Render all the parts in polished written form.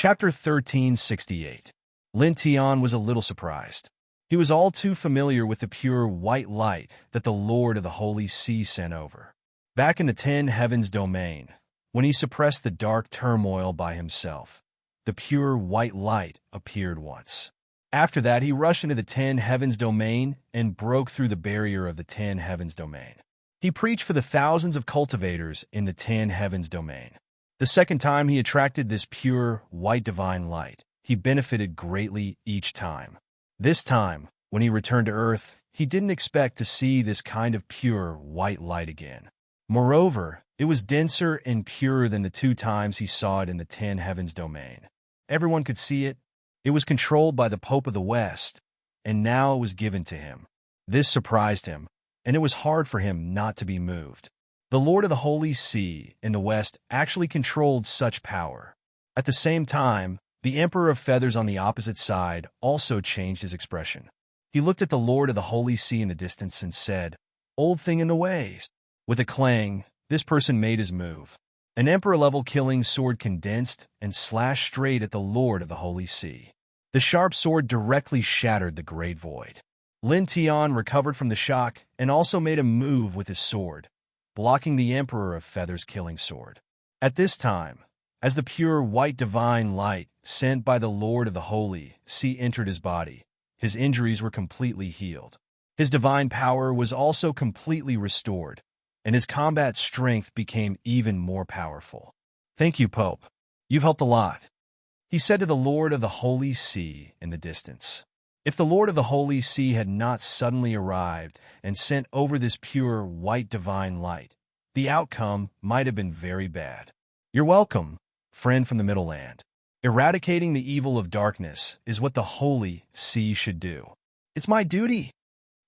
Chapter 1368. Lin Tian was a little surprised. He was all too familiar with the pure white light that the Lord of the Holy Sea sent over. Back in the Ten Heavens domain, when he suppressed the dark turmoil by himself, the pure white light appeared once. After that, he rushed into the Ten Heavens domain and broke through the barrier of the Ten Heavens domain. He preached for the thousands of cultivators in the Ten Heavens domain. The second time he attracted this pure, white divine light, he benefited greatly each time. This time, when he returned to Earth, he didn't expect to see this kind of pure, white light again. Moreover, it was denser and purer than the 2 times he saw it in the Ten Heavens domain. Everyone could see it. It was controlled by the Pope of the West, and now it was given to him. This surprised him, and it was hard for him not to be moved. The Lord of the Holy Sea in the West actually controlled such power. At the same time, the Emperor of Feathers on the opposite side also changed his expression. He looked at the Lord of the Holy Sea in the distance and said, "Old thing in the ways." With a clang, this person made his move. An Emperor-level killing sword condensed and slashed straight at the Lord of the Holy Sea. The sharp sword directly shattered the great void. Lin Tian recovered from the shock and also made a move with his sword, blocking the Emperor of Feathers' killing sword. At this time, as the pure white divine light sent by the Lord of the Holy Sea entered his body, his injuries were completely healed. His divine power was also completely restored, and his combat strength became even more powerful. "Thank you, Pope. You've helped a lot," he said to the Lord of the Holy Sea in the distance. If the Lord of the Holy Sea had not suddenly arrived and sent over this pure, white divine light, the outcome might have been very bad. "You're welcome, friend from the Middle Land. Eradicating the evil of darkness is what the Holy Sea should do. It's my duty,"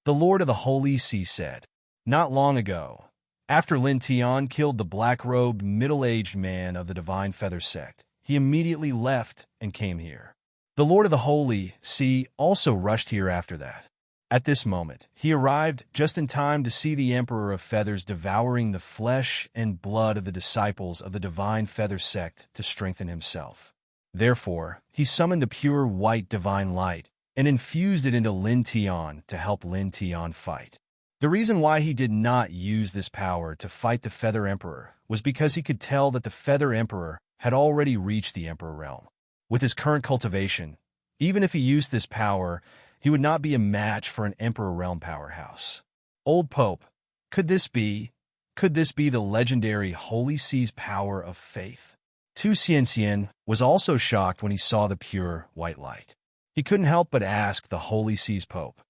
the Lord of the Holy Sea said. Not long ago, after Lin Tian killed the black-robed, middle-aged man of the Divine Feather sect, he immediately left and came here. The Lord of the Holy Sea also rushed here after that. At this moment, he arrived just in time to see the Emperor of Feathers devouring the flesh and blood of the disciples of the Divine Feather sect to strengthen himself. Therefore, he summoned the pure white divine light and infused it into Lin Tian to help Lin Tian fight. The reason why he did not use this power to fight the Feather Emperor was because he could tell that the Feather Emperor had already reached the Emperor realm. With his current cultivation, even if he used this power, he would not be a match for an Emperor realm powerhouse. Old Pope, could this be the legendary Holy Sea's power of faith? Tu Xianxian was also shocked when he saw the pure white light. He couldn't help but ask the Holy Sea's Pope.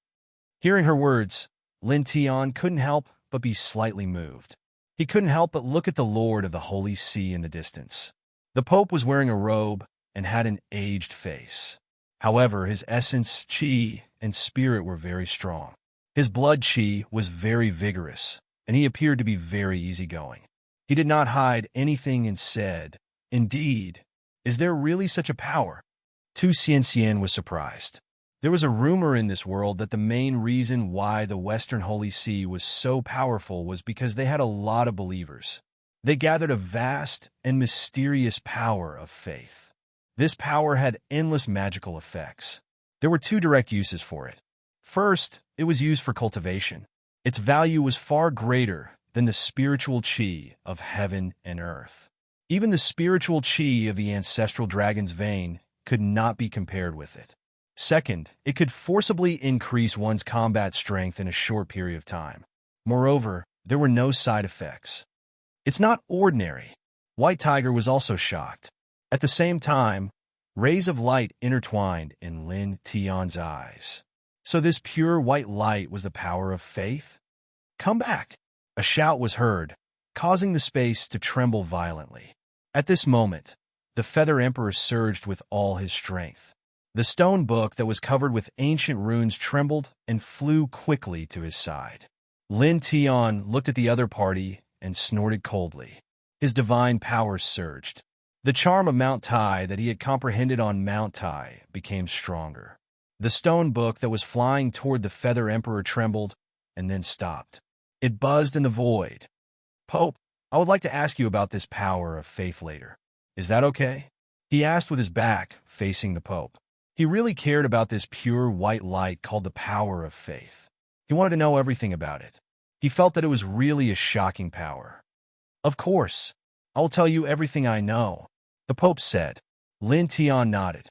Hearing her words, Lin Tian couldn't help but be slightly moved. He couldn't help but look at the Lord of the Holy Sea in the distance. The Pope was wearing a robe and had an aged face. However, his essence, qi, and spirit were very strong. His blood qi was very vigorous, and he appeared to be very easygoing. He did not hide anything and said, "Indeed, is there really such a power?" Tu Xianxian was surprised. There was a rumor in this world that the main reason why the Western Holy See was so powerful was because they had a lot of believers. They gathered a vast and mysterious power of faith. This power had endless magical effects. There were 2 direct uses for it. First, it was used for cultivation. Its value was far greater than the spiritual qi of heaven and earth. Even the spiritual qi of the ancestral dragon's vein could not be compared with it. Second, it could forcibly increase one's combat strength in a short period of time. Moreover, there were no side effects. "It's not ordinary." White Tiger was also shocked. At the same time, rays of light intertwined in Lin Tian's eyes. So this pure white light was the power of faith? "Come back!" A shout was heard, causing the space to tremble violently. At this moment, the Feather Emperor surged with all his strength. The stone book that was covered with ancient runes trembled and flew quickly to his side. Lin Tian looked at the other party and snorted coldly. His divine power surged. The charm of Mount Tai that he had comprehended on Mount Tai became stronger. The stone book that was flying toward the Feather Emperor trembled and then stopped. It buzzed in the void. "Pope, I would like to ask you about this power of faith later. Is that okay?" He asked with his back facing the Pope. He really cared about this pure white light called the power of faith. He wanted to know everything about it. He felt that it was really a shocking power. Of course, I will tell you everything I know, the Pope said. Lin Tian nodded.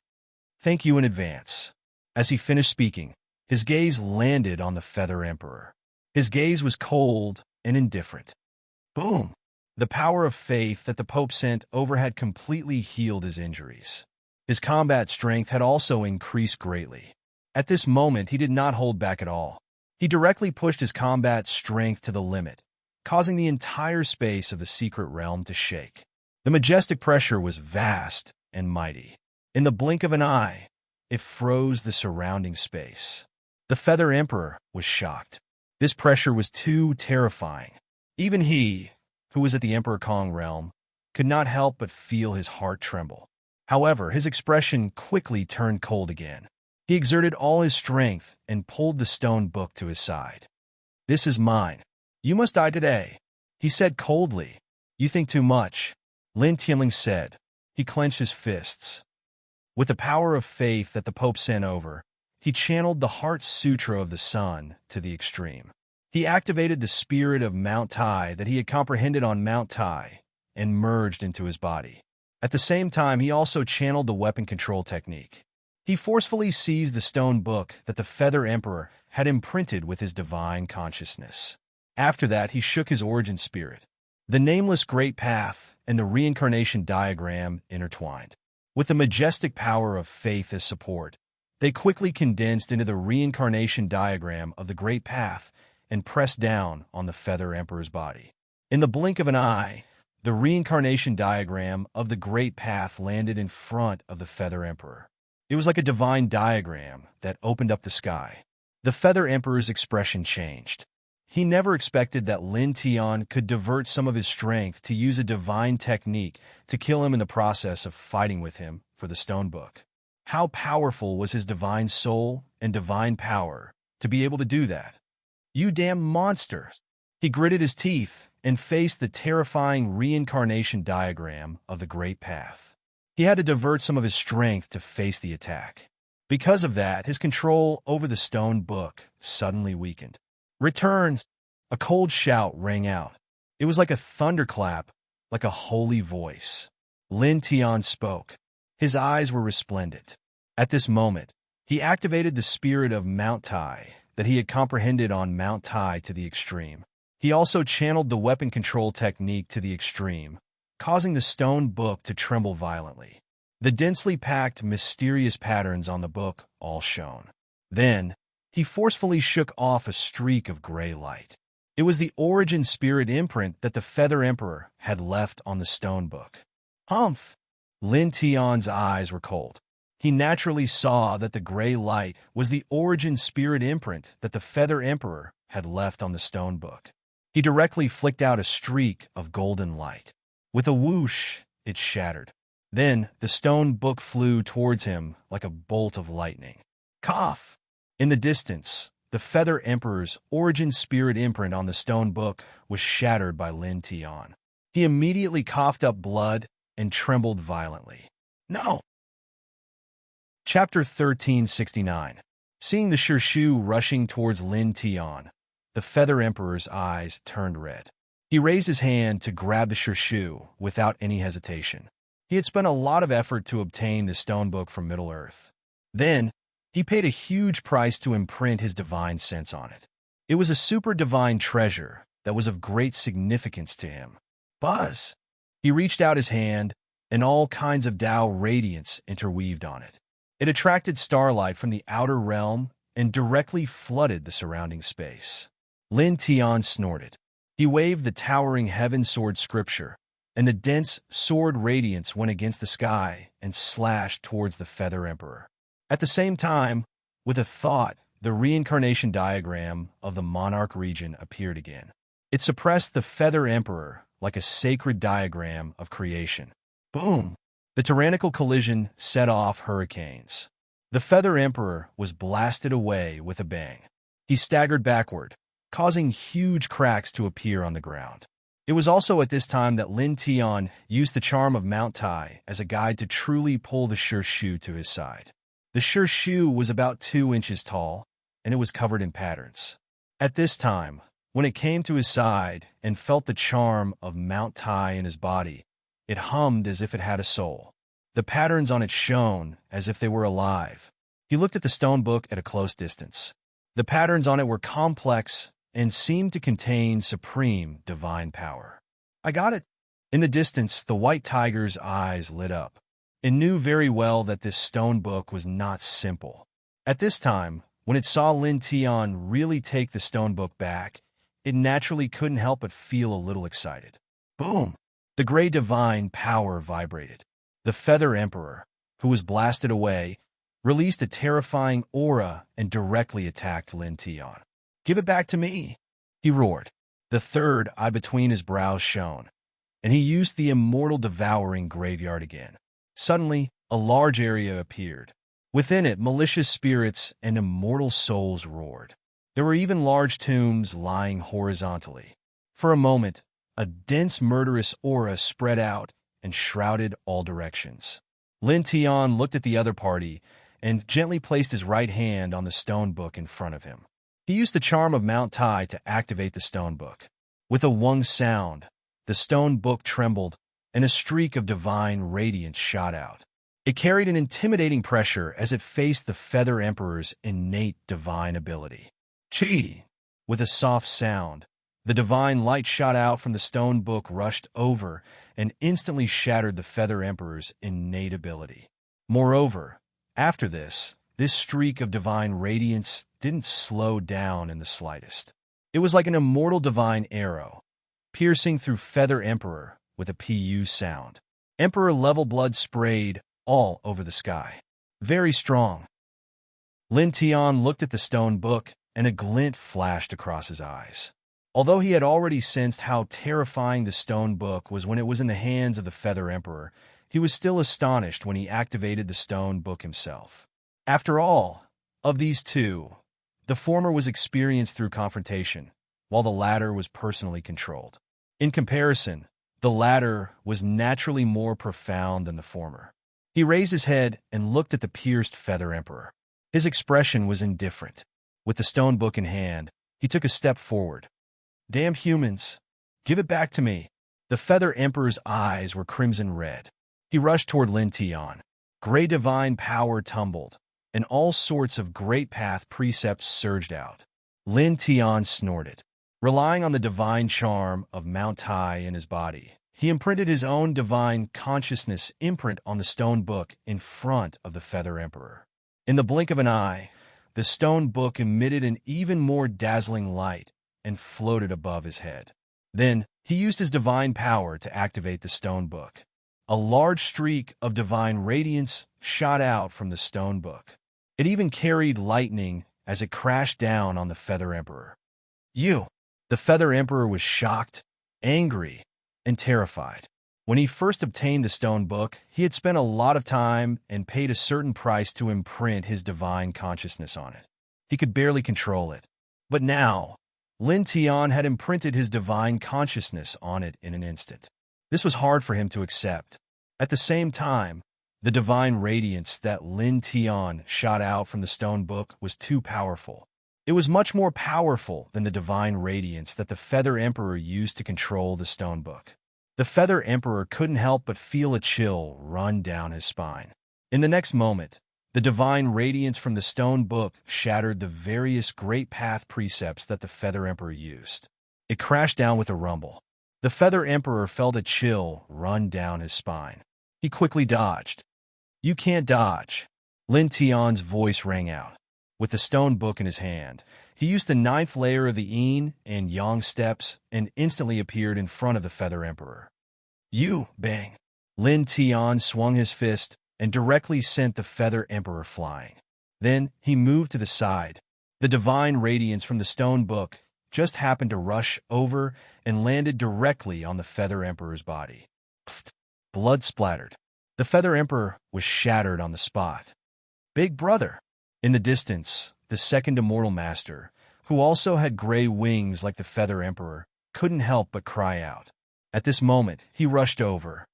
Thank you in advance. As he finished speaking, his gaze landed on the Feather Emperor. His gaze was cold and indifferent. Boom! The power of faith that the Pope sent over had completely healed his injuries. His combat strength had also increased greatly. At this moment, he did not hold back at all. He directly pushed his combat strength to the limit, causing the entire space of the secret realm to shake. The majestic pressure was vast and mighty. In the blink of an eye, it froze the surrounding space. The Feather Emperor was shocked. This pressure was too terrifying. Even he, who was at the Emperor Kong realm, could not help but feel his heart tremble. However, his expression quickly turned cold again. He exerted all his strength and pulled the stone book to his side. This is mine. You must die today, he said coldly. You think too much, Lin Tianling said. He clenched his fists. With the power of faith that the Pope sent over, he channeled the Heart Sutra of the Sun to the extreme. He activated the spirit of Mount Tai that he had comprehended on Mount Tai and merged into his body. At the same time, he also channeled the weapon control technique. He forcefully seized the stone book that the Feather Emperor had imprinted with his divine consciousness. After that, he shook his origin spirit. The nameless great path and the reincarnation diagram intertwined. With the majestic power of faith as support, they quickly condensed into the reincarnation diagram of the great path and pressed down on the Feather Emperor's body. In the blink of an eye, the reincarnation diagram of the great path landed in front of the Feather Emperor. It was like a divine diagram that opened up the sky. The Feather Emperor's expression changed. He never expected that Lin Tian could divert some of his strength to use a divine technique to kill him in the process of fighting with him for the stone book. How powerful was his divine soul and divine power to be able to do that? You damn monster! He gritted his teeth and faced the terrifying reincarnation diagram of the great path. He had to divert some of his strength to face the attack. Because of that, his control over the stone book suddenly weakened. Return! A cold shout rang out. It was like a thunderclap, like a holy voice. Lin Tian spoke. His eyes were resplendent. At this moment, he activated the spirit of Mount Tai that he had comprehended on Mount Tai to the extreme. He also channeled the weapon control technique to the extreme, causing the stone book to tremble violently. The densely packed, mysterious patterns on the book all shone. Then, he forcefully shook off a streak of gray light. It was the origin spirit imprint that the Feather Emperor had left on the stone book. Humph! Lin Tian's eyes were cold. He naturally saw that the gray light was the origin spirit imprint that the Feather Emperor had left on the stone book. He directly flicked out a streak of golden light. With a whoosh, it shattered. Then, the stone book flew towards him like a bolt of lightning. Cough! In the distance, the Feather Emperor's origin spirit imprint on the stone book was shattered by Lin Tian. He immediately coughed up blood and trembled violently. No! Chapter 1369. Seeing the Shirshu rushing towards Lin Tian, the Feather Emperor's eyes turned red. He raised his hand to grab the Shirshu without any hesitation. He had spent a lot of effort to obtain the stone book from Middle-earth. Then, he paid a huge price to imprint his divine sense on it. It was a super divine treasure that was of great significance to him. Buzz! He reached out his hand, and all kinds of Tao radiance interweaved on it. It attracted starlight from the outer realm and directly flooded the surrounding space. Lin Tian snorted. He waved the towering heaven sword scripture, and the dense sword radiance went against the sky and slashed towards the Feather Emperor. At the same time, with a thought, the reincarnation diagram of the monarch region appeared again. It suppressed the Feather Emperor like a sacred diagram of creation. Boom! The tyrannical collision set off hurricanes. The Feather Emperor was blasted away with a bang. He staggered backward, causing huge cracks to appear on the ground. It was also at this time that Lin Tian used the charm of Mount Tai as a guide to truly pull the sure shoe to his side. The sure shoe was about 2 inches tall, and it was covered in patterns. At this time, when it came to his side and felt the charm of Mount Tai in his body, it hummed as if it had a soul. The patterns on it shone as if they were alive. He looked at the stone book at a close distance. The patterns on it were complex and seemed to contain supreme divine power. I got it. In the distance, the white tiger's eyes lit up. It knew very well that this stone book was not simple. At this time, when it saw Lin Tian really take the stone book back, it naturally couldn't help but feel a little excited. Boom! The gray divine power vibrated. The Feather Emperor, who was blasted away, released a terrifying aura and directly attacked Lin Tian. "Give it back to me," he roared. The third eye between his brows shone, and he used the immortal devouring graveyard again. Suddenly, a large area appeared. Within it, malicious spirits and immortal souls roared. There were even large tombs lying horizontally. For a moment, a dense murderous aura spread out and shrouded all directions. Lin Tian looked at the other party and gently placed his right hand on the stone book in front of him. He used the charm of Mount Tai to activate the stone book. With a wung sound, the stone book trembled, and a streak of divine radiance shot out. It carried an intimidating pressure as it faced the Feather Emperor's innate divine ability. Chi! With a soft sound, the divine light shot out from the stone book, rushed over, and instantly shattered the Feather Emperor's innate ability. Moreover, after this streak of divine radiance didn't slow down in the slightest. It was like an immortal divine arrow, piercing through Feather Emperor with a PU sound. Emperor-level blood sprayed all over the sky. Very strong. Lin Tian looked at the stone book, and a glint flashed across his eyes. Although he had already sensed how terrifying the stone book was when it was in the hands of the Feather Emperor, he was still astonished when he activated the stone book himself. After all, of these two, the former was experienced through confrontation, while the latter was personally controlled. In comparison, the latter was naturally more profound than the former. He raised his head and looked at the pierced Feather Emperor. His expression was indifferent. With the stone book in hand, he took a step forward. "Damn humans! Give it back to me!" The Feather Emperor's eyes were crimson red. He rushed toward Lin Tian. Gray divine power tumbled, and all sorts of great path precepts surged out. Lin Tian snorted. Relying on the divine charm of Mount Tai in his body, he imprinted his own divine consciousness imprint on the stone book in front of the Feather Emperor. In the blink of an eye, the stone book emitted an even more dazzling light and floated above his head. Then, he used his divine power to activate the stone book. A large streak of divine radiance shot out from the stone book. It even carried lightning as it crashed down on the Feather Emperor. "You!" The Feather Emperor was shocked, angry, and terrified. When he first obtained the stone book, he had spent a lot of time and paid a certain price to imprint his divine consciousness on it. He could barely control it. But now, Lin Tian had imprinted his divine consciousness on it in an instant. This was hard for him to accept. At the same time, the divine radiance that Lin Tian shot out from the stone book was too powerful. It was much more powerful than the divine radiance that the Feather Emperor used to control the stone book. The Feather Emperor couldn't help but feel a chill run down his spine. In the next moment, the divine radiance from the stone book shattered the various great path precepts that the Feather Emperor used. It crashed down with a rumble. The Feather Emperor felt a chill run down his spine. He quickly dodged. "You can't dodge." Lin Tian's voice rang out. With the stone book in his hand, he used the 9th layer of the yin and yang steps and instantly appeared in front of the Feather Emperor. "You!" Bang! Lin Tian swung his fist and directly sent the Feather Emperor flying. Then he moved to the side. The divine radiance from the stone book just happened to rush over and landed directly on the Feather Emperor's body. Pfft! Blood splattered. The Feather Emperor was shattered on the spot. "Big brother!" In the distance, the second immortal master, who also had gray wings like the Feather Emperor, couldn't help but cry out. At this moment, he rushed over.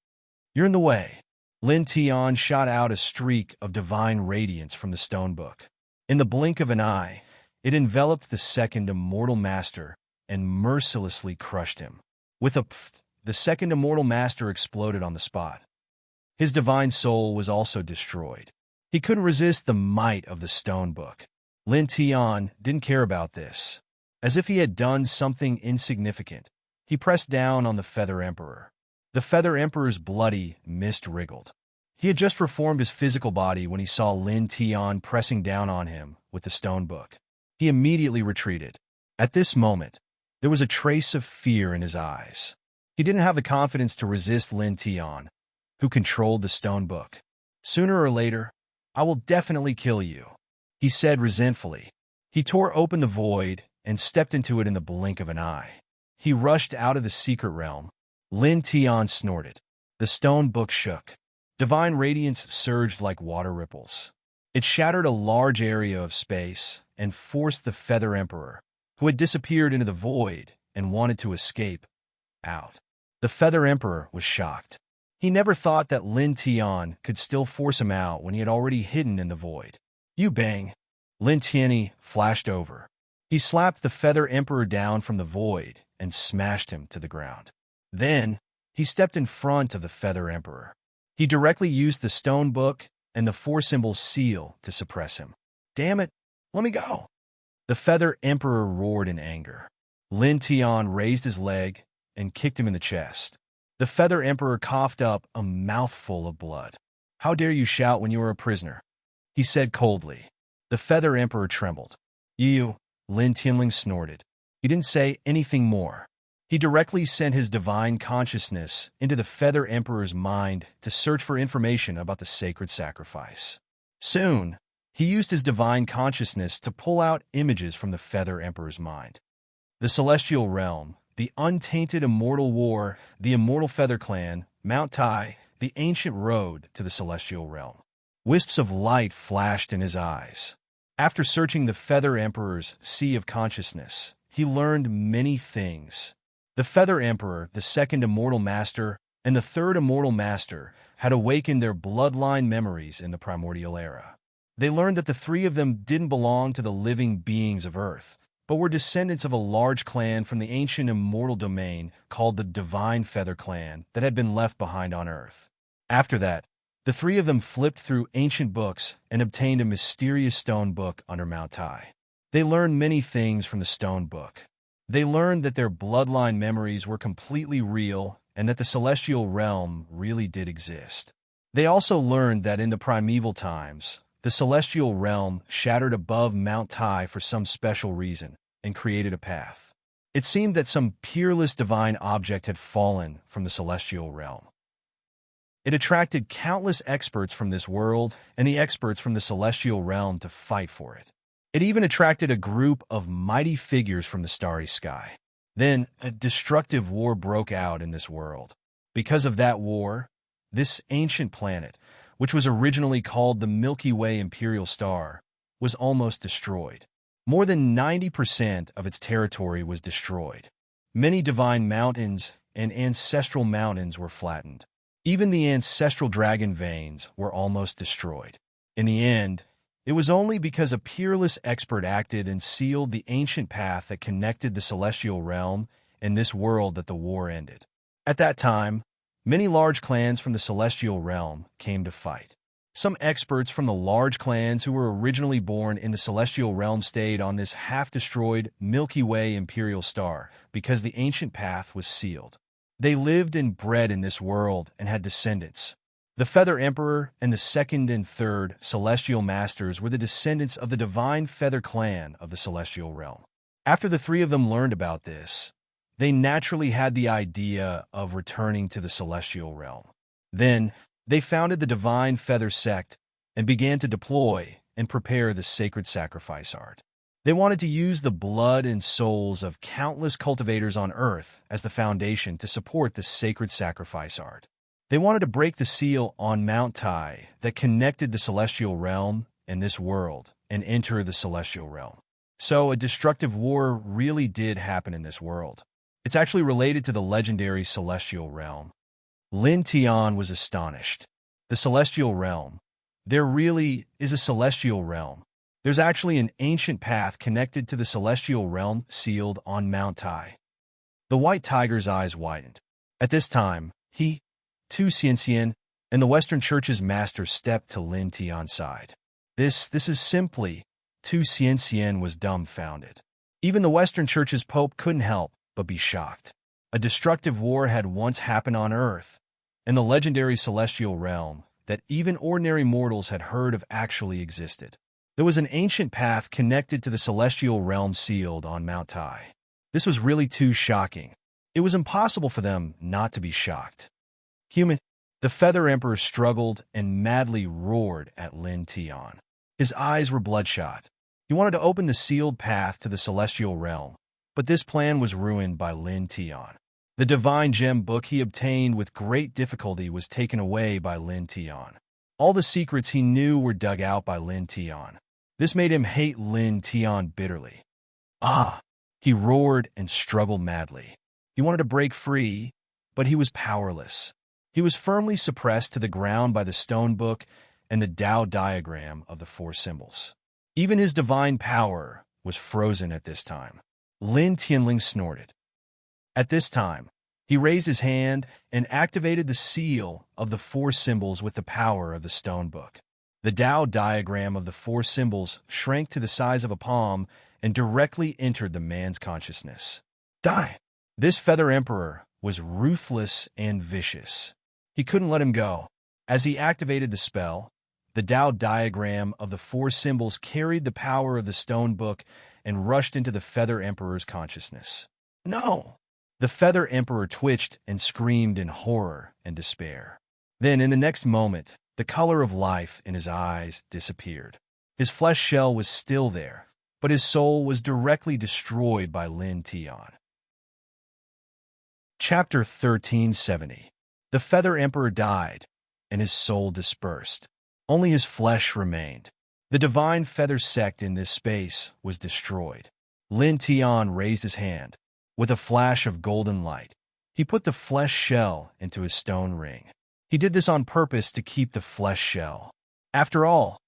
"You're in the way." Lin Tian shot out a streak of divine radiance from the stone book. In the blink of an eye, it enveloped the second immortal master and mercilessly crushed him. With a pfft, the second immortal master exploded on the spot. His divine soul was also destroyed. He couldn't resist the might of the stone book. Lin Tian didn't care about this. As if he had done something insignificant, he pressed down on the Feather Emperor. The Feather Emperor's bloody mist wriggled. He had just reformed his physical body when he saw Lin Tian pressing down on him with the stone book. He immediately retreated. At this moment, there was a trace of fear in his eyes. He didn't have the confidence to resist Lin Tian, who controlled the stone book. "Sooner or later, I will definitely kill you," he said resentfully. He tore open the void and stepped into it in the blink of an eye. He rushed out of the secret realm. Lin Tian snorted. The stone book shook. Divine radiance surged like water ripples. It shattered a large area of space and forced the Feather Emperor, who had disappeared into the void and wanted to escape, out. The Feather Emperor was shocked. He never thought that Lin Tian could still force him out when he had already hidden in the void. "You bang!" Lin Tian flashed over. He slapped the Feather Emperor down from the void and smashed him to the ground. Then, he stepped in front of the Feather Emperor. He directly used the stone book and the four-symbol seal to suppress him. "Damn it! Let me go!" The Feather Emperor roared in anger. Lin Tian raised his leg and kicked him in the chest. The Feather Emperor coughed up a mouthful of blood. "How dare you shout when you are a prisoner?" he said coldly. The Feather Emperor trembled. "You," Lin Tianling snorted. He didn't say anything more. He directly sent his divine consciousness into the Feather Emperor's mind to search for information about the sacred sacrifice. Soon, he used his divine consciousness to pull out images from the Feather Emperor's mind. The Celestial Realm, the Untainted Immortal War, the Immortal Feather Clan, Mount Tai, the ancient road to the Celestial Realm. Wisps of light flashed in his eyes. After searching the Feather Emperor's sea of consciousness, he learned many things. The Feather Emperor, the second Immortal Master, and the third Immortal Master had awakened their bloodline memories in the primordial era. They learned that the three of them didn't belong to the living beings of Earth, but were descendants of a large clan from the ancient immortal domain called the Divine Feather Clan that had been left behind on Earth. After that, the three of them flipped through ancient books and obtained a mysterious stone book under Mount Tai. They learned many things from the stone book. They learned that their bloodline memories were completely real and that the celestial realm really did exist. They also learned that in the primeval times, the celestial realm shattered above Mount Tai for some special reason and created a path. It seemed that some peerless divine object had fallen from the celestial realm. It attracted countless experts from this world and the experts from the celestial realm to fight for it. It even attracted a group of mighty figures from the starry sky. Then, a destructive war broke out in this world. Because of that war, this ancient planet, which was originally called the Milky Way Imperial Star, was almost destroyed. More than 90% of its territory was destroyed. Many divine mountains and ancestral mountains were flattened. Even the ancestral dragon veins were almost destroyed. In the end, it was only because a peerless expert acted and sealed the ancient path that connected the celestial realm and this world that the war ended. At that time, many large clans from the celestial realm came to fight. Some experts from the large clans who were originally born in the celestial realm stayed on this half-destroyed Milky Way Imperial Star because the ancient path was sealed. They lived and bred in this world and had descendants. The Feather Emperor and the second and third Celestial Masters were the descendants of the Divine Feather Clan of the Celestial Realm. After the three of them learned about this, they naturally had the idea of returning to the Celestial Realm. Then, they founded the Divine Feather Sect and began to deploy and prepare the sacred sacrifice art. They wanted to use the blood and souls of countless cultivators on Earth as the foundation to support the sacred sacrifice art. They wanted to break the seal on Mount Tai that connected the celestial realm and this world and enter the celestial realm. So a destructive war really did happen in this world. It It's actually related to the legendary celestial realm. Lin Tian was astonished. The celestial realm. There really is a celestial realm. There's actually an ancient path connected to the celestial realm sealed on Mount Tai. The white tiger's eyes widened. At this time, he, Tu Xianxian, and the Western Church's master stepped to Lin Tian's side. This is simply, Tu Xianxian was dumbfounded. Even the Western Church's pope couldn't help but be shocked. A destructive war had once happened on Earth, and the legendary celestial realm that even ordinary mortals had heard of actually existed. There was an ancient path connected to the celestial realm sealed on Mount Tai. This was really too shocking. It was impossible for them not to be shocked. Human, the Feather Emperor struggled and madly roared at Lin Tian. His eyes were bloodshot. He wanted to open the sealed path to the celestial realm, but this plan was ruined by Lin Tian. The divine gem book he obtained with great difficulty was taken away by Lin Tian. All the secrets he knew were dug out by Lin Tian. This made him hate Lin Tian bitterly. Ah! He roared and struggled madly. He wanted to break free, but he was powerless. He was firmly suppressed to the ground by the stone book and the Tao diagram of the four symbols. Even his divine power was frozen at this time. Lin Tianling snorted. At this time, he raised his hand and activated the seal of the four symbols with the power of the stone book. The Tao diagram of the four symbols shrank to the size of a palm and directly entered the man's consciousness. Die! This Feather Emperor was ruthless and vicious. He couldn't let him go. As he activated the spell, the Tao diagram of the four symbols carried the power of the stone book and rushed into the Feather Emperor's consciousness. No! The Feather Emperor twitched and screamed in horror and despair. Then, in the next moment, the color of life in his eyes disappeared. His flesh shell was still there, but his soul was directly destroyed by Lin Tian. Chapter 1370. The Feather Emperor died, and his soul dispersed. Only his flesh remained. The divine feather sect in this space was destroyed. Lin Tian raised his hand. With a flash of golden light, he put the flesh shell into his stone ring. He did this on purpose to keep the flesh shell. After all,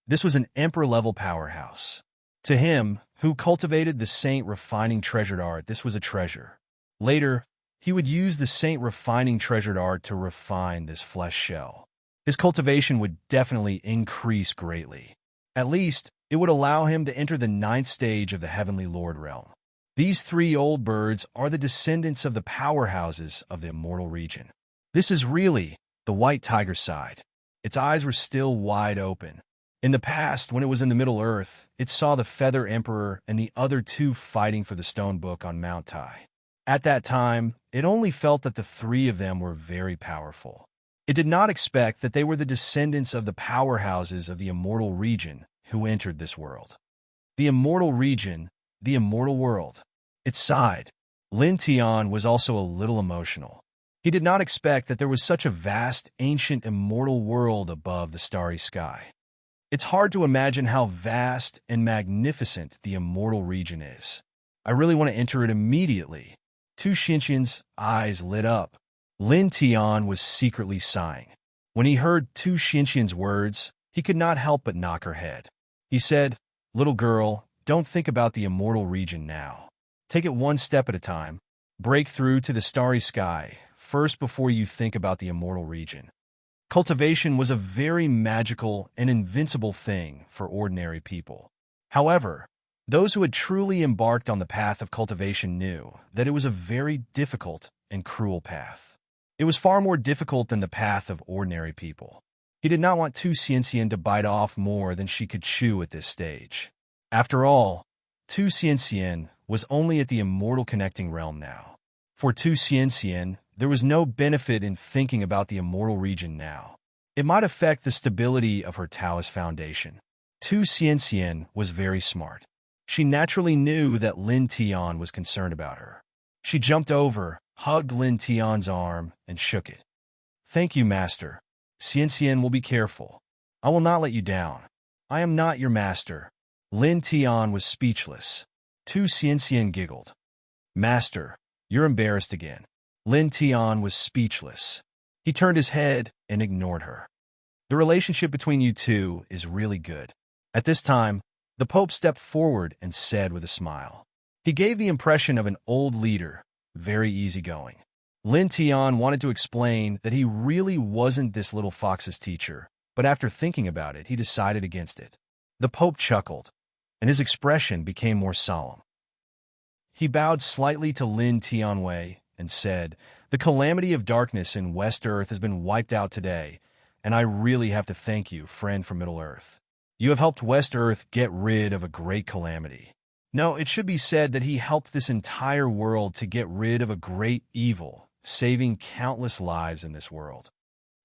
this was an emperor-level powerhouse. To him, who cultivated the saint refining treasured art, this was a treasure. Later, he would use the saint refining treasured art to refine this flesh shell. His cultivation would definitely increase greatly. At least, it would allow him to enter the ninth stage of the Heavenly Lord realm. These three old birds are the descendants of the powerhouses of the immortal region. This is really the white tiger's side. Its eyes were still wide open. In the past, when it was in the Middle Earth, it saw the Feather Emperor and the other two fighting for the stone book on Mount Tai. At that time, it only felt that the three of them were very powerful. It did not expect that they were the descendants of the powerhouses of the immortal region who entered this world. The immortal region, the immortal world. It sighed. Lin Tian was also a little emotional. He did not expect that there was such a vast, ancient, immortal world above the starry sky. It's hard to imagine how vast and magnificent the immortal region is. I really want to enter it immediately. Tu Xianxian's eyes lit up. Lin Tian was secretly sighing. When he heard Tu Xianxian's words, he could not help but knock her head. He said, "Little girl, don't think about the immortal region now. Take it one step at a time. Break through to the starry sky first before you think about the immortal region." Cultivation was a very magical and invincible thing for ordinary people. However, those who had truly embarked on the path of cultivation knew that it was a very difficult and cruel path. It was far more difficult than the path of ordinary people. He did not want Tu Xianxian to bite off more than she could chew at this stage. After all, Tu Xianxian was only at the immortal connecting realm now. For Tu Xianxian, there was no benefit in thinking about the immortal region now. It might affect the stability of her Taoist foundation. Tu Xianxian was very smart. She naturally knew that Lin Tian was concerned about her. She jumped over, hugged Lin Tian's arm, and shook it. "Thank you, master. Xianxian will be careful. I will not let you down. I am not your master." Lin Tian was speechless. Tu Xianxian giggled. "Master, You're embarrassed again. Lin Tian was speechless. He turned his head and ignored her. The relationship between you two is really good. At this time, the Pope stepped forward and said with a smile. He gave the impression of an old leader, very easygoing. Lin Tian wanted to explain that he really wasn't this little fox's teacher, but after thinking about it, he decided against it. The Pope chuckled, and his expression became more solemn. He bowed slightly to Lin Tianwei and said, "The calamity of darkness in West Earth has been wiped out today, and I really have to thank you, friend from Middle Earth. You have helped West Earth get rid of a great calamity." No, it should be said that he helped this entire world to get rid of a great evil, saving countless lives in this world.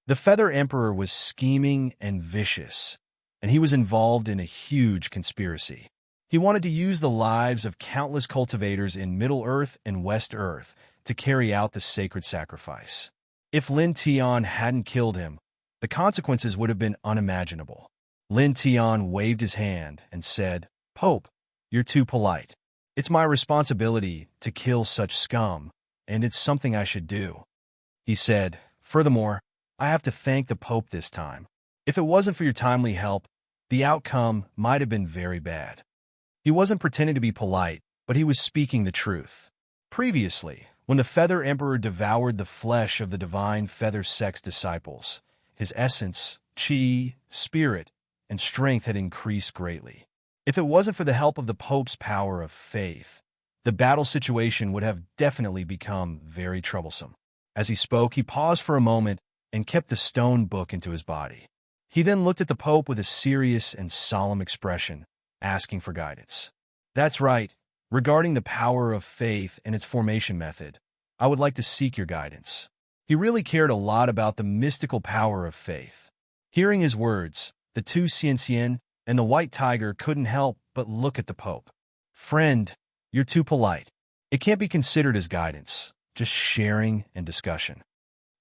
The Feather Emperor was scheming and vicious, and he was involved in a huge conspiracy. He wanted to use the lives of countless cultivators in Middle Earth and West Earth to carry out the sacred sacrifice. If Lin Tian hadn't killed him, the consequences would have been unimaginable. Lin Tian waved his hand and said, "Pope, you're too polite. It's my responsibility to kill such scum, and it's something I should do." He said, "Furthermore, I have to thank the Pope this time. If it wasn't for your timely help, the outcome might have been very bad." He wasn't pretending to be polite, but he was speaking the truth. Previously, when the Feather Emperor devoured the flesh of the divine Feather Sex disciples, his essence, chi, spirit, and strength had increased greatly. If it wasn't for the help of the Pope's power of faith, the battle situation would have definitely become very troublesome. As he spoke, he paused for a moment and kept the stone book into his body. He then looked at the Pope with a serious and solemn expression, asking for guidance. "That's right. Regarding the power of faith and its formation method, I would like to seek your guidance." He really cared a lot about the mystical power of faith. Hearing his words, the two Xianxian and the White Tiger couldn't help but look at the Pope. "Friend, you're too polite. It can't be considered as guidance, just sharing and discussion."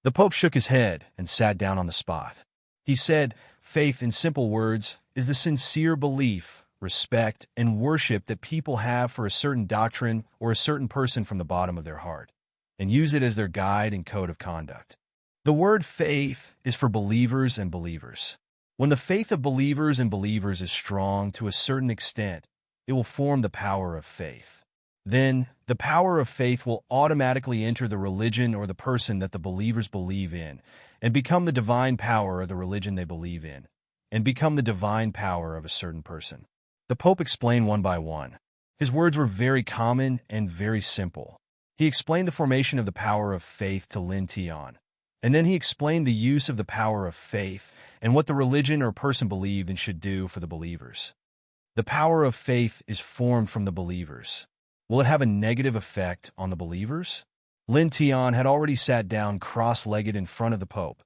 The Pope shook his head and sat down on the spot. He said, "Faith, in simple words, is the sincere belief, respect, and worship that people have for a certain doctrine or a certain person from the bottom of their heart, and use it as their guide and code of conduct. The word faith is for believers and believers. When the faith of believers and believers is strong to a certain extent, it will form the power of faith. Then, the power of faith will automatically enter the religion or the person that the believers believe in, and become the divine power of the religion they believe in, and become the divine power of a certain person." The Pope explained one by one. His words were very common and very simple. He explained the formation of the power of faith to Lin Tian, and then he explained the use of the power of faith and what the religion or person believed and should do for the believers. The power of faith is formed from the believers. Will it have a negative effect on the believers? Lin Tian had already sat down cross-legged in front of the Pope,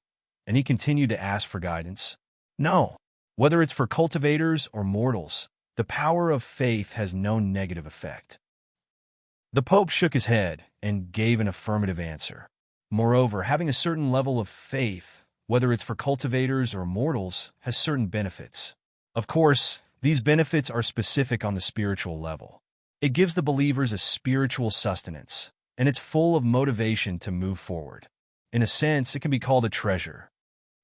and he continued to ask for guidance. No, whether it's for cultivators or mortals, the power of faith has no negative effect. The Pope shook his head and gave an affirmative answer. Moreover, having a certain level of faith, whether it's for cultivators or mortals, has certain benefits. Of course, these benefits are specific on the spiritual level. It gives the believers a spiritual sustenance, and it's full of motivation to move forward. In a sense, it can be called a treasure.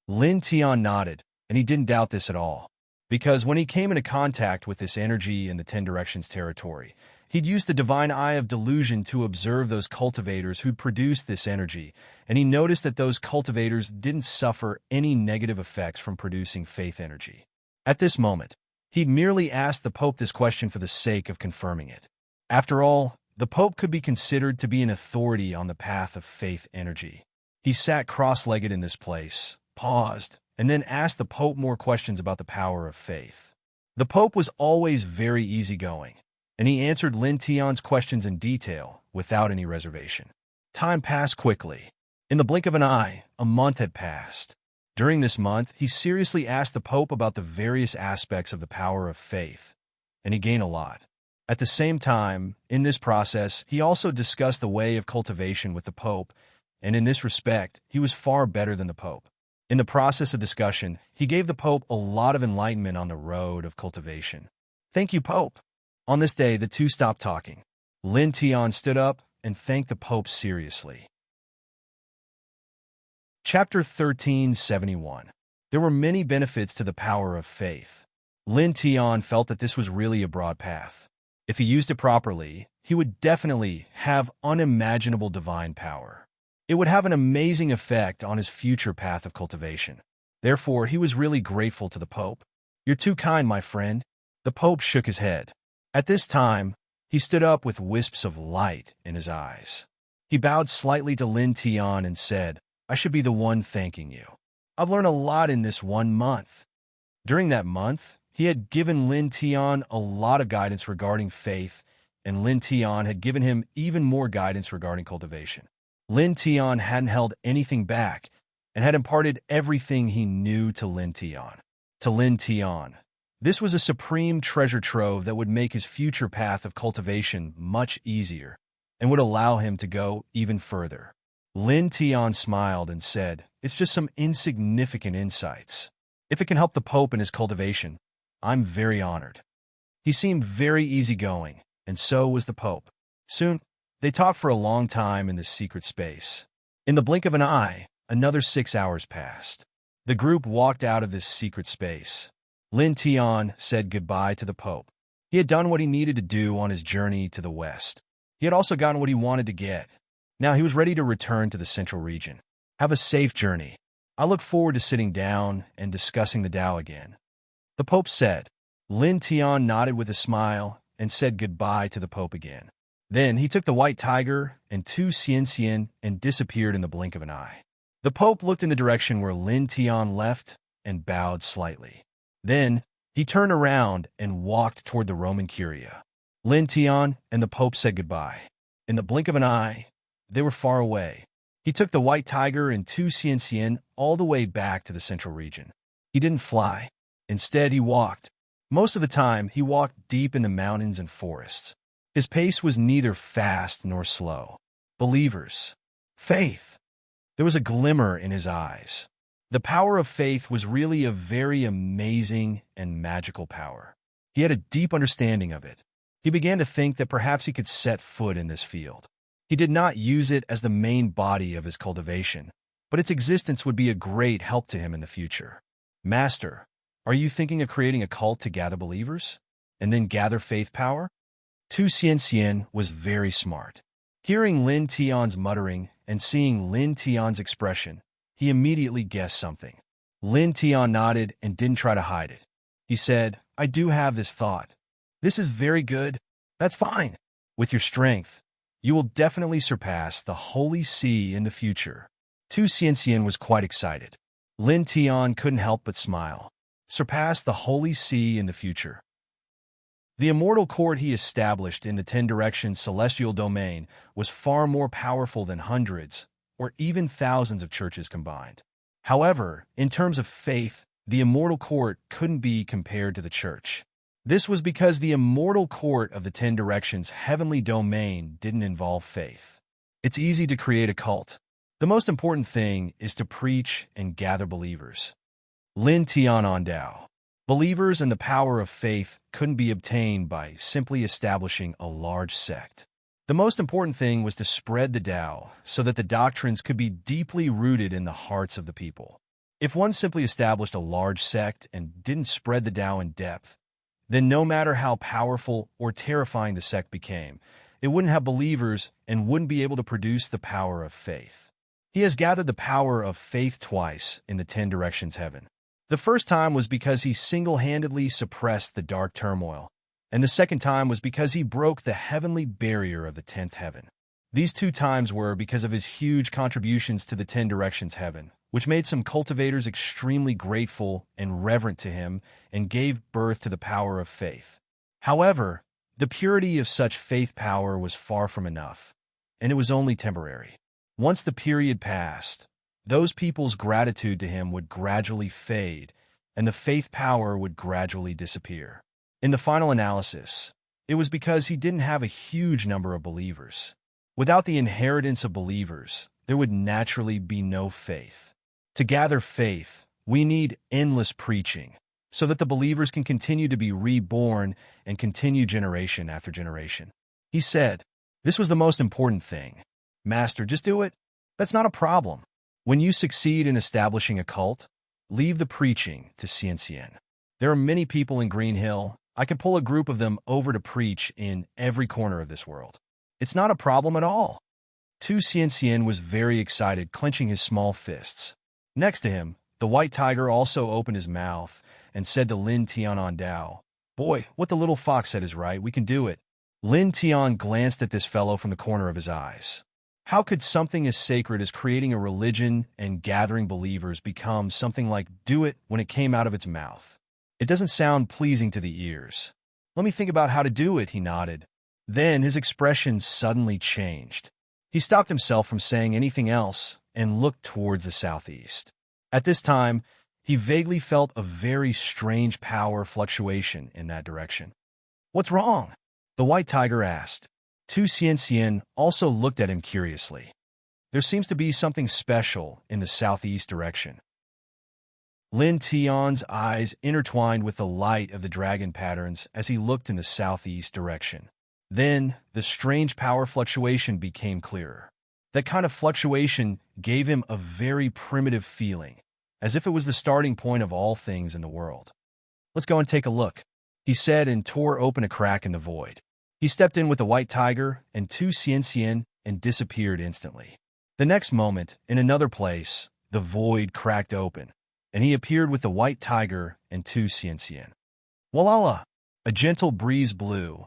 Lin Tian nodded, and he didn't doubt this at all, because when he came into contact with this energy in the Ten Directions territory, he'd used the divine eye of delusion to observe those cultivators who'd produced this energy, and he noticed that those cultivators didn't suffer any negative effects from producing faith energy. At this moment, he'd merely asked the Pope this question for the sake of confirming it. After all, the Pope could be considered to be an authority on the path of faith energy. He sat cross-legged in this place, paused, and then asked the Pope more questions about the power of faith. The Pope was always very easygoing, and he answered Lin Tian's questions in detail, without any reservation. Time passed quickly. In the blink of an eye, a month had passed. During this month, he seriously asked the Pope about the various aspects of the power of faith, and he gained a lot. At the same time, in this process, he also discussed the way of cultivation with the Pope, and in this respect, he was far better than the Pope. In the process of discussion, he gave the Pope a lot of enlightenment on the road of cultivation. "Thank you, Pope." On this day, the two stopped talking. Lin Tian stood up and thanked the Pope seriously. Chapter 1371. There were many benefits to the power of faith. Lin Tian felt that this was really a broad path. If he used it properly, he would definitely have unimaginable divine power. It would have an amazing effect on his future path of cultivation. Therefore, he was really grateful to the Pope. "You're too kind, my friend." The Pope shook his head. At this time, he stood up with wisps of light in his eyes. He bowed slightly to Lin Tian and said, "I should be the one thanking you. I've learned a lot in this 1 month." During that month, he had given Lin Tian a lot of guidance regarding faith, and Lin Tian had given him even more guidance regarding cultivation. Lin Tian hadn't held anything back and had imparted everything he knew to Lin Tian. To Lin Tian, this was a supreme treasure trove that would make his future path of cultivation much easier and would allow him to go even further. Lin Tian smiled and said, "It's just some insignificant insights. If it can help the Pope in his cultivation, I'm very honored." He seemed very easygoing, and so was the Pope. Soon, they talked for a long time in this secret space. In the blink of an eye, another 6 hours passed. The group walked out of this secret space. Lin Tian said goodbye to the Pope. He had done what he needed to do on his journey to the west. He had also gotten what he wanted to get. Now he was ready to return to the central region. "Have a safe journey. I look forward to sitting down and discussing the Tao again," the Pope said. Lin Tian nodded with a smile and said goodbye to the Pope again. Then he took the white tiger and 2 xian and disappeared in the blink of an eye. The Pope looked in the direction where Lin Tian left and bowed slightly. Then he turned around and walked toward the Roman Curia. Lin Tian and the Pope said goodbye. In the blink of an eye, they were far away. He took the white tiger and 2 xian all the way back to the central region. He didn't fly. Instead, he walked. Most of the time, he walked deep in the mountains and forests. His pace was neither fast nor slow. Believers. Faith. There was a glimmer in his eyes. The power of faith was really a very amazing and magical power. He had a deep understanding of it. He began to think that perhaps he could set foot in this field. He did not use it as the main body of his cultivation, but its existence would be a great help to him in the future. "Master, are you thinking of creating a cult to gather believers and then gather faith power?" 2 xian was very smart. Hearing Lin Tian's muttering and seeing Lin Tian's expression, he immediately guessed something. Lin Tian nodded and didn't try to hide it. He said, "I do have this thought. This is very good. That's fine. With your strength, you will definitely surpass the Holy See in the future." 2 xian was quite excited. Lin Tian couldn't help but smile. Surpass the Holy See in the future. The immortal court he established in the 10 Directions celestial domain was far more powerful than hundreds or even thousands of churches combined. However, in terms of faith, the immortal court couldn't be compared to the church. This was because the immortal court of the 10 Directions heavenly domain didn't involve faith. It's easy to create a cult. The most important thing is to preach and gather believers. Lin Tian on Dao. Believers and the power of faith couldn't be obtained by simply establishing a large sect. The most important thing was to spread the Tao so that the doctrines could be deeply rooted in the hearts of the people. If one simply established a large sect and didn't spread the Tao in depth, then no matter how powerful or terrifying the sect became, it wouldn't have believers and wouldn't be able to produce the power of faith. He has gathered the power of faith twice in the 10 Directions heaven. The first time was because he single-handedly suppressed the dark turmoil, and the second time was because he broke the heavenly barrier of the 10th heaven. These 2 times were because of his huge contributions to the 10 Directions heaven, which made some cultivators extremely grateful and reverent to him and gave birth to the power of faith. However, the purity of such faith power was far from enough, and it was only temporary. Once the period passed, those people's gratitude to him would gradually fade, and the faith power would gradually disappear. In the final analysis, it was because he didn't have a huge number of believers. Without the inheritance of believers, there would naturally be no faith. To gather faith, we need endless preaching, so that the believers can continue to be reborn and continue generation after generation. He said, This was the most important thing. Master, just do it. That's not a problem. When you succeed in establishing a cult, leave the preaching to Cien. There are many people in Green Hill. I can pull a group of them over to preach in every corner of this world. It's not a problem at all. Cien was very excited, clenching his small fists. Next to him, the white tiger also opened his mouth and said to Lin Tianandao, "Boy, what the little fox said is right. We can do it." Lin Tian glanced at this fellow from the corner of his eyes. How could something as sacred as creating a religion and gathering believers become something like do it when it came out of its mouth? It doesn't sound pleasing to the ears. Let me think about how to do it, he nodded. Then his expression suddenly changed. He stopped himself from saying anything else and looked towards the southeast. At this time, he vaguely felt a very strange power fluctuation in that direction. "What's wrong?" the white tiger asked. Cien also looked at him curiously. "There seems to be something special in the southeast direction." Lin Tian's eyes intertwined with the light of the dragon patterns as he looked in the southeast direction. Then, the strange power fluctuation became clearer. That kind of fluctuation gave him a very primitive feeling, as if it was the starting point of all things in the world. "Let's go and take a look," he said and tore open a crack in the void. He stepped in with the white tiger and Cien and disappeared instantly. The next moment, in another place, the void cracked open, and he appeared with the white tiger and Cien. Walala! A gentle breeze blew,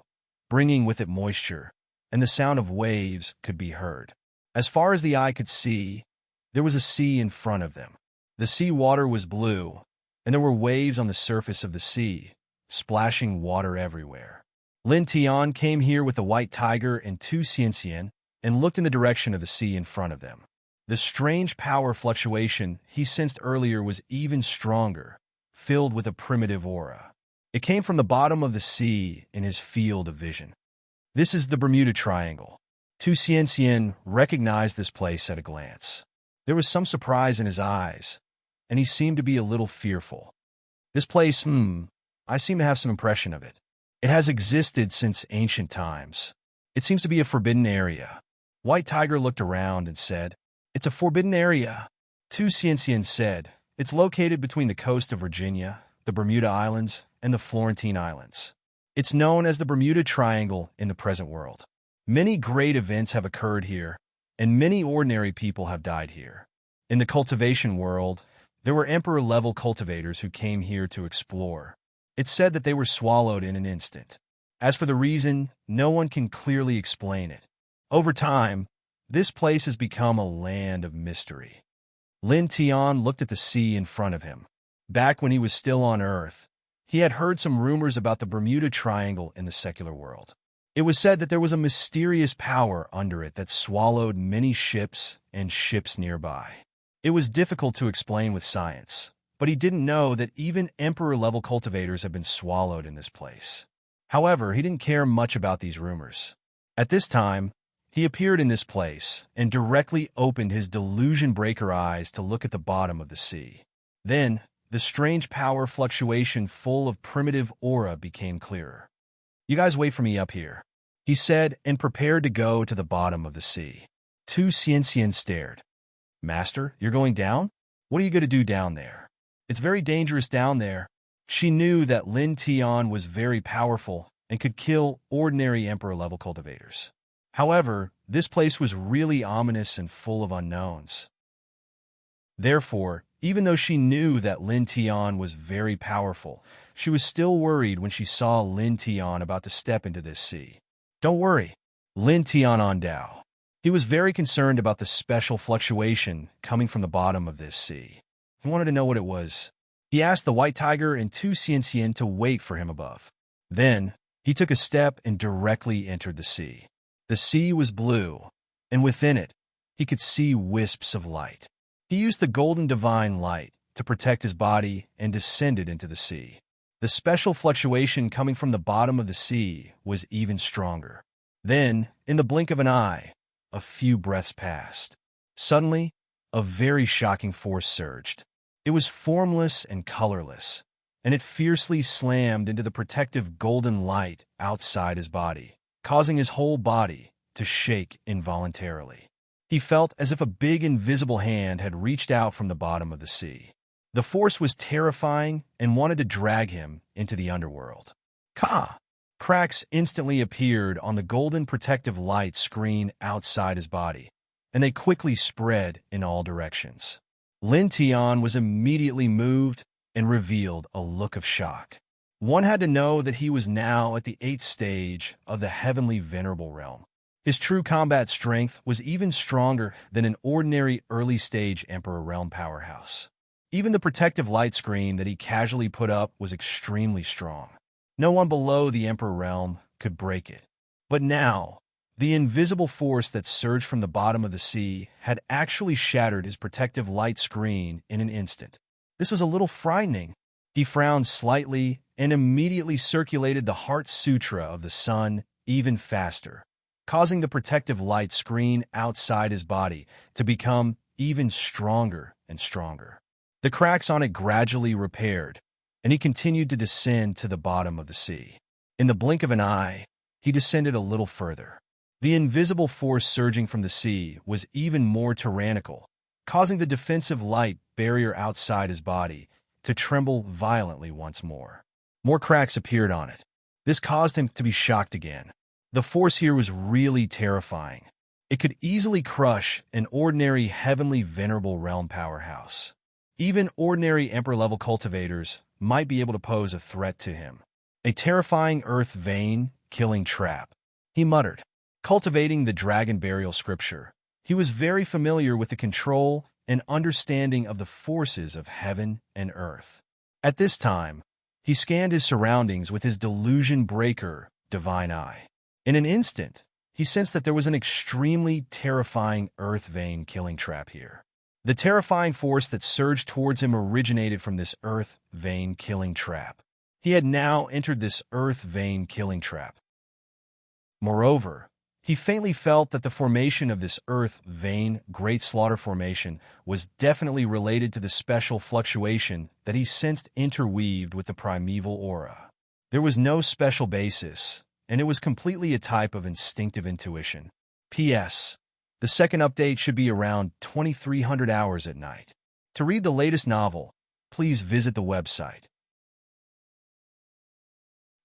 bringing with it moisture, and the sound of waves could be heard. As far as the eye could see, there was a sea in front of them. The sea water was blue, and there were waves on the surface of the sea, splashing water everywhere. Lin Tian came here with the white tiger and Cien and looked in the direction of the sea in front of them. The strange power fluctuation he sensed earlier was even stronger, filled with a primitive aura. It came from the bottom of the sea in his field of vision. "This is the Bermuda Triangle." Cien recognized this place at a glance. There was some surprise in his eyes, and he seemed to be a little fearful. "This place, I seem to have some impression of it. It has existed since ancient times. It seems to be a forbidden area." White Tiger looked around and said, "It's a forbidden area." Cien said, "It's located between the coast of Virginia, the Bermuda Islands, and the Florentine Islands. It's known as the Bermuda Triangle in the present world. Many great events have occurred here, and many ordinary people have died here. In the cultivation world, there were emperor-level cultivators who came here to explore. It's said that they were swallowed in an instant. As for the reason, no one can clearly explain it. Over time, this place has become a land of mystery." Lin Tian looked at the sea in front of him. Back when he was still on Earth, he had heard some rumors about the Bermuda Triangle in the secular world. It was said that there was a mysterious power under it that swallowed many ships and ships nearby. It was difficult to explain with science, but he didn't know that even emperor-level cultivators had been swallowed in this place. However, he didn't care much about these rumors. At this time, he appeared in this place and directly opened his delusion-breaker eyes to look at the bottom of the sea. Then, the strange power fluctuation full of primitive aura became clearer. "You guys wait for me up here," he said and prepared to go to the bottom of the sea. Cien stared. "Master, you're going down? What are you going to do down there? It's very dangerous down there." She knew that Lin Tian was very powerful and could kill ordinary emperor-level cultivators. However, this place was really ominous and full of unknowns. Therefore, even though she knew that Lin Tian was very powerful, she was still worried when she saw Lin Tian about to step into this sea. "Don't worry," Lin Tianandao. He was very concerned about the special fluctuation coming from the bottom of this sea. He wanted to know what it was. He asked the white tiger and Cien to wait for him above. Then, he took a step and directly entered the sea. The sea was blue, and within it, he could see wisps of light. He used the golden divine light to protect his body and descended into the sea. The special fluctuation coming from the bottom of the sea was even stronger. Then, in the blink of an eye, a few breaths passed. Suddenly, a very shocking force surged. It was formless and colorless, and it fiercely slammed into the protective golden light outside his body, causing his whole body to shake involuntarily. He felt as if a big invisible hand had reached out from the bottom of the sea. The force was terrifying and wanted to drag him into the underworld. Ka! Cracks instantly appeared on the golden protective light screen outside his body, and they quickly spread in all directions. Lin Tian was immediately moved and revealed a look of shock. One had to know that he was now at the 8th stage of the heavenly venerable realm. His true combat strength was even stronger than an ordinary early-stage Emperor realm powerhouse. Even the protective light screen that he casually put up was extremely strong. No one below the Emperor realm could break it. But now, the invisible force that surged from the bottom of the sea had actually shattered his protective light screen in an instant. This was a little frightening. He frowned slightly and immediately circulated the Heart Sutra of the sun even faster, causing the protective light screen outside his body to become even stronger and stronger. The cracks on it gradually repaired, and he continued to descend to the bottom of the sea. In the blink of an eye, he descended a little further. The invisible force surging from the sea was even more tyrannical, causing the defensive light barrier outside his body to tremble violently once more. More cracks appeared on it. This caused him to be shocked again. The force here was really terrifying. It could easily crush an ordinary heavenly venerable realm powerhouse. Even ordinary Emperor-level cultivators might be able to pose a threat to him. A terrifying earth vein killing trap, he muttered. Cultivating the dragon burial scripture, he was very familiar with the control and understanding of the forces of heaven and earth. At this time, he scanned his surroundings with his delusion breaker, divine eye. In an instant, he sensed that there was an extremely terrifying earth vein killing trap here. The terrifying force that surged towards him originated from this earth vein killing trap. He had now entered this earth vein killing trap. Moreover, he faintly felt that the formation of this earth vein great slaughter formation was definitely related to the special fluctuation that he sensed interweaved with the primeval aura. There was no special basis, and it was completely a type of instinctive intuition. P.S. The second update should be around 2300 hours at night. To read the latest novel, please visit the website.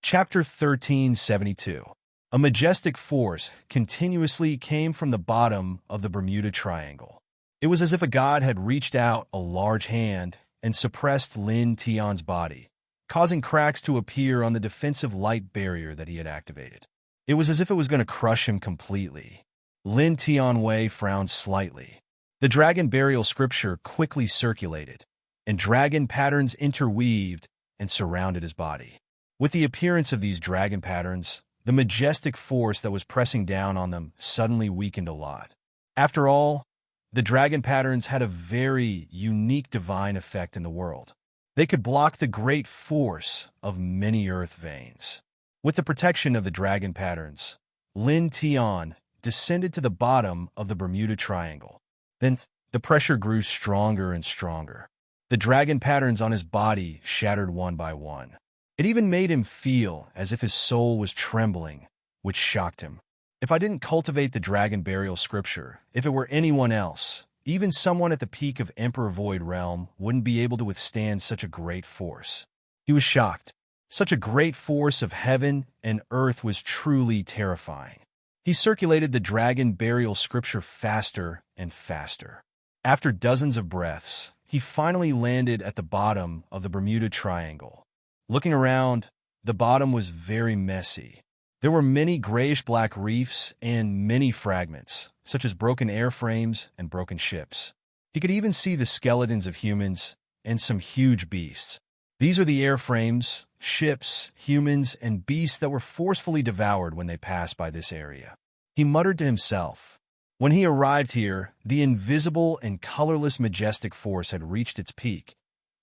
Chapter 1372. A majestic force continuously came from the bottom of the Bermuda Triangle. It was as if a god had reached out a large hand and suppressed Lin Tian's body, causing cracks to appear on the defensive light barrier that he had activated. It was as if it was going to crush him completely. Lin Tian Wei frowned slightly. The dragon burial scripture quickly circulated, and dragon patterns interweaved and surrounded his body. With the appearance of these dragon patterns, the majestic force that was pressing down on them suddenly weakened a lot. After all, the dragon patterns had a very unique divine effect in the world. They could block the great force of many earth veins. With the protection of the dragon patterns, Lin Tian descended to the bottom of the Bermuda Triangle. Then, the pressure grew stronger and stronger. The dragon patterns on his body shattered one by one. It even made him feel as if his soul was trembling, which shocked him. If I didn't cultivate the dragon burial scripture, if it were anyone else, even someone at the peak of Emperor Void Realm wouldn't be able to withstand such a great force. He was shocked. Such a great force of heaven and earth was truly terrifying. He circulated the dragon burial scripture faster and faster. After dozens of breaths, he finally landed at the bottom of the Bermuda Triangle. Looking around, the bottom was very messy. There were many grayish-black reefs and many fragments, such as broken airframes and broken ships. He could even see the skeletons of humans and some huge beasts. These are the airframes, ships, humans, and beasts that were forcefully devoured when they passed by this area. He muttered to himself. When he arrived here, the invisible and colorless majestic force had reached its peak,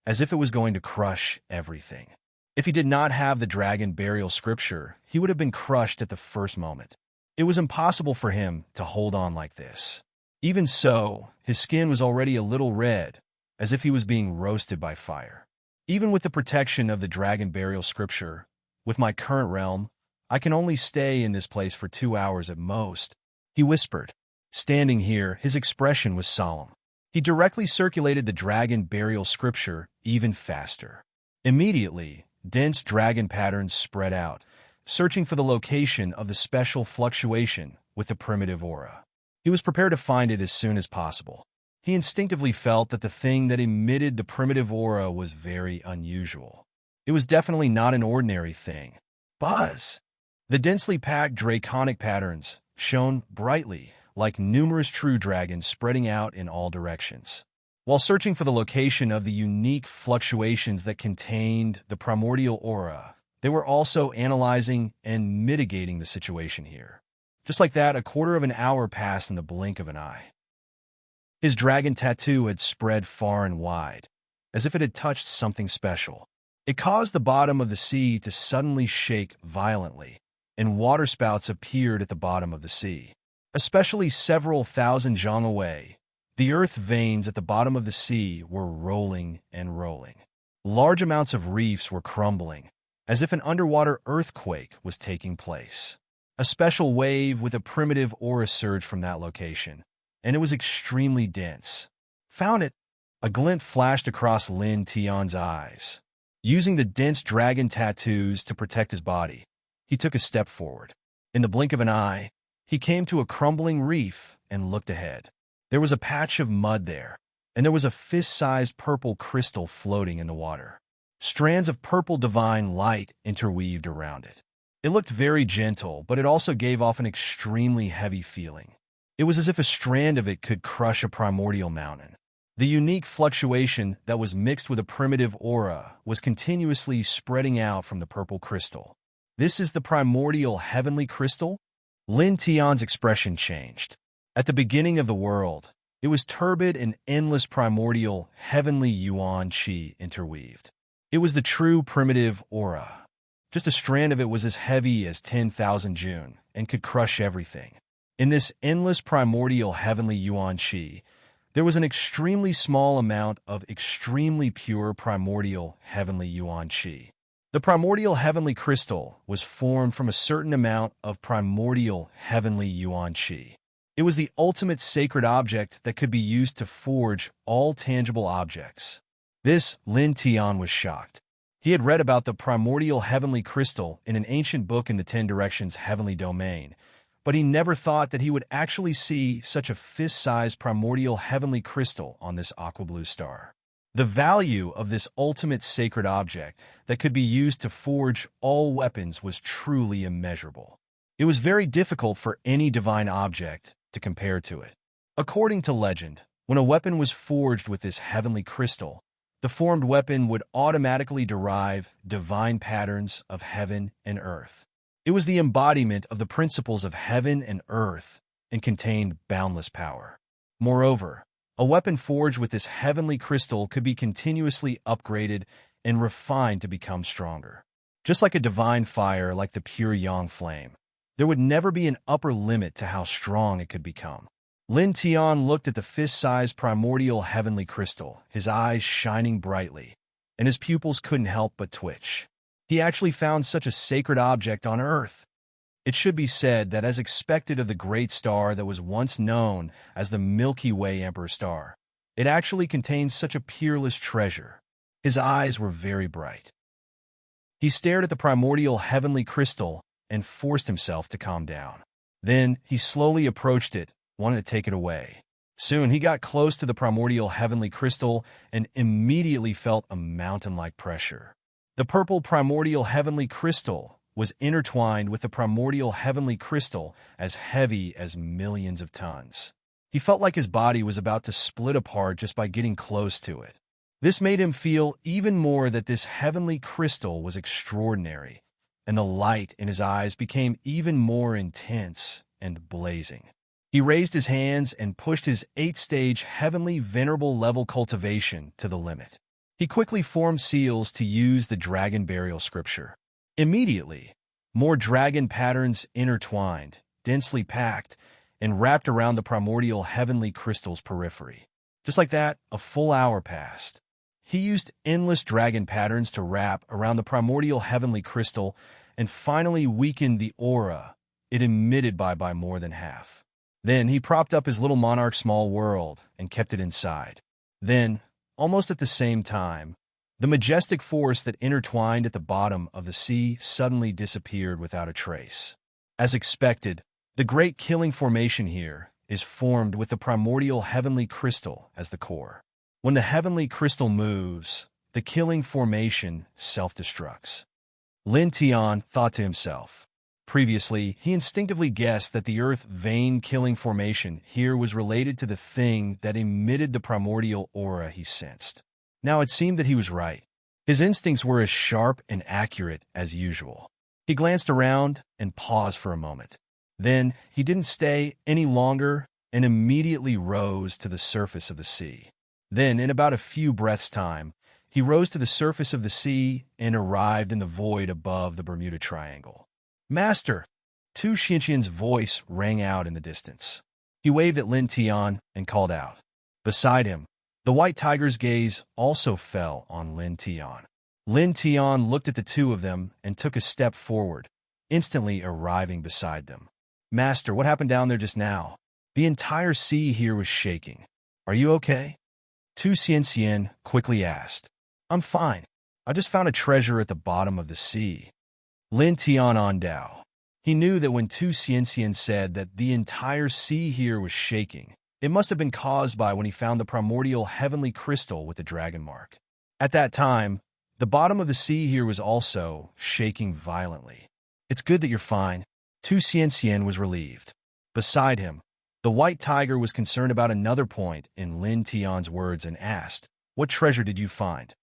as if it was going to crush everything. If he did not have the dragon burial scripture, he would have been crushed at the first moment. It was impossible for him to hold on like this. Even so, his skin was already a little red, as if he was being roasted by fire. Even with the protection of the dragon burial scripture, with my current realm, I can only stay in this place for 2 hours at most, he whispered. Standing here, his expression was solemn. He directly circulated the dragon burial scripture even faster. Immediately, dense dragon patterns spread out, searching for the location of the special fluctuation with the primitive aura. He was prepared to find it as soon as possible. He instinctively felt that the thing that emitted the primitive aura was very unusual. It was definitely not an ordinary thing. Buzz! The densely packed draconic patterns shone brightly, like numerous true dragons spreading out in all directions. While searching for the location of the unique fluctuations that contained the primordial aura, they were also analyzing and mitigating the situation here. Just like that, a quarter of an hour passed in the blink of an eye. His dragon tattoo had spread far and wide, as if it had touched something special. It caused the bottom of the sea to suddenly shake violently, and waterspouts appeared at the bottom of the sea. Especially several thousand zhang away, the earth veins at the bottom of the sea were rolling and rolling. Large amounts of reefs were crumbling, as if an underwater earthquake was taking place. A special wave with a primitive aura surged from that location, and it was extremely dense. Found it! A glint flashed across Lin Tian's eyes. Using the dense dragon tattoos to protect his body, he took a step forward. In the blink of an eye, he came to a crumbling reef and looked ahead. There was a patch of mud there, and there was a fist-sized purple crystal floating in the water. Strands of purple divine light interweaved around it. It looked very gentle, but it also gave off an extremely heavy feeling. It was as if a strand of it could crush a primordial mountain. The unique fluctuation that was mixed with a primitive aura was continuously spreading out from the purple crystal. This is the primordial heavenly crystal? Lin Tian's expression changed. At the beginning of the world, it was turbid and endless primordial heavenly yuan qi interweaved. It was the true primitive aura. Just a strand of it was as heavy as 10,000 June and could crush everything. In this endless primordial heavenly yuan qi, there was an extremely small amount of extremely pure primordial heavenly yuan qi. The primordial heavenly crystal was formed from a certain amount of primordial heavenly yuan qi. It was the ultimate sacred object that could be used to forge all tangible objects. This, Lin Tian was shocked. He had read about the primordial heavenly crystal in an ancient book in the 10 Directions heavenly domain, but he never thought that he would actually see such a fist-sized primordial heavenly crystal on this aqua blue star. The value of this ultimate sacred object that could be used to forge all weapons was truly immeasurable. It was very difficult for any divine object to compare to it. According to legend, when a weapon was forged with this heavenly crystal, the formed weapon would automatically derive divine patterns of heaven and earth. It was the embodiment of the principles of heaven and earth and contained boundless power. Moreover, a weapon forged with this heavenly crystal could be continuously upgraded and refined to become stronger. Just like a divine fire like the pure yang flame, there would never be an upper limit to how strong it could become. Lin Tian looked at the fist-sized primordial heavenly crystal, his eyes shining brightly, and his pupils couldn't help but twitch. He actually found such a sacred object on Earth. It should be said that as expected of the great star that was once known as the Milky Way Emperor Star, it actually contains such a peerless treasure. His eyes were very bright. He stared at the primordial heavenly crystal and forced himself to calm down. Then he slowly approached it, wanted to take it away. Soon he got close to the primordial heavenly crystal and immediately felt a mountain-like pressure. The purple primordial heavenly crystal was intertwined with the primordial heavenly crystal as heavy as millions of tons. He felt like his body was about to split apart just by getting close to it. This made him feel even more that this heavenly crystal was extraordinary, and the light in his eyes became even more intense and blazing. He raised his hands and pushed his 8-stage heavenly venerable level cultivation to the limit. He quickly formed seals to use the dragon burial scripture. Immediately, more dragon patterns intertwined, densely packed, and wrapped around the primordial heavenly crystal's periphery. Just like that, a full hour passed. He used endless dragon patterns to wrap around the primordial heavenly crystal and finally weakened the aura it emitted by more than half. Then he propped up his little monarch small world and kept it inside. Then, almost at the same time, the majestic force that intertwined at the bottom of the sea suddenly disappeared without a trace. As expected, the great killing formation here is formed with the primordial heavenly crystal as the core. When the heavenly crystal moves, the killing formation self-destructs. Lin Tian thought to himself. Previously, he instinctively guessed that the earth vein killing formation here was related to the thing that emitted the primordial aura he sensed. Now it seemed that he was right. His instincts were as sharp and accurate as usual. He glanced around and paused for a moment. Then he didn't stay any longer and immediately rose to the surface of the sea. Then, in about a few breaths' time, he rose to the surface of the sea and arrived in the void above the Bermuda Triangle. "Master!" Tu Xianqian's voice rang out in the distance. He waved at Lin Tian and called out. Beside him, the white tiger's gaze also fell on Lin Tian. Lin Tian looked at the two of them and took a step forward, instantly arriving beside them. "Master, what happened down there just now? The entire sea here was shaking. Are you okay?" Tu Xianqian quickly asked. "I'm fine. I just found a treasure at the bottom of the sea." Lin Tian on Dao. He knew that when Tu Xianqian said that the entire sea here was shaking, it must have been caused by when he found the primordial heavenly crystal with the dragon mark. At that time, the bottom of the sea here was also shaking violently. "It's good that you're fine." Tu Xianqian was relieved. Beside him, the white tiger was concerned about another point in Lin Tian's words and asked, "What treasure did you find?"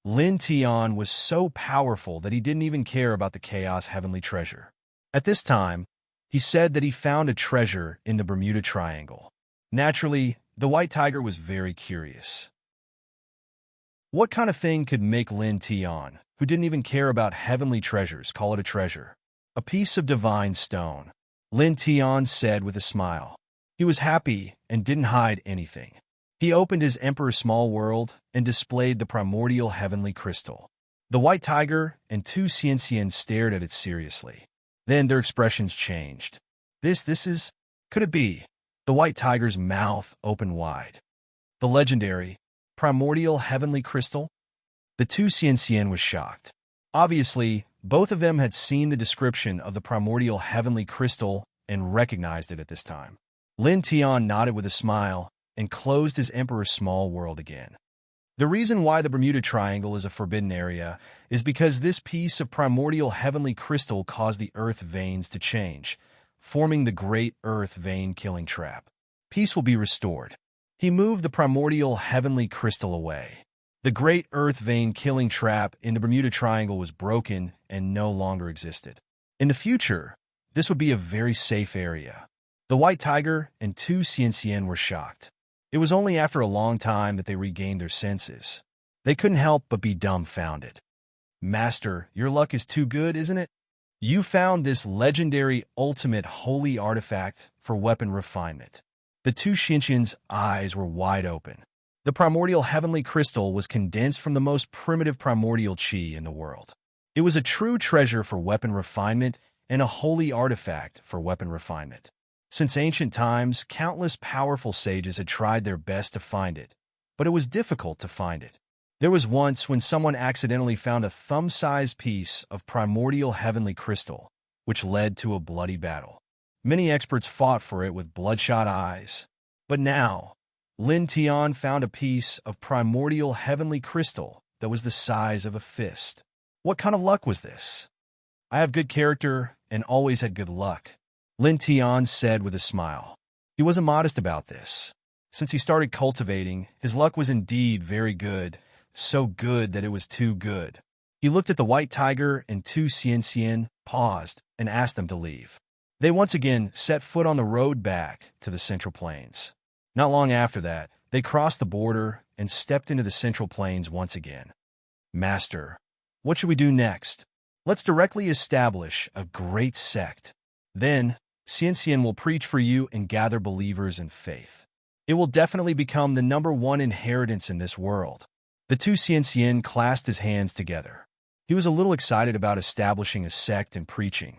Lin Tian was so powerful that he didn't even care about the chaos heavenly treasure. At this time, he said that he found a treasure in the Bermuda Triangle. Naturally, the white tiger was very curious. What kind of thing could make Lin Tian, who didn't even care about heavenly treasures, call it a treasure? "A piece of divine stone," Lin Tian said with a smile. He was happy and didn't hide anything. He opened his Emperor's small world and displayed the primordial heavenly crystal. The white tiger and Tu Xianqian stared at it seriously. Then their expressions changed. This is... Could it be? The white tiger's mouth opened wide. The legendary, primordial heavenly crystal? The Tu Xianqian was shocked. Obviously, both of them had seen the description of the primordial heavenly crystal and recognized it at this time. Lin Tian nodded with a smile and closed his Emperor's small world again. The reason why the Bermuda Triangle is a forbidden area is because this piece of primordial heavenly crystal caused the earth veins to change, forming the great earth vein killing trap. Peace will be restored. He moved the primordial heavenly crystal away. The great earth vein killing trap in the Bermuda Triangle was broken and no longer existed. In the future, this would be a very safe area. The white tiger and Tu Xianqian were shocked. It was only after a long time that they regained their senses. They couldn't help but be dumbfounded. "Master, your luck is too good, isn't it? You found this legendary ultimate holy artifact for weapon refinement." The Tu Xianqian's eyes were wide open. The primordial heavenly crystal was condensed from the most primitive primordial qi in the world. It was a true treasure for weapon refinement and a holy artifact for weapon refinement. Since ancient times, countless powerful sages had tried their best to find it, but it was difficult to find it. There was once when someone accidentally found a thumb-sized piece of primordial heavenly crystal, which led to a bloody battle. Many experts fought for it with bloodshot eyes. But now, Lin Tian found a piece of primordial heavenly crystal that was the size of a fist. What kind of luck was this? "I have good character and always had good luck," Lin Tian said with a smile. He wasn't modest about this. Since he started cultivating, his luck was indeed very good, so good that it was too good. He looked at the white tiger and Tu Xianqian, paused, and asked them to leave. They once again set foot on the road back to the Central Plains. Not long after that, they crossed the border and stepped into the Central Plains once again. "Master, what should we do next?" "Let's directly establish a great sect. Then, Xianxian will preach for you and gather believers in faith. It will definitely become the #1 inheritance in this world." The Tu Xianxian clasped his hands together. He was a little excited about establishing a sect and preaching.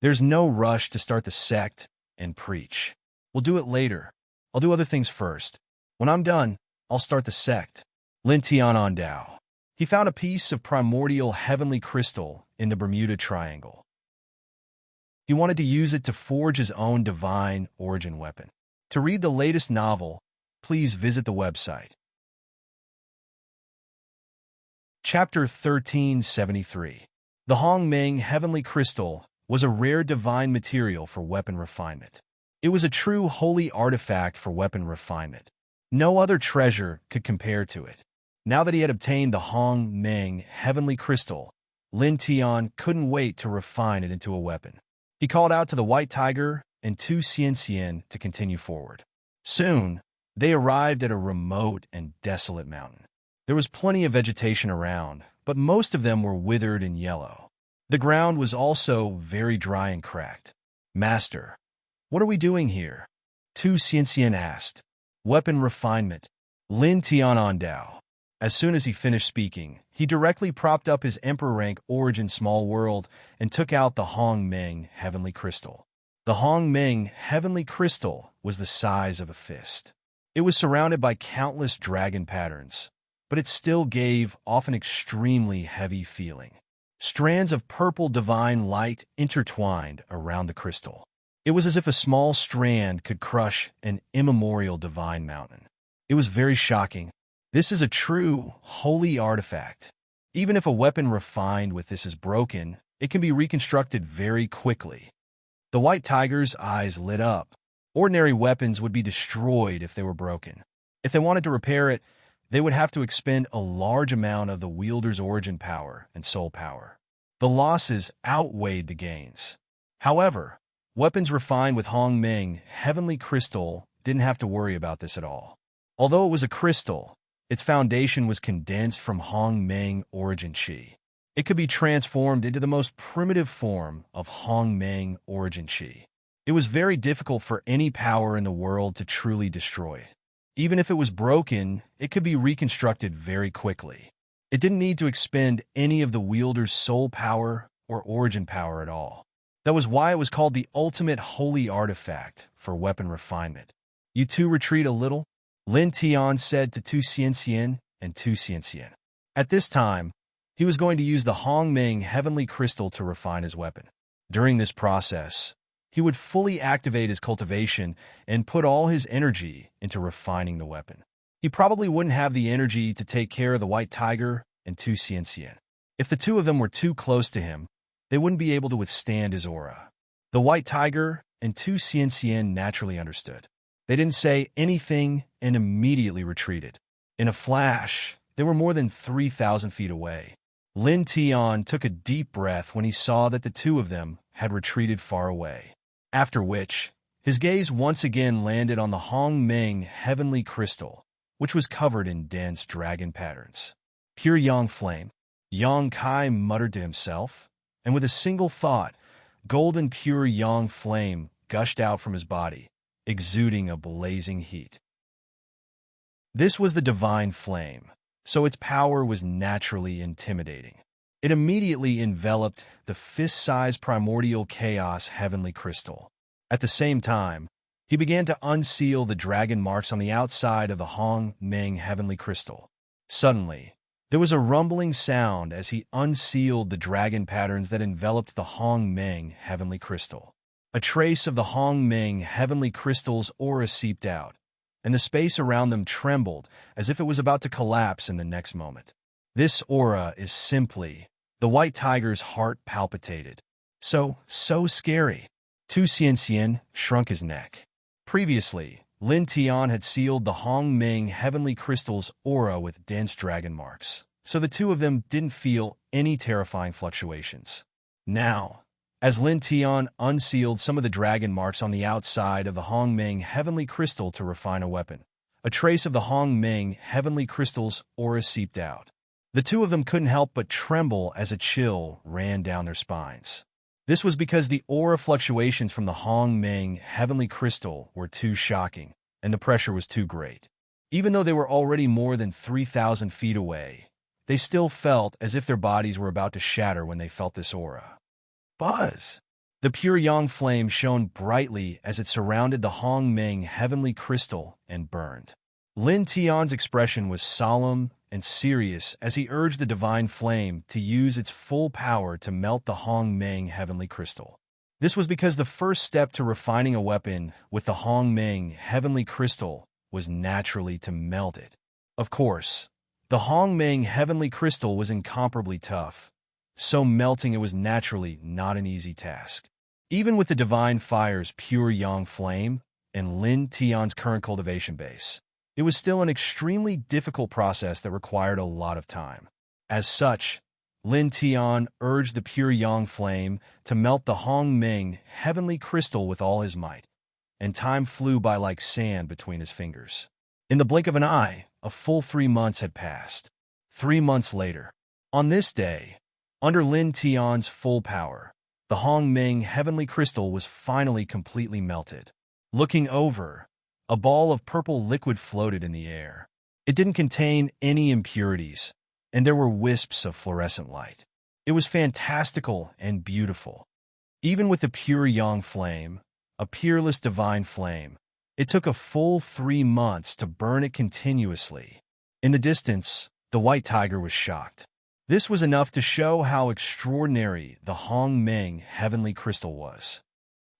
There's no rush to start the sect and preach. We'll do it later. I'll do other things first. When I'm done, I'll start the sect. Lin Tian on Dao. He found a piece of primordial heavenly crystal in the Bermuda Triangle. He wanted to use it to forge his own divine origin weapon. To read the latest novel, please visit the website. Chapter 1373. The Hongmeng Heavenly Crystal was a rare divine material for weapon refinement. It was a true holy artifact for weapon refinement. No other treasure could compare to it. Now that he had obtained the Hongmeng Heavenly Crystal, Lin Tian couldn't wait to refine it into a weapon. He called out to the White Tiger and Tu Xianxian to continue forward. Soon, they arrived at a remote and desolate mountain. There was plenty of vegetation around, but most of them were withered and yellow. The ground was also very dry and cracked. Master, what are we doing here? Tu Xianxian asked. Weapon refinement. Lin Tian on Dao. As soon as he finished speaking, he directly propped up his Emperor rank Origin Small World and took out the Hongmeng Heavenly Crystal. The Hongmeng Heavenly Crystal was the size of a fist. It was surrounded by countless dragon patterns, but it still gave off an extremely heavy feeling. Strands of purple divine light intertwined around the crystal. It was as if a small strand could crush an immemorial divine mountain. It was very shocking. This is a true, holy artifact. Even if a weapon refined with this is broken, it can be reconstructed very quickly. The White Tiger's eyes lit up. Ordinary weapons would be destroyed if they were broken. If they wanted to repair it, they would have to expend a large amount of the wielder's origin power and soul power. The losses outweighed the gains. However, weapons refined with Hongmeng Heavenly Crystal didn't have to worry about this at all. Although it was a crystal, its foundation was condensed from Hongmeng origin Qi. It could be transformed into the most primitive form of Hongmeng origin Qi. It was very difficult for any power in the world to truly destroy it. Even if it was broken, it could be reconstructed very quickly. It didn't need to expend any of the wielder's soul power or origin power at all. That was why it was called the ultimate holy artifact for weapon refinement. You two retreat a little, Lin Tian said to Tu Xianxian and Tu Xianxian. At this time, he was going to use the Hongmeng Heavenly Crystal to refine his weapon. During this process, he would fully activate his cultivation and put all his energy into refining the weapon. He probably wouldn't have the energy to take care of the White Tiger and Tu Xianxian. If the two of them were too close to him, they wouldn't be able to withstand his aura. The White Tiger and Tu Xianxian naturally understood. They didn't say anything and immediately retreated. In a flash, they were more than 3,000 feet away. Lin Tian took a deep breath when he saw that the two of them had retreated far away. After which, his gaze once again landed on the Hongmeng Heavenly Crystal, which was covered in dense dragon patterns. Pure Yang Flame, Yang Kai muttered to himself, and with a single thought, golden pure Yang Flame gushed out from his body, exuding a blazing heat. This was the divine flame, so its power was naturally intimidating. It immediately enveloped the fist-sized primordial chaos heavenly crystal. At the same time, he began to unseal the dragon marks on the outside of the Hongmeng heavenly crystal. Suddenly, there was a rumbling sound as he unsealed the dragon patterns that enveloped the Hongmeng heavenly crystal. A trace of the Hongmeng heavenly crystal's aura seeped out, and the space around them trembled as if it was about to collapse in the next moment. This aura is simply... The White Tiger's heart palpitated. So scary. Tu Xianxian shrunk his neck. Previously, Lin Tian had sealed the Hongmeng heavenly crystal's aura with dense dragon marks, so the two of them didn't feel any terrifying fluctuations. Now, as Lin Tian unsealed some of the dragon marks on the outside of the Hongmeng heavenly crystal to refine a weapon, a trace of the Hongmeng heavenly crystal's aura seeped out. The two of them couldn't help but tremble as a chill ran down their spines. This was because the aura fluctuations from the Hongmeng heavenly crystal were too shocking, and the pressure was too great. Even though they were already more than 3,000 feet away, they still felt as if their bodies were about to shatter when they felt this aura. Buzz! The pure yang flame shone brightly as it surrounded the Hong Ming heavenly crystal and burned. Lin Tian's expression was solemn and serious as he urged the divine flame to use its full power to melt the Hong Ming heavenly crystal. This was because the first step to refining a weapon with the Hong Ming heavenly crystal was naturally to melt it. Of course, the Hong Ming heavenly crystal was incomparably tough, so melting it was naturally not an easy task. Even with the divine fire's pure yang flame and Lin Tian's current cultivation base, it was still an extremely difficult process that required a lot of time. As such, Lin Tian urged the pure yang flame to melt the Hong Ming heavenly crystal with all his might, and time flew by like sand between his fingers. In the blink of an eye, a full 3 months had passed. 3 months later, on this day, under Lin Tian's full power, the Hong Ming heavenly crystal was finally completely melted. Looking over, a ball of purple liquid floated in the air. It didn't contain any impurities, and there were wisps of fluorescent light. It was fantastical and beautiful. Even with the pure yang flame, a peerless divine flame, it took a full 3 months to burn it continuously. In the distance, the white tiger was shocked. This was enough to show how extraordinary the Hong Ming heavenly crystal was.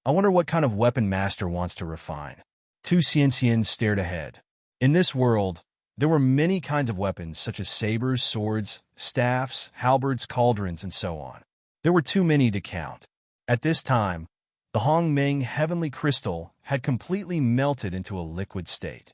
I wonder what kind of weapon master wants to refine. Tu Xianxian stared ahead. In this world, there were many kinds of weapons such as sabers, swords, staffs, halberds, cauldrons, and so on. There were too many to count. At this time, the Hong Ming heavenly crystal had completely melted into a liquid state.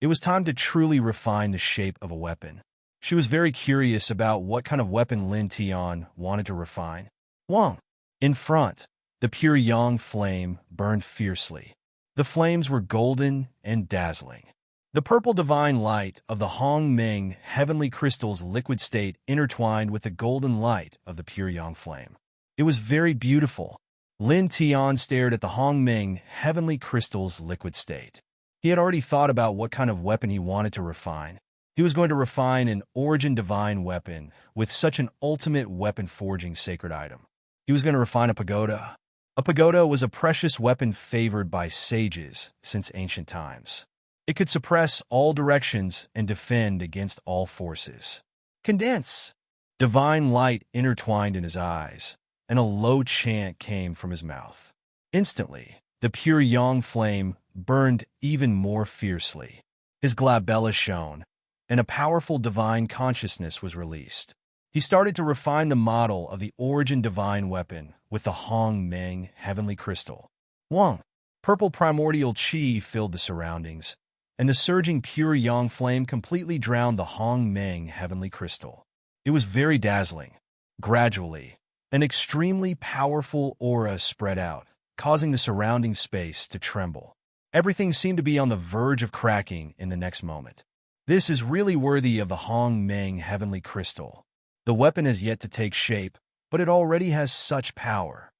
It was time to truly refine the shape of a weapon. She was very curious about what kind of weapon Lin Tian wanted to refine. Wang. In front, the pure yang flame burned fiercely. The flames were golden and dazzling. The purple divine light of the Hong Ming heavenly crystal's liquid state intertwined with the golden light of the pure yang flame. It was very beautiful. Lin Tian stared at the Hong Ming heavenly crystal's liquid state. He had already thought about what kind of weapon he wanted to refine. He was going to refine an origin divine weapon with such an ultimate weapon forging sacred item. He was going to refine a pagoda. A pagoda was a precious weapon favored by sages since ancient times. It could suppress all directions and defend against all forces. Condense. Divine light intertwined in his eyes, and a low chant came from his mouth. Instantly, the pure yang flame burned even more fiercely. His glabella shone, and a powerful divine consciousness was released. He started to refine the model of the origin divine weapon with the Hong Ming heavenly crystal. Wang. Purple primordial qi filled the surroundings, and the surging pure yang flame completely drowned the Hong Ming heavenly crystal. It was very dazzling. Gradually, an extremely powerful aura spread out, causing the surrounding space to tremble. Everything seemed to be on the verge of cracking in the next moment. This is really worthy of the Hong Ming heavenly crystal. The weapon has yet to take shape, but it already has such power.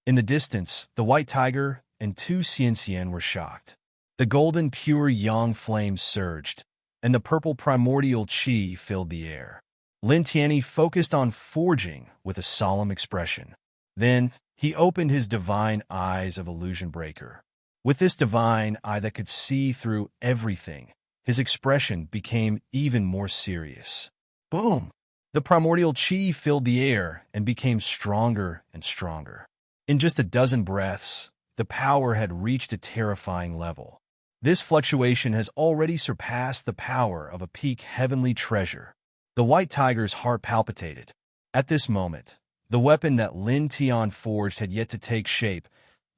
In the distance, the white tiger and Tu Xianxian were shocked. The golden pure yang flame surged, and the purple primordial qi filled the air. Lin Tianyi focused on forging with a solemn expression. Then, he opened his divine eyes of illusion breaker. With this divine eye that could see through everything, his expression became even more serious. Boom! The primordial qi filled the air and became stronger and stronger. In just a dozen breaths, the power had reached a terrifying level. This fluctuation has already surpassed the power of a peak heavenly treasure. The white tiger's heart palpitated. At this moment, the weapon that Lin Tian forged had yet to take shape,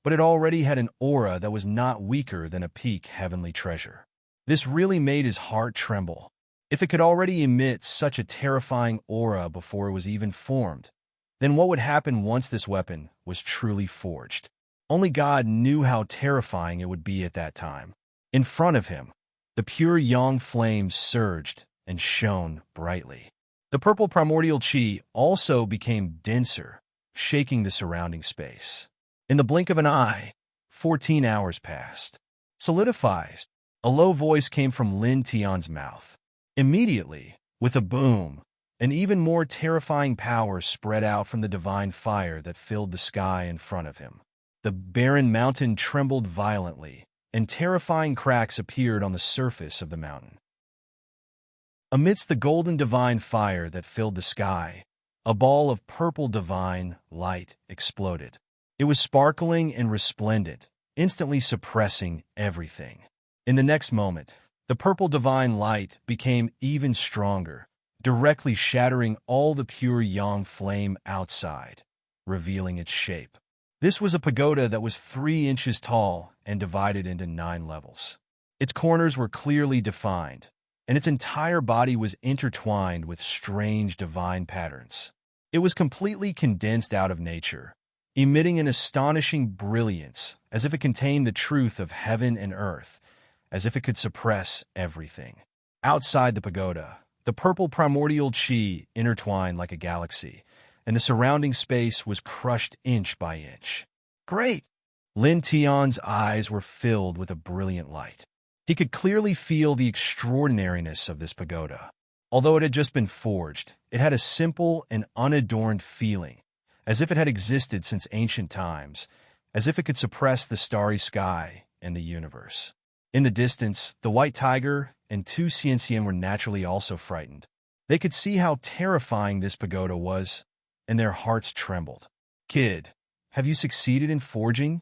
but it already had an aura that was not weaker than a peak heavenly treasure. This really made his heart tremble. If it could already emit such a terrifying aura before it was even formed, then what would happen once this weapon was truly forged? Only God knew how terrifying it would be at that time. In front of him, the pure yang flame surged and shone brightly. The purple primordial qi also became denser, shaking the surrounding space. In the blink of an eye, 14 hours passed. Solidifies. A low voice came from Lin Tian's mouth. Immediately, with a boom, An even more terrifying power spread out from the divine fire that filled the sky in front of him. The barren mountain trembled violently, and terrifying cracks appeared on the surface of the mountain. Amidst the golden divine fire that filled the sky, a ball of purple divine light exploded. It was sparkling and resplendent, instantly suppressing everything. In the next moment, the purple divine light became even stronger, directly shattering all the pure yang flame outside, revealing its shape. This was a pagoda that was 3 inches tall and divided into 9 levels. Its corners were clearly defined, and its entire body was intertwined with strange divine patterns. It was completely condensed out of nature, emitting an astonishing brilliance, as if it contained the truth of heaven and earth, as if it could suppress everything. Outside the pagoda, the purple primordial chi intertwined like a galaxy, and the surrounding space was crushed inch by inch. Great! Lin Tian's eyes were filled with a brilliant light. He could clearly feel the extraordinariness of this pagoda. Although it had just been forged, it had a simple and unadorned feeling, as if it had existed since ancient times, as if it could suppress the starry sky and the universe. In the distance, the white tiger and Tu Xianxian were naturally also frightened. They could see how terrifying this pagoda was, and their hearts trembled. "Kid, have you succeeded in forging?"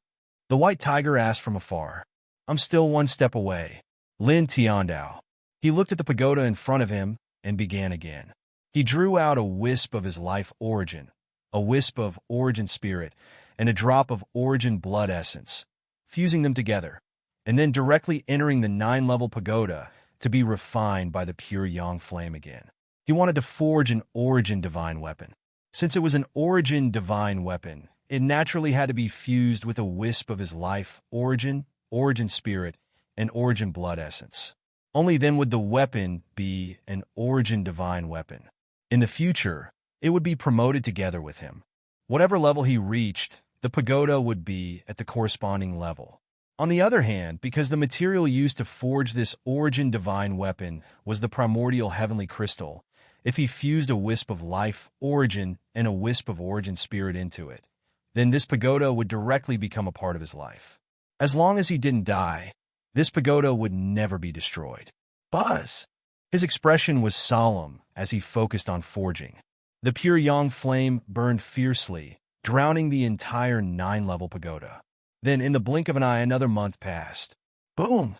The white tiger asked from afar. "I'm still 1 step away." Lin Tiandao. He looked at the pagoda in front of him and began again. He drew out a wisp of his life origin, a wisp of origin spirit, and a drop of origin blood essence, fusing them together, and then directly entering the 9-level pagoda to be refined by the pure yang flame again. He wanted to forge an origin divine weapon. Since it was an origin divine weapon, it naturally had to be fused with a wisp of his life origin, origin spirit, and origin blood essence. Only then would the weapon be an origin divine weapon. In the future, it would be promoted together with him. Whatever level he reached, the pagoda would be at the corresponding level. On the other hand, because the material used to forge this origin divine weapon was the primordial heavenly crystal, if he fused a wisp of life origin and a wisp of origin spirit into it, then this pagoda would directly become a part of his life. As long as he didn't die, this pagoda would never be destroyed. Buzz! His expression was solemn as he focused on forging. The pure yang flame burned fiercely, drowning the entire 9-level pagoda. Then, in the blink of an eye, another month passed. Boom!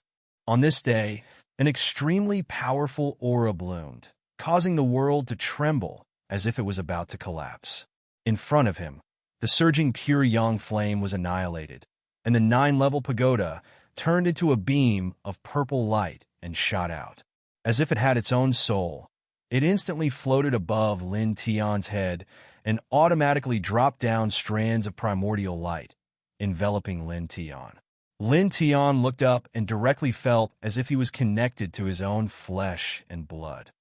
On this day, an extremely powerful aura bloomed, causing the world to tremble as if it was about to collapse. In front of him, the surging pure yang flame was annihilated, and the 9-level pagoda turned into a beam of purple light and shot out. As if it had its own soul, it instantly floated above Lin Tian's head and automatically dropped down strands of primordial light, enveloping Lin Tian. Lin Tian looked up and directly felt as if he was connected to his own flesh and blood.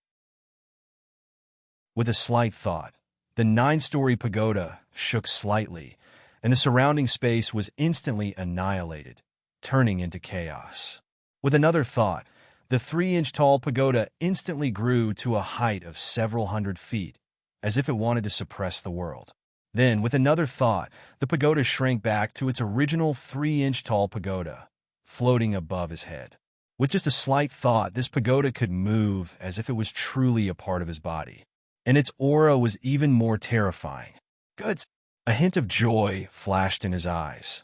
With a slight thought, the 9-story pagoda shook slightly, and the surrounding space was instantly annihilated, turning into chaos. With another thought, the 3-inch-tall pagoda instantly grew to a height of several hundred feet, as if it wanted to suppress the world. Then, with another thought, the pagoda shrank back to its original 3-inch-tall pagoda, floating above his head. With just a slight thought, this pagoda could move as if it was truly a part of his body. And its aura was even more terrifying. Good. A hint of joy flashed in his eyes.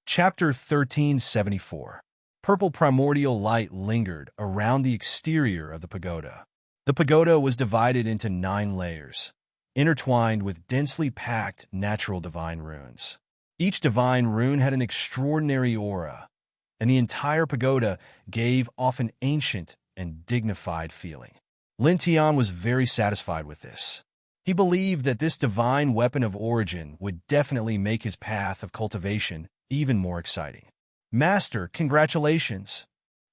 Chapter 1374. Purple primordial light lingered around the exterior of the pagoda. The pagoda was divided into 9 layers, intertwined with densely packed natural divine runes. Each divine rune had an extraordinary aura, and the entire pagoda gave off an ancient and dignified feeling. Lin Tian was very satisfied with this. He believed that this divine weapon of origin would definitely make his path of cultivation even more exciting. Master, congratulations!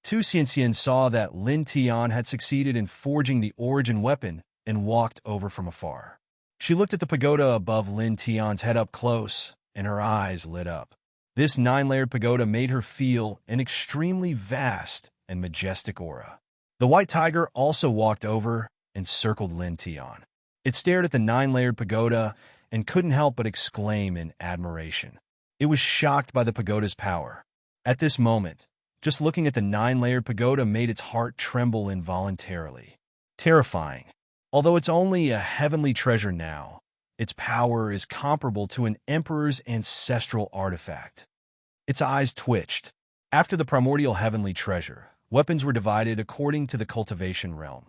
Tu Xianxian saw that Lin Tian had succeeded in forging the origin weapon and walked over from afar. She looked at the pagoda above Lin Tian's head up close, and her eyes lit up. This 9-layered pagoda made her feel an extremely vast and majestic aura. The white tiger also walked over and circled Lin Tian. It stared at the 9-layered pagoda and couldn't help but exclaim in admiration. It was shocked by the pagoda's power. At this moment, just looking at the 9-layered pagoda made its heart tremble involuntarily. Terrifying. Although it's only a heavenly treasure now, its power is comparable to an emperor's ancestral artifact. Its eyes twitched. After the primordial heavenly treasure, weapons were divided according to the cultivation realm.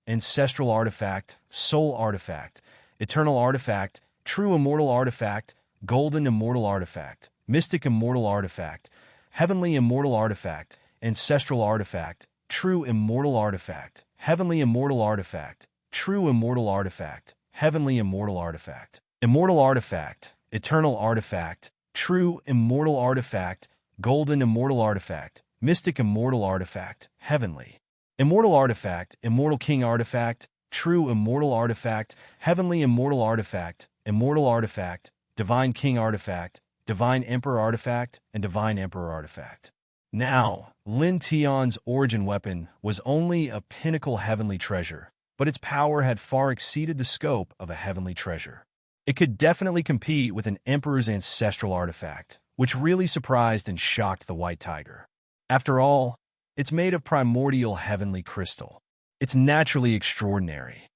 Ancestral artifact, soul artifact, eternal artifact, true immortal artifact, golden immortal artifact, mystic immortal artifact, heavenly immortal artifact, ancestral artifact, true immortal artifact, heavenly immortal artifact, true immortal artifact, heavenly immortal artifact, immortal artifact, eternal artifact, true immortal artifact, golden immortal artifact, mystic immortal artifact, heavenly immortal artifact, immortal king artifact, true immortal artifact, heavenly immortal artifact, immortal artifact, divine king artifact, divine emperor artifact, and divine emperor artifact. Now, Lin Tian's origin weapon was only a pinnacle heavenly treasure, but its power had far exceeded the scope of a heavenly treasure. It could definitely compete with an emperor's ancestral artifact, which really surprised and shocked the white tiger. After all, it's made of primordial heavenly crystal. It's naturally extraordinary.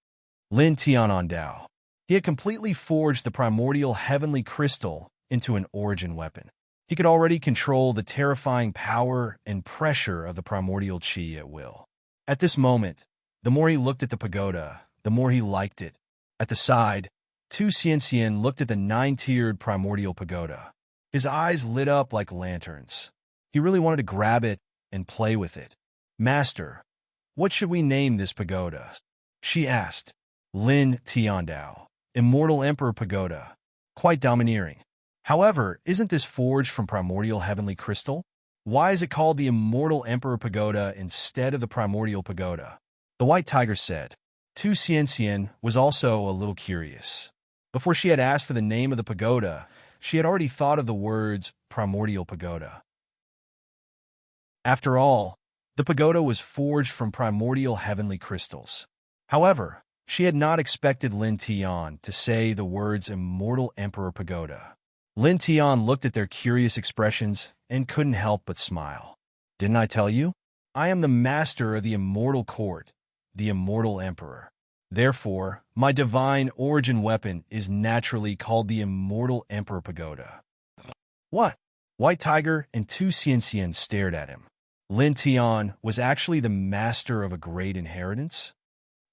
Lin Tianandao. He had completely forged the primordial heavenly crystal into an origin weapon. He could already control the terrifying power and pressure of the primordial qi at will. At this moment, the more he looked at the pagoda, the more he liked it. At the side, Tu Xianxian looked at the 9-tiered primordial pagoda. His eyes lit up like lanterns. He really wanted to grab it and play with it. "Master, what should we name this pagoda?" she asked. Lin Tiandao. Immortal Emperor Pagoda. Quite domineering. However, isn't this forged from primordial heavenly crystal? Why is it called the Immortal Emperor Pagoda instead of the Primordial Pagoda? The white tiger said. Tu Xianxian was also a little curious. Before she had asked for the name of the pagoda, she had already thought of the words Primordial Pagoda. After all, the pagoda was forged from primordial heavenly crystals. However, she had not expected Lin Tian to say the words Immortal Emperor Pagoda. Lin Tian looked at their curious expressions and couldn't help but smile. "Didn't I tell you? I am the master of the immortal court, the immortal emperor. Therefore, my divine origin weapon is naturally called the Immortal Emperor Pagoda." "What?" White Tiger and Tu Xianxian stared at him. Lin Tian was actually the master of a great inheritance?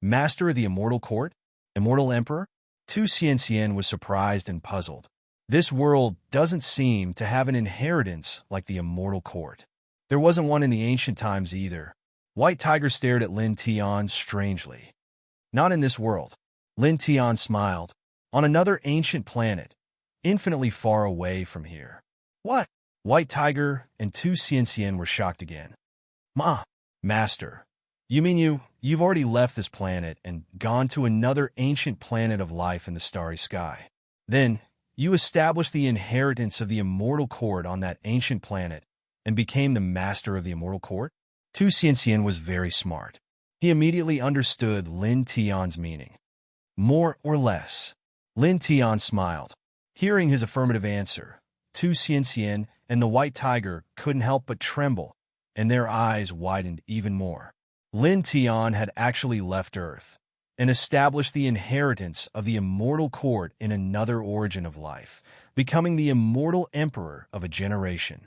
Master of the immortal court? Immortal emperor? Tu Xianxian was surprised and puzzled. This world doesn't seem to have an inheritance like the immortal court. There wasn't one in the ancient times either. White Tiger stared at Lin Tian strangely. "Not in this world." Lin Tian smiled. "On another ancient planet, infinitely far away from here." "What?" White Tiger and Tu Xianxian were shocked again. Master, you mean you've already left this planet and gone to another ancient planet of life in the starry sky. Then, you established the inheritance of the immortal court on that ancient planet and became the master of the immortal court?" Tu Xianxian was very smart. He immediately understood Lin Tian's meaning. "More or less." Lin Tian smiled. Hearing his affirmative answer, Tu Xianxian and the white tiger couldn't help but tremble, and their eyes widened even more. Lin Tian had actually left Earth and established the inheritance of the immortal court in another origin of life, becoming the immortal emperor of a generation.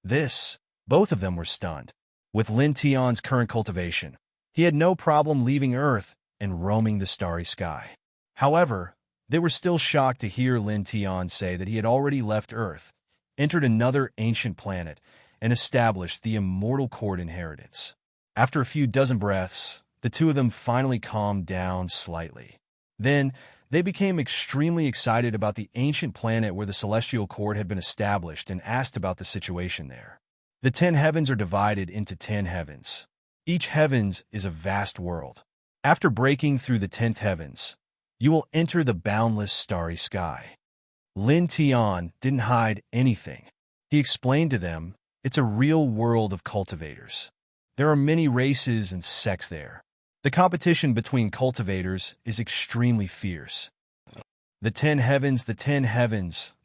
Both of them were stunned. With Lin Tian's current cultivation, he had no problem leaving Earth and roaming the starry sky. However, they were still shocked to hear Lin Tian say that he had already left Earth, entered another ancient planet, and established the immortal court inheritance. After a few dozen breaths, the two of them finally calmed down slightly. Then, they became extremely excited about the ancient planet where the celestial court had been established and asked about the situation there. The 10 heavens are divided into 10 heavens. Each heavens is a vast world. After breaking through the 10th heavens, you will enter the boundless starry sky. Lin Tian didn't hide anything. He explained to them, it's a real world of cultivators. There are many races and sects there. The competition between cultivators is extremely fierce. The 10 heavens,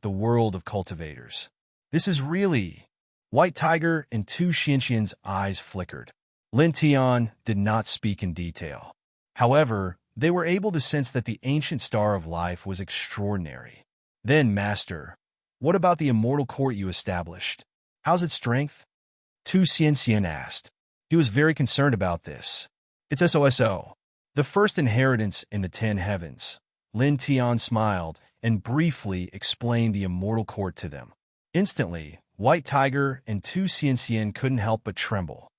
the world of cultivators. This is really... White Tiger and Tu Xianxian's eyes flickered. Lin Tian did not speak in detail. However, they were able to sense that the ancient star of life was extraordinary. Then, Master, what about the immortal court you established? How's its strength? Tu Xianxian asked. He was very concerned about this. It's SOSO. The first inheritance in the 10 heavens. Lin Tian smiled and briefly explained the immortal court to them. Instantly, White Tiger and Tu Xianxian couldn't help but tremble.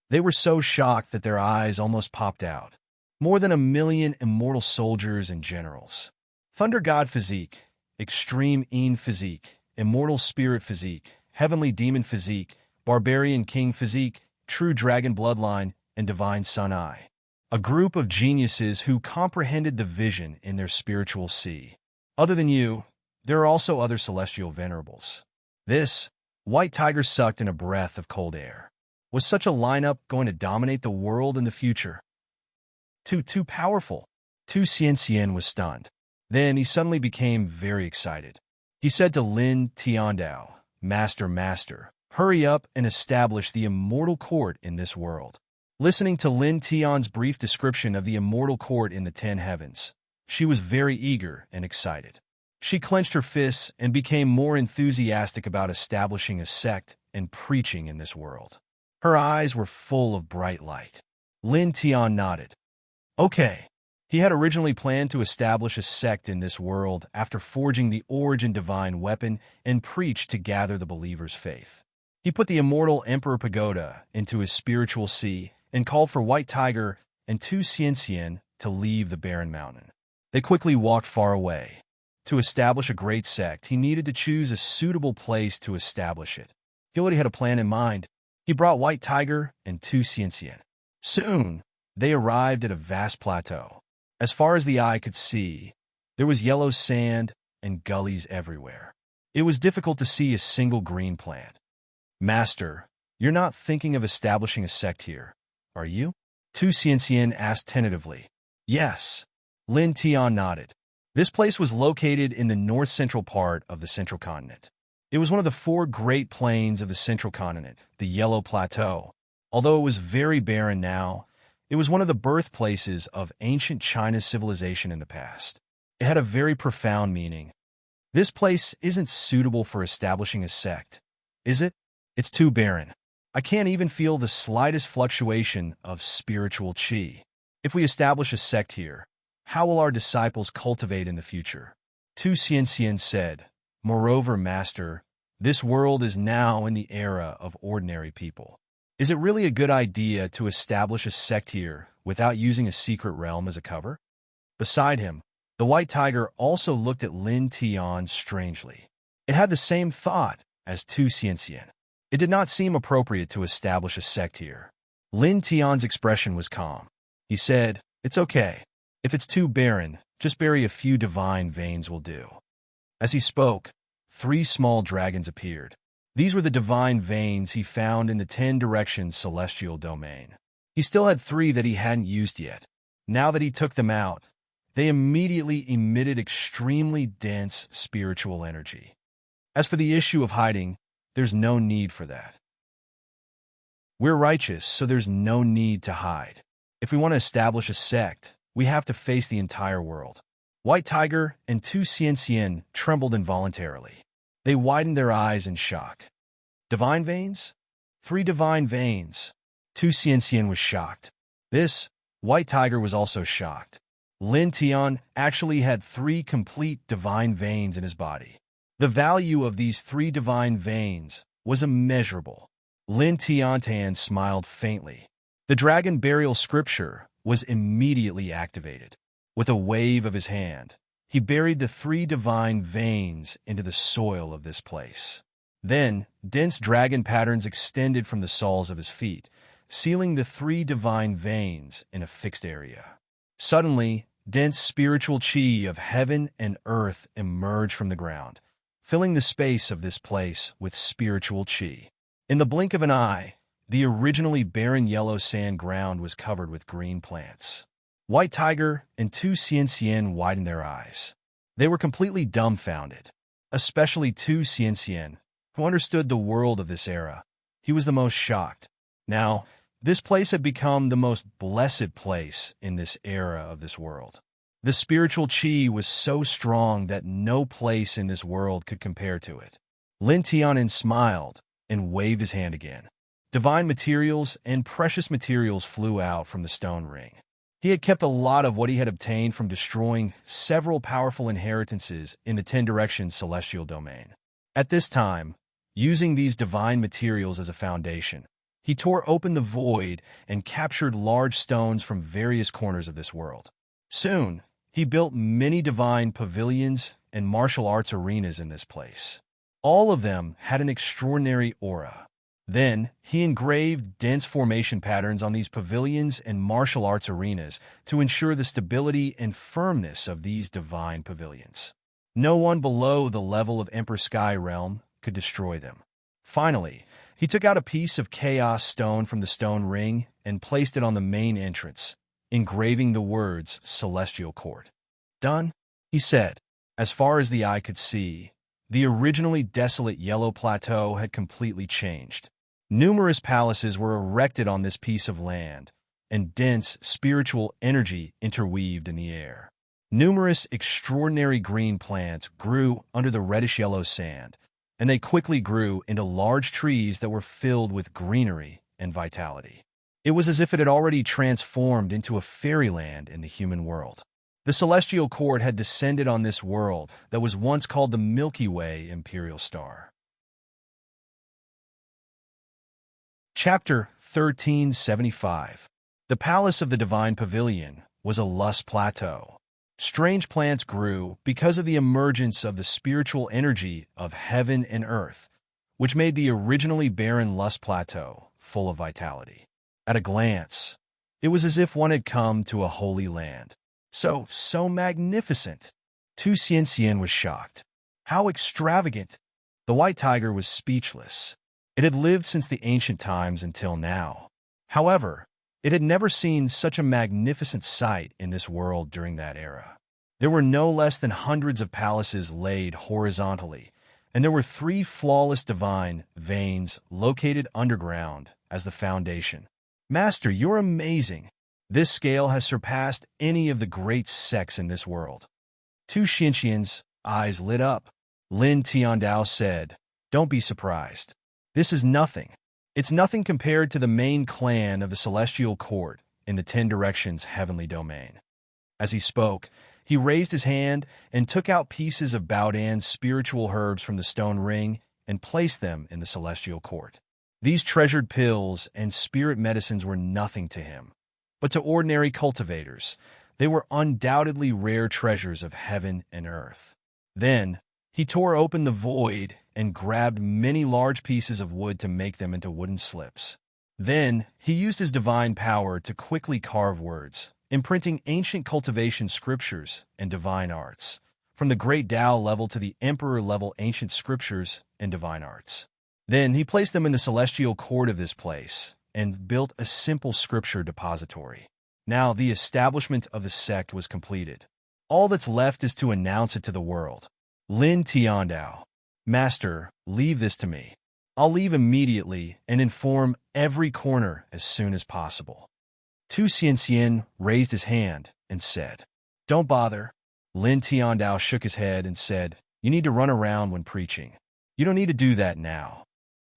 They were so shocked that their eyes almost popped out. More than 1 million immortal soldiers and generals. Thunder God physique, extreme Yin physique, immortal spirit physique, heavenly demon physique, barbarian king physique, true dragon bloodline, and divine sun eye. A group of geniuses who comprehended the vision in their spiritual sea. Other than you, there are also other celestial venerables. This, White Tiger sucked in a breath of cold air. Was such a lineup going to dominate the world in the future? Too powerful. Tu Xianxian was stunned. Then he suddenly became very excited. He said to Lin Tiandao, Master, hurry up and establish the immortal court in this world. Listening to Lin Tian's brief description of the immortal court in the 10 heavens, she was very eager and excited. She clenched her fists and became more enthusiastic about establishing a sect and preaching in this world. Her eyes were full of bright light. Lin Tian nodded. Okay. He had originally planned to establish a sect in this world after forging the origin divine weapon and preach to gather the believers' faith. He put the immortal Emperor Pagoda into his spiritual sea and called for White Tiger and Tu Xianxian to leave the barren mountain. They quickly walked far away. To establish a great sect, he needed to choose a suitable place to establish it. He already had a plan in mind. He brought White Tiger and Tu Xianxian. Soon, they arrived at a vast plateau. As far as the eye could see, there was yellow sand and gullies everywhere. It was difficult to see a single green plant. Master, you're not thinking of establishing a sect here, are you? Tu Xianxian asked tentatively. Yes. Lin Tian nodded. This place was located in the north-central part of the Central Continent. It was one of the 4 great plains of the Central Continent, the Yellow Plateau. Although it was very barren now, it was one of the birthplaces of ancient China's civilization in the past. It had a very profound meaning. This place isn't suitable for establishing a sect, is it? It's too barren. I can't even feel the slightest fluctuation of spiritual qi. If we establish a sect here, how will our disciples cultivate in the future? Tu Xianxian said, Moreover, Master, this world is now in the era of ordinary people. Is it really a good idea to establish a sect here without using a secret realm as a cover? Beside him, the White Tiger also looked at Lin Tian strangely. It had the same thought as Tu Xianxian. It did not seem appropriate to establish a sect here. Lin Tian's expression was calm. He said, It's okay. If it's too barren, just bury a few divine veins will do. As he spoke, 3 small dragons appeared. These were the divine veins he found in the 10 directions celestial domain. He still had 3 that he hadn't used yet. Now that he took them out, they immediately emitted extremely dense spiritual energy. As for the issue of hiding, there's no need for that. We're righteous, so there's no need to hide. If we want to establish a sect, we have to face the entire world. White Tiger and Tu Xianxian trembled involuntarily. They widened their eyes in shock. Divine veins? 3 divine veins. Tu Xianxian was shocked. This, White Tiger was also shocked. Lin Tian actually had 3 complete divine veins in his body. The value of these 3 divine veins was immeasurable. Lin Tian smiled faintly. The dragon burial scripture was immediately activated. With a wave of his hand, he buried the 3 divine veins into the soil of this place. Then, dense dragon patterns extended from the soles of his feet, sealing the 3 divine veins in a fixed area. Suddenly, dense spiritual qi of heaven and earth emerged from the ground, filling the space of this place with spiritual qi. In the blink of an eye, the originally barren yellow sand ground was covered with green plants. White Tiger and Tu Xian widened their eyes. They were completely dumbfounded, especially Tu Xian, who understood the world of this era. He was the most shocked. Now, this place had become the most blessed place in this era of this world. The spiritual chi was so strong that no place in this world could compare to it. Lin Tianan smiled and waved his hand again. Divine materials and precious materials flew out from the stone ring. He had kept a lot of what he had obtained from destroying several powerful inheritances in the 10 Directions celestial domain. At this time, using these divine materials as a foundation, he tore open the void and captured large stones from various corners of this world. Soon, he built many divine pavilions and martial arts arenas in this place. All of them had an extraordinary aura. Then, he engraved dense formation patterns on these pavilions and martial arts arenas to ensure the stability and firmness of these divine pavilions. No one below the level of Emperor Sky Realm could destroy them. Finally, he took out a piece of chaos stone from the stone ring and placed it on the main entrance, engraving the words Celestial Court. Done, he said. As far as the eye could see, the originally desolate yellow plateau had completely changed. Numerous palaces were erected on this piece of land, and dense spiritual energy interweaved in the air. Numerous extraordinary green plants grew under the reddish-yellow sand, and they quickly grew into large trees that were filled with greenery and vitality. It was as if it had already transformed into a fairyland in the human world. The celestial court had descended on this world that was once called the Milky Way Imperial Star. Chapter 1375. The Palace of the Divine Pavilion was a lush plateau. Strange plants grew because of the emergence of the spiritual energy of heaven and earth, which made the originally barren lush plateau full of vitality. At a glance, it was as if one had come to a holy land. So magnificent. Tu Xian was shocked. How extravagant! The White Tiger was speechless. It had lived since the ancient times until now. However, it had never seen such a magnificent sight in this world during that era. There were no less than hundreds of palaces laid horizontally, and there were 3 flawless divine veins located underground as the foundation. Master, you're amazing. This scale has surpassed any of the great sects in this world. Tu Xian's eyes lit up. Lin Tiandao said, "Don't be surprised. This is nothing. It's nothing compared to the main clan of the Celestial Court in the 10 Directions heavenly domain." As he spoke, he raised his hand and took out pieces of Baodan's spiritual herbs from the stone ring and placed them in the Celestial Court. These treasured pills and spirit medicines were nothing to him, but to ordinary cultivators, they were undoubtedly rare treasures of heaven and earth. Then, he tore open the void and grabbed many large pieces of wood to make them into wooden slips. Then, he used his divine power to quickly carve words, imprinting ancient cultivation scriptures and divine arts, from the great Tao level to the emperor level ancient scriptures and divine arts. Then, he placed them in the celestial court of this place and built a simple scripture depository. Now, the establishment of the sect was completed. All that's left is to announce it to the world. Lin Tiandao, "Master, leave this to me. I'll leave immediately and inform every corner as soon as possible." Tu Xian raised his hand and said, "Don't bother." Lin Tiandao shook his head and said, "You need to run around when preaching. You don't need to do that now."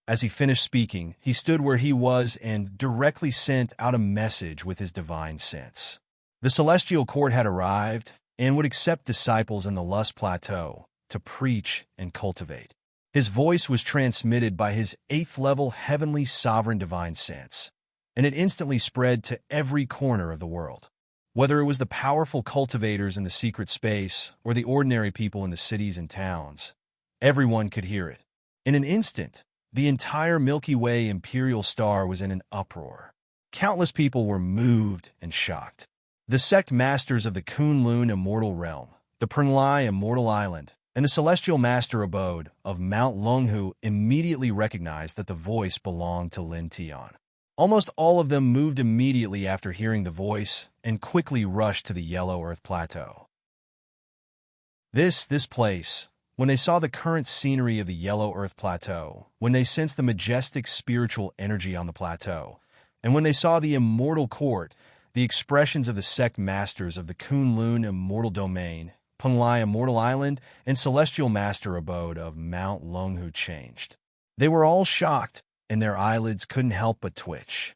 As he finished speaking, he stood where he was and directly sent out a message with his divine sense. The celestial court had arrived and would accept disciples in the Lust Plateau to preach and cultivate. His voice was transmitted by his 8th level heavenly sovereign divine sense, and it instantly spread to every corner of the world. Whether it was the powerful cultivators in the secret space or the ordinary people in the cities and towns, everyone could hear it. In an instant, the entire Milky Way Imperial Star was in an uproar. Countless people were moved and shocked. The sect masters of the Kunlun Immortal Realm, the Prenglai Immortal Island, and the celestial master abode of Mount Longhu immediately recognized that the voice belonged to Lin Tian. Almost all of them moved immediately after hearing the voice and quickly rushed to the yellow earth plateau. This place, when they saw the current scenery of the yellow earth plateau, when they sensed the majestic spiritual energy on the plateau, and when they saw the immortal court, the expressions of the sect masters of the Kunlun immortal domain, Punlai immortal island, and celestial master abode of Mount Longhu changed. They were all shocked, and their eyelids couldn't help but twitch.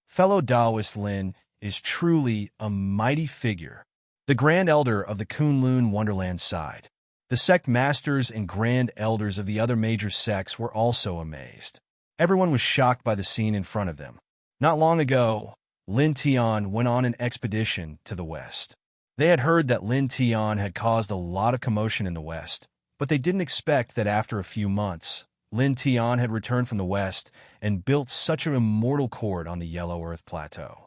Fellow Taoist Lin is truly a mighty figure, the Grand Elder of the Kunlun Wonderland side. The sect masters and Grand Elders of the other major sects were also amazed. Everyone was shocked by the scene in front of them. Not long ago, Lin Tian went on an expedition to the west. They had heard that Lin Tian had caused a lot of commotion in the west, but they didn't expect that after a few months, Lin Tian had returned from the west and built such an immortal court on the Yellow Earth Plateau.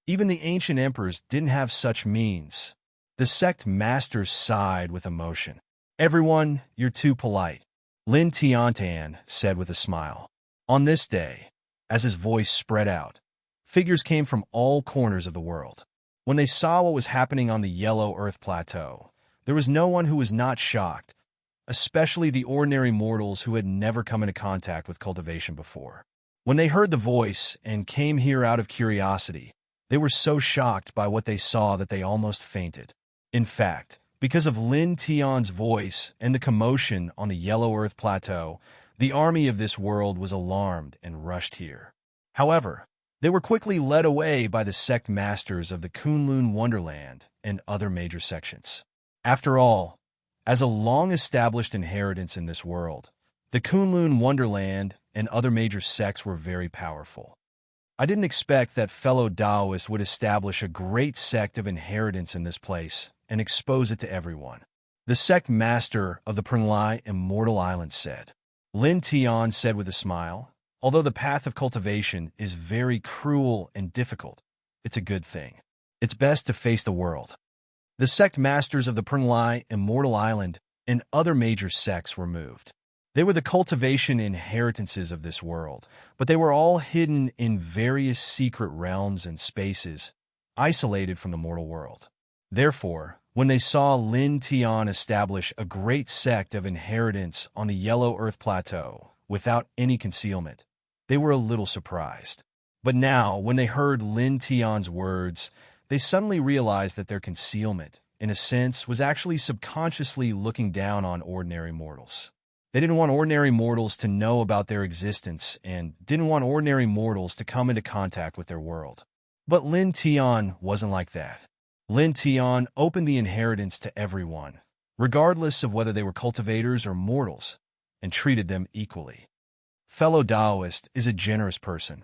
Even the ancient emperors didn't have such means. The sect masters sighed with emotion. "Everyone, you're too polite," Lin Tiantan said with a smile. On this day, as his voice spread out, figures came from all corners of the world. When they saw what was happening on the Yellow Earth Plateau, there was no one who was not shocked, especially the ordinary mortals who had never come into contact with cultivation before. When they heard the voice and came here out of curiosity, they were so shocked by what they saw that they almost fainted. In fact, because of Lin Tian's voice and the commotion on the Yellow Earth Plateau, the army of this world was alarmed and rushed here. However, they were quickly led away by the sect masters of the Kunlun Wonderland and other major sections. After all, as a long-established inheritance in this world, the Kunlun Wonderland and other major sects were very powerful. I didn't expect that fellow Taoists would establish a great sect of inheritance in this place and expose it to everyone. The sect master of the Punlai Immortal Island said. Lin Tian said with a smile, "Although the path of cultivation is very cruel and difficult, it's a good thing. It's best to face the world." The sect masters of the Punlai Immortal Island and other major sects were moved. They were the cultivation inheritances of this world, but they were all hidden in various secret realms and spaces, isolated from the mortal world. Therefore, when they saw Lin Tian establish a great sect of inheritance on the Yellow Earth Plateau without any concealment, they were a little surprised. But now, when they heard Lin Tian's words, they suddenly realized that their concealment, in a sense, was actually subconsciously looking down on ordinary mortals. They didn't want ordinary mortals to know about their existence and didn't want ordinary mortals to come into contact with their world. But Lin Tian wasn't like that. Lin Tian opened the inheritance to everyone, regardless of whether they were cultivators or mortals, and treated them equally. Fellow Taoist is a generous person.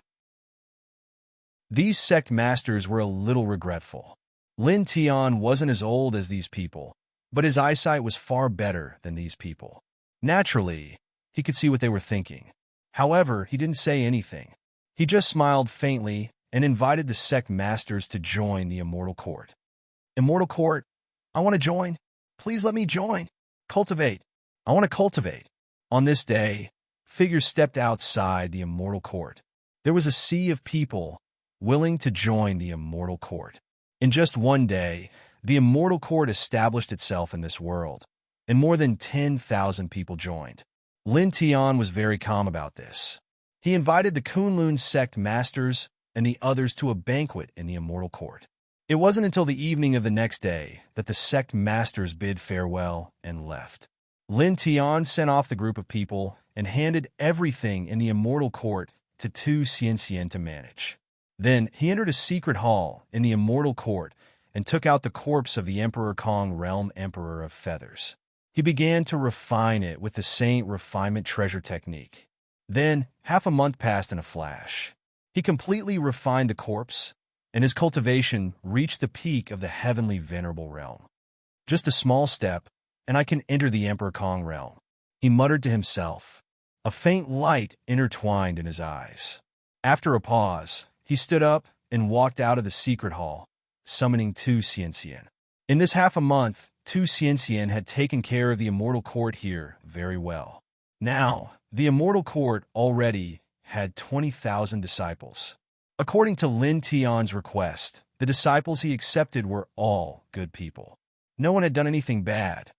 These sect masters were a little regretful. Lin Tian wasn't as old as these people, but his eyesight was far better than these people. Naturally, he could see what they were thinking. However, he didn't say anything. He just smiled faintly and invited the sect masters to join the Immortal Court. "Immortal Court, I want to join. Please let me join. Cultivate. I want to cultivate." On this day, figures stepped outside the Immortal Court. There was a sea of people willing to join the Immortal Court. In just one day, the Immortal Court established itself in this world, and more than 10,000 people joined. Lin Tian was very calm about this. He invited the Kunlun sect masters and the others to a banquet in the Immortal Court. It wasn't until the evening of the next day that the sect masters bid farewell and left. Lin Tian sent off the group of people and handed everything in the Immortal Court to Tu Xianxian to manage. Then he entered a secret hall in the Immortal Court and took out the corpse of the Emperor Kong Realm Emperor of Feathers. He began to refine it with the Saint Refinement Treasure technique. Then, half a month passed in a flash. He completely refined the corpse, and his cultivation reached the peak of the heavenly venerable realm. "Just a small step, and I can enter the Emperor Kong realm," he muttered to himself. A faint light intertwined in his eyes. After a pause, he stood up and walked out of the secret hall, summoning Tu Xianxian. In this half a month, Tu Xianxian had taken care of the Immortal Court here very well. Now, the Immortal Court already had 20,000 disciples. According to Lin Tian's request, the disciples he accepted were all good people. No one had done anything bad.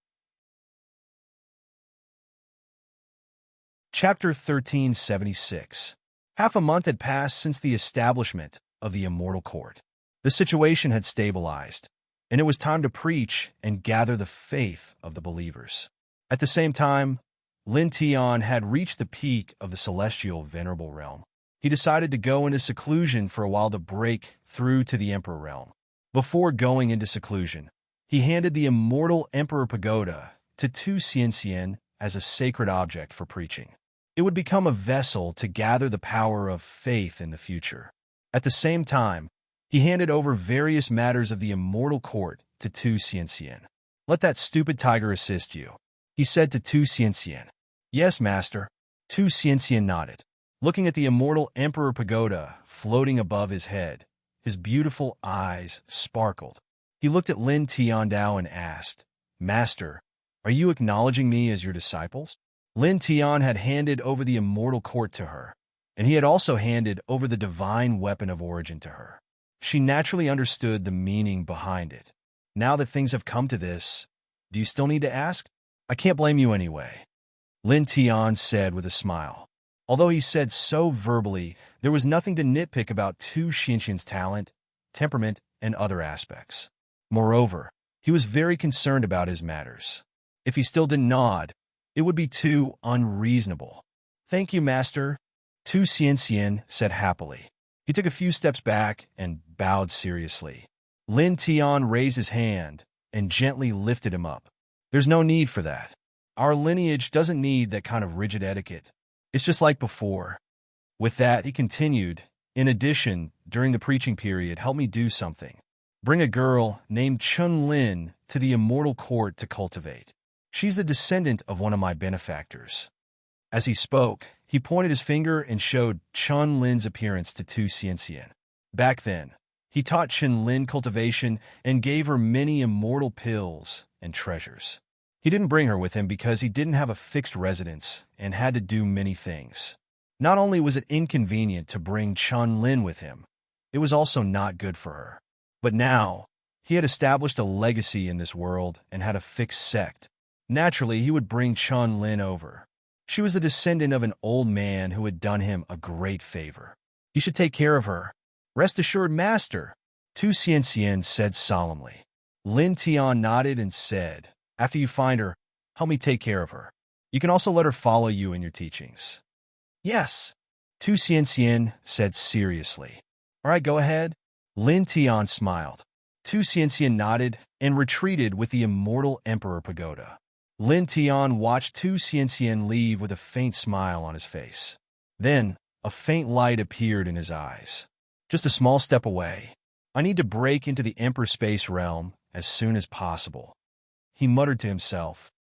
Chapter 1376. Half a month had passed since the establishment of the Immortal Court. The situation had stabilized, and it was time to preach and gather the faith of the believers. At the same time, Lin Tian had reached the peak of the celestial venerable realm. He decided to go into seclusion for a while to break through to the Emperor realm. Before going into seclusion, he handed the immortal Emperor Pagoda to Tu Xianxian as a sacred object for preaching. It would become a vessel to gather the power of faith in the future. At the same time, he handed over various matters of the immortal court to Tu Xianxian. "Let that stupid tiger assist you," he said to Tu Xianxian. "Yes, master." Tu Xianxian nodded. Looking at the immortal Emperor Pagoda floating above his head, his beautiful eyes sparkled. He looked at Lin Tiandao and asked, "Master, are you acknowledging me as your disciples?" Lin Tian had handed over the immortal court to her, and he had also handed over the divine weapon of origin to her. She naturally understood the meaning behind it. "Now that things have come to this, do you still need to ask? I can't blame you anyway," Lin Tian said with a smile. Although he said so verbally, there was nothing to nitpick about Tu Xianxian's talent, temperament, and other aspects. Moreover, he was very concerned about his matters. If he still didn't nod, it would be too unreasonable. "Thank you, master," Tu Xianxian said happily. He took a few steps back and bowed seriously. Lin Tian raised his hand and gently lifted him up. "There's no need for that. Our lineage doesn't need that kind of rigid etiquette. It's just like before." With that, he continued, "In addition, during the preaching period, help me do something. Bring a girl named Chun Lin to the immortal court to cultivate. She's the descendant of one of my benefactors." As he spoke, he pointed his finger and showed Chun Lin's appearance to Tu Xianxian. Back then, he taught Chun Lin cultivation and gave her many immortal pills and treasures. He didn't bring her with him because he didn't have a fixed residence and had to do many things. Not only was it inconvenient to bring Chun Lin with him, it was also not good for her. But now, he had established a legacy in this world and had a fixed sect. Naturally, he would bring Chun Lin over. She was the descendant of an old man who had done him a great favor. He should take care of her. "Rest assured, master," Tu Xianxian said solemnly. Lin Tian nodded and said, "After you find her, help me take care of her. You can also let her follow you in your teachings." "Yes," Tu Xianxian said seriously. "All right, go ahead." Lin Tian smiled. Tu Xianxian nodded and retreated with the immortal Emperor Pagoda. Lin Tian watched Tu Xianxian leave with a faint smile on his face. Then, a faint light appeared in his eyes. "Just a small step away. I need to break into the Emperor space realm as soon as possible," he muttered to himself.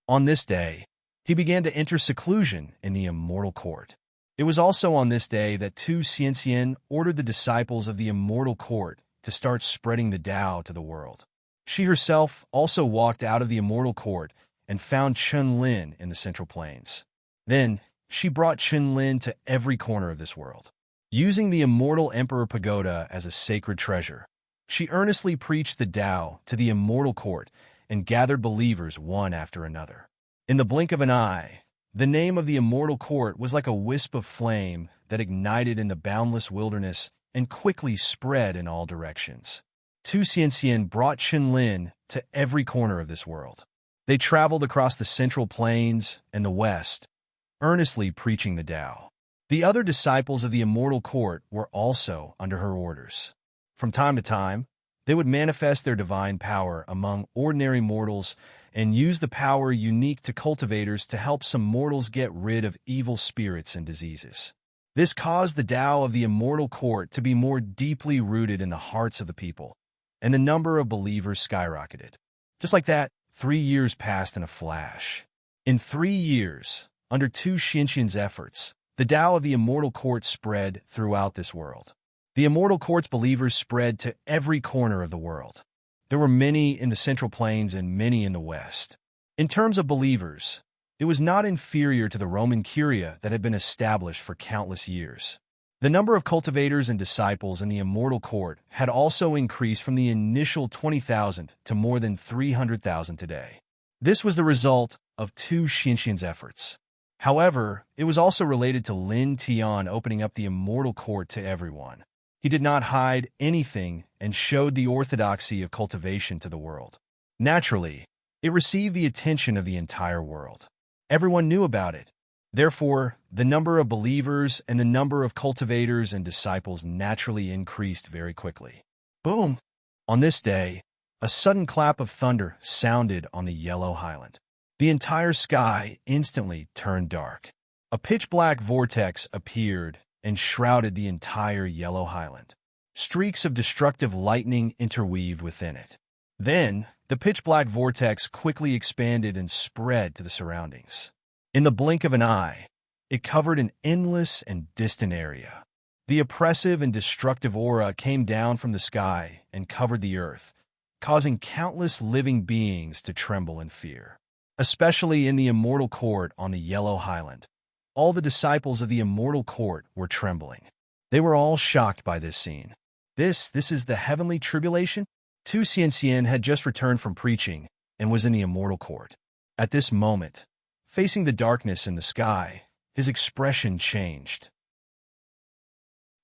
On this day, he began to enter seclusion in the immortal court. It was also on this day that Tu Xianxian ordered the disciples of the immortal court to start spreading the Tao to the world. She herself also walked out of the immortal court and found Chun Lin in the Central Plains. Then, she brought Chun Lin to every corner of this world. Using the immortal Emperor Pagoda as a sacred treasure, she earnestly preached the Tao to the immortal court and gathered believers one after another. In the blink of an eye, the name of the immortal court was like a wisp of flame that ignited in the boundless wilderness and quickly spread in all directions. Tu Xianxian brought Chun Lin to every corner of this world. They traveled across the Central Plains and the West, earnestly preaching the Tao. The other disciples of the immortal court were also under her orders. From time to time, they would manifest their divine power among ordinary mortals and use the power unique to cultivators to help some mortals get rid of evil spirits and diseases. This caused the Tao of the immortal court to be more deeply rooted in the hearts of the people, and the number of believers skyrocketed. Just like that, 3 years passed in a flash. In 3 years, under Tu Xianxian's efforts, the Tao of the immortal court spread throughout this world. The immortal court's believers spread to every corner of the world. There were many in the Central Plains and many in the West. In terms of believers, it was not inferior to the Roman Curia that had been established for countless years. The number of cultivators and disciples in the immortal court had also increased from the initial 20,000 to more than 300,000 today. This was the result of Tu Xianxian's efforts. However, it was also related to Lin Tian opening up the immortal court to everyone. He did not hide anything and showed the orthodoxy of cultivation to the world. Naturally, it received the attention of the entire world. Everyone knew about it. Therefore, the number of believers and the number of cultivators and disciples naturally increased very quickly. Boom! On this day, a sudden clap of thunder sounded on the yellow highland. The entire sky instantly turned dark. A pitch-black vortex appeared and shrouded the entire yellow highland. Streaks of destructive lightning interweaved within it. Then, the pitch-black vortex quickly expanded and spread to the surroundings. In the blink of an eye, it covered an endless and distant area. The oppressive and destructive aura came down from the sky and covered the earth, causing countless living beings to tremble in fear. Especially in the immortal court on the Yellow Highland, all the disciples of the immortal court were trembling. They were all shocked by this scene. This is the heavenly tribulation? Tu Xianxian had just returned from preaching and was in the immortal court. At this moment, facing the darkness in the sky, his expression changed.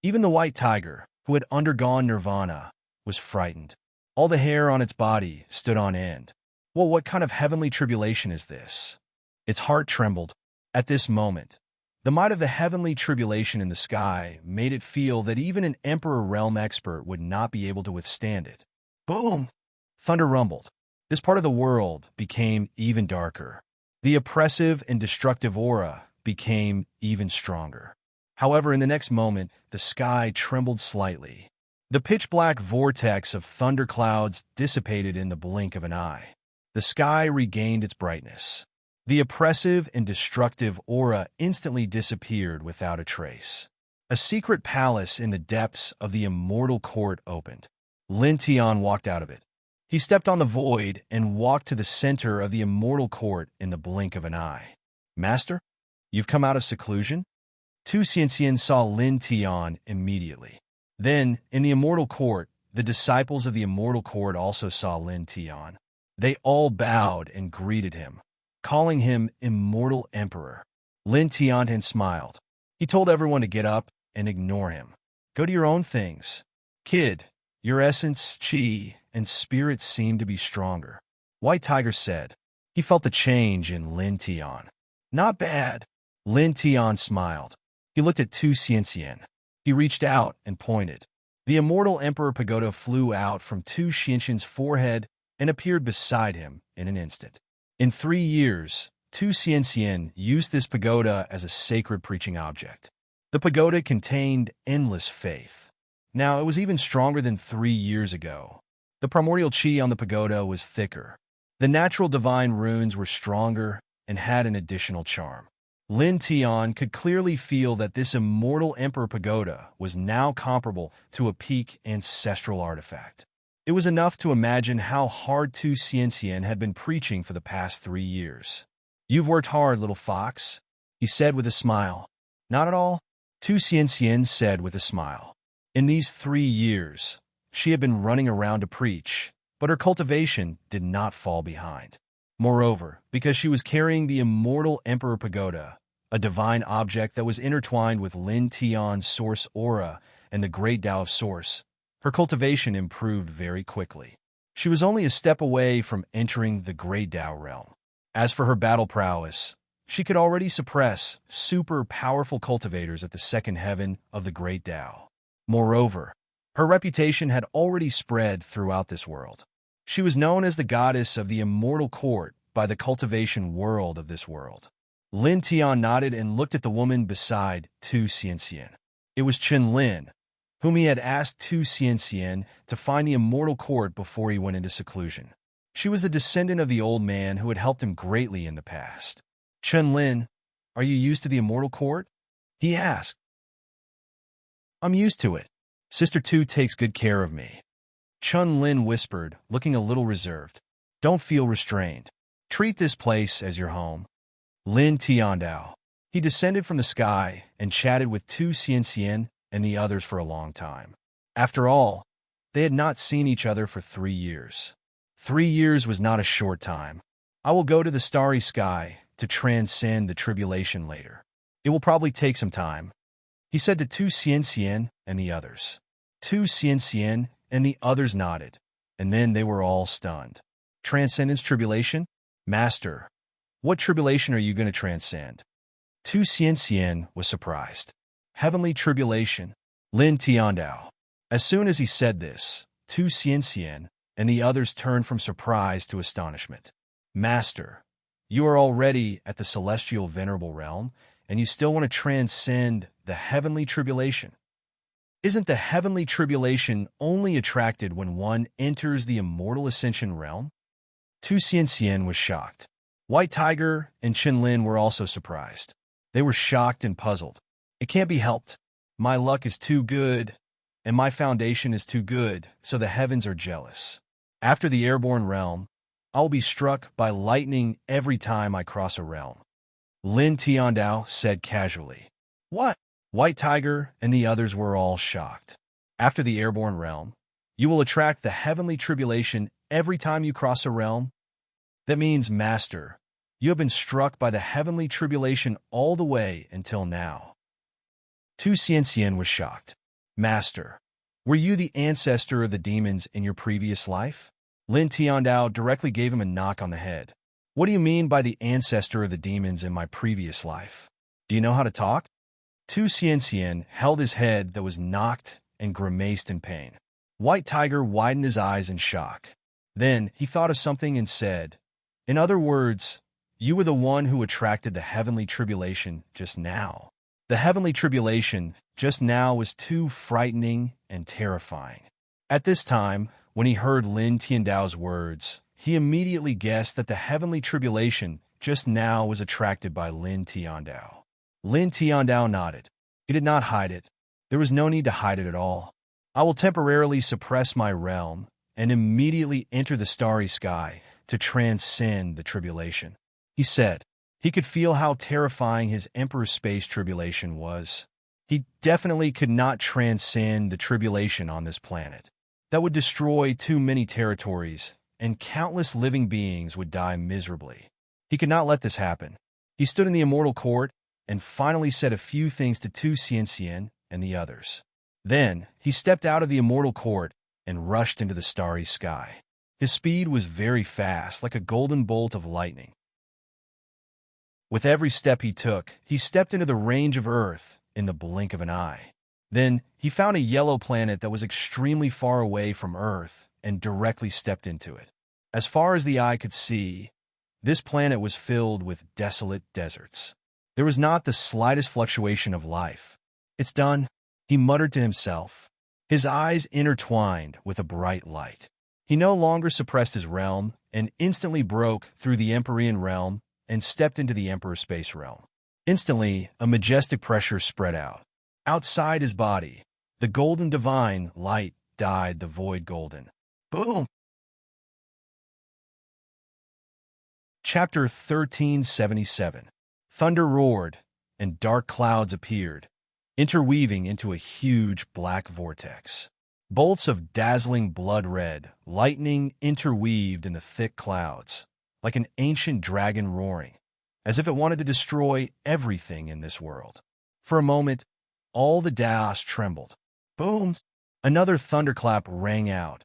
Even the white tiger, who had undergone nirvana, was frightened. All the hair on its body stood on end. Well, what kind of heavenly tribulation is this? Its heart trembled. At this moment, the might of the heavenly tribulation in the sky made it feel that even an Emperor Realm expert would not be able to withstand it. Boom! Thunder rumbled. This part of the world became even darker. The oppressive and destructive aura became even stronger. However, in the next moment, the sky trembled slightly. The pitch-black vortex of thunderclouds dissipated in the blink of an eye. The sky regained its brightness. The oppressive and destructive aura instantly disappeared without a trace. A secret palace in the depths of the immortal court opened. Lin Tian walked out of it. He stepped on the void and walked to the center of the immortal court in the blink of an eye. Master, you've come out of seclusion? Tu Xianxian saw Lin Tian immediately. Then, in the immortal court, the disciples of the immortal court also saw Lin Tian. They all bowed and greeted him, calling him Immortal Emperor. Lin Tian smiled. He told everyone to get up and ignore him. Go to your own things. Kid, your essence, chi, and spirit seem to be stronger. White Tiger said. He felt the change in Lin Tian. Not bad. Lin Tian smiled. He looked at Tu Xianxian. He reached out and pointed. The Immortal Emperor Pagoda flew out from Tu Xianxian's forehead and appeared beside him in an instant. In 3 years, Tu Xianxian used this pagoda as a sacred preaching object. The pagoda contained endless faith. Now, it was even stronger than 3 years ago. The primordial chi on the pagoda was thicker. The natural divine runes were stronger and had an additional charm. Lin Tian could clearly feel that this Immortal Emperor Pagoda was now comparable to a peak ancestral artifact. It was enough to imagine how hard Tu Xianxian had been preaching for the past 3 years. You've worked hard, little fox, he said with a smile. Not at all, Tu Xianxian said with a smile. In these 3 years, she had been running around to preach, but her cultivation did not fall behind. Moreover, because she was carrying the Immortal Emperor Pagoda, a divine object that was intertwined with Lin Tian's source aura and the great Tao of Source, her cultivation improved very quickly. She was only a step away from entering the great Tao realm. As for her battle prowess, she could already suppress super powerful cultivators at the second heaven of the great Tao. Moreover, her reputation had already spread throughout this world. She was known as the goddess of the immortal court by the cultivation world of this world. Lin Tian nodded and looked at the woman beside Tu Xianxian. It was Chen Lin, whom he had asked Tu Xianxian to find the immortal court before he went into seclusion. She was the descendant of the old man who had helped him greatly in the past. Chen Lin, are you used to the immortal court? He asked. I'm used to it. Sister Tu takes good care of me. Chen Lin whispered, looking a little reserved. Don't feel restrained. Treat this place as your home. Lin Tiandao. He descended from the sky and chatted with Tu Xianxian and the others for a long time. After all, they had not seen each other for 3 years. 3 years was not a short time. I will go to the starry sky to transcend the tribulation later. It will probably take some time, he said to Tu Xian and the others. Tu Xian and the others nodded, and then they were all stunned. Transcendence tribulation? Master, what tribulation are you going to transcend? Tu Xian was surprised. Heavenly tribulation, Lin Tiandao. As soon as he said this, Tu Xian and the others turned from surprise to astonishment. Master, you are already at the celestial venerable realm, and you still want to transcend the heavenly tribulation. Isn't the heavenly tribulation only attracted when one enters the immortal ascension realm? Tu Xian was shocked. White Tiger and Chen Lin were also surprised. They were shocked and puzzled. It can't be helped. My luck is too good, and my foundation is too good, so the heavens are jealous. After the airborne realm, I will be struck by lightning every time I cross a realm. Lin Tiandao said casually. What? White Tiger and the others were all shocked. After the airborne realm, you will attract the heavenly tribulation every time you cross a realm? That means, Master, you have been struck by the heavenly tribulation all the way until now. Tu Xian was shocked. Master, were you the ancestor of the demons in your previous life? Lin Tiandao directly gave him a knock on the head. What do you mean by the ancestor of the demons in my previous life? Do you know how to talk? Tu Xian held his head that was knocked and grimaced in pain. White Tiger widened his eyes in shock. Then he thought of something and said, in other words, you were the one who attracted the heavenly tribulation just now. The heavenly tribulation just now was too frightening and terrifying. At this time, when he heard Lin Tiandao's words, he immediately guessed that the heavenly tribulation just now was attracted by Lin Tiandao. Lin Tiandao nodded. He did not hide it. There was no need to hide it at all. I will temporarily suppress my realm and immediately enter the starry sky to transcend the tribulation, he said. He could feel how terrifying his Emperor Space tribulation was. He definitely could not transcend the tribulation on this planet. That would destroy too many territories, and countless living beings would die miserably. He could not let this happen. He stood in the immortal court and finally said a few things to Tu Xian and the others. Then he stepped out of the immortal court and rushed into the starry sky. His speed was very fast, like a golden bolt of lightning. With every step he took, he stepped into the range of Earth in the blink of an eye. Then he found a yellow planet that was extremely far away from Earth and directly stepped into it. As far as the eye could see, this planet was filled with desolate deserts. There was not the slightest fluctuation of life. It's done, he muttered to himself. His eyes intertwined with a bright light. He no longer suppressed his realm and instantly broke through the Empyrean realm and stepped into the Emperor Space realm. Instantly, a majestic pressure spread out. Outside his body, the golden divine light dyed the void golden. Boom! Chapter 1377. Thunder roared, and dark clouds appeared, interweaving into a huge black vortex. Bolts of dazzling blood-red lightning interweaved in the thick clouds, like an ancient dragon roaring, as if it wanted to destroy everything in this world. For a moment, all the Daos trembled. Boom! Another thunderclap rang out,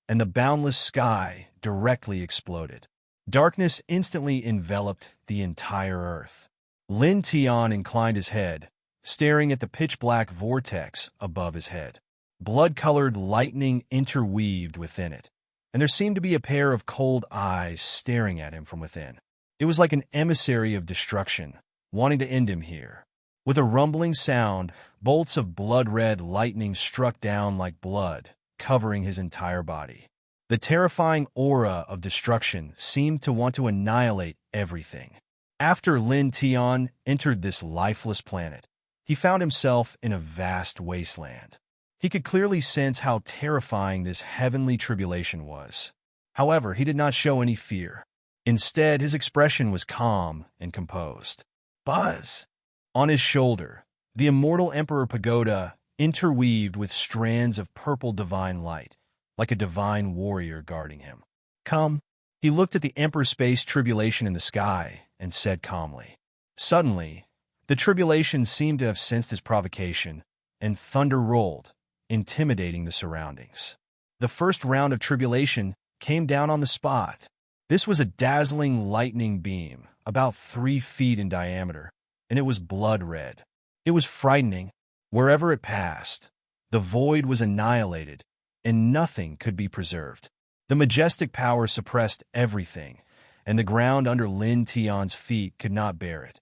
and the boundless sky directly exploded. Darkness instantly enveloped the entire earth. Lin Tian inclined his head, staring at the pitch-black vortex above his head. Blood-colored lightning interweaved within it, and there seemed to be a pair of cold eyes staring at him from within. It was like an emissary of destruction, wanting to end him here. With a rumbling sound, bolts of blood-red lightning struck down like blood, covering his entire body. The terrifying aura of destruction seemed to want to annihilate everything. After Lin Tian entered this lifeless planet, he found himself in a vast wasteland. He could clearly sense how terrifying this heavenly tribulation was. However, he did not show any fear. Instead, his expression was calm and composed. Buzz! On his shoulder, the immortal Emperor Pagoda interweaved with strands of purple divine light, like a divine warrior guarding him. Come. He looked at the Emperor's space tribulation in the sky and said calmly. Suddenly, the tribulation seemed to have sensed his provocation, and thunder rolled, intimidating the surroundings. The first round of tribulation came down on the spot. This was a dazzling lightning beam, about 3 feet in diameter, and it was blood red. It was frightening. Wherever it passed, the void was annihilated, and nothing could be preserved. The majestic power suppressed everything, and the ground under Lin Tian's feet could not bear it,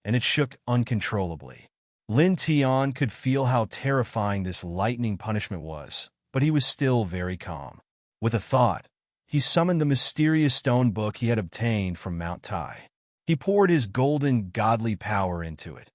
and it shook uncontrollably. Lin Tian could feel how terrifying this lightning punishment was, but he was still very calm. With a thought, he summoned the mysterious stone book he had obtained from Mount Tai. He poured his golden, godly power into it,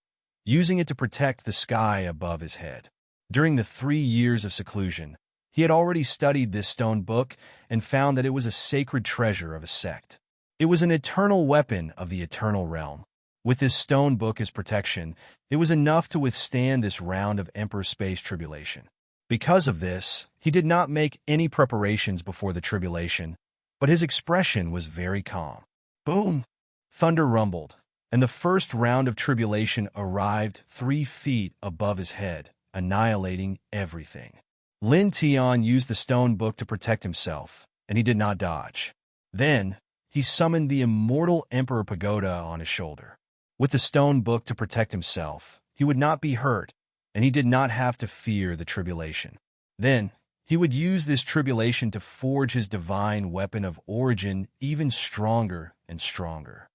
using it to protect the sky above his head. During the 3 years of seclusion, he had already studied this stone book and found that it was a sacred treasure of a sect. It was an eternal weapon of the eternal realm. With this stone book as protection, it was enough to withstand this round of Emperor Space tribulation. Because of this, he did not make any preparations before the tribulation, but his expression was very calm. Boom! Thunder rumbled, and the first round of tribulation arrived 3 feet above his head, annihilating everything. Lin Tian used the stone book to protect himself, and he did not dodge. Then, he summoned the immortal Emperor Pagoda on his shoulder. With the stone book to protect himself, he would not be hurt, and he did not have to fear the tribulation. Then, he would use this tribulation to forge his divine weapon of origin even stronger and stronger.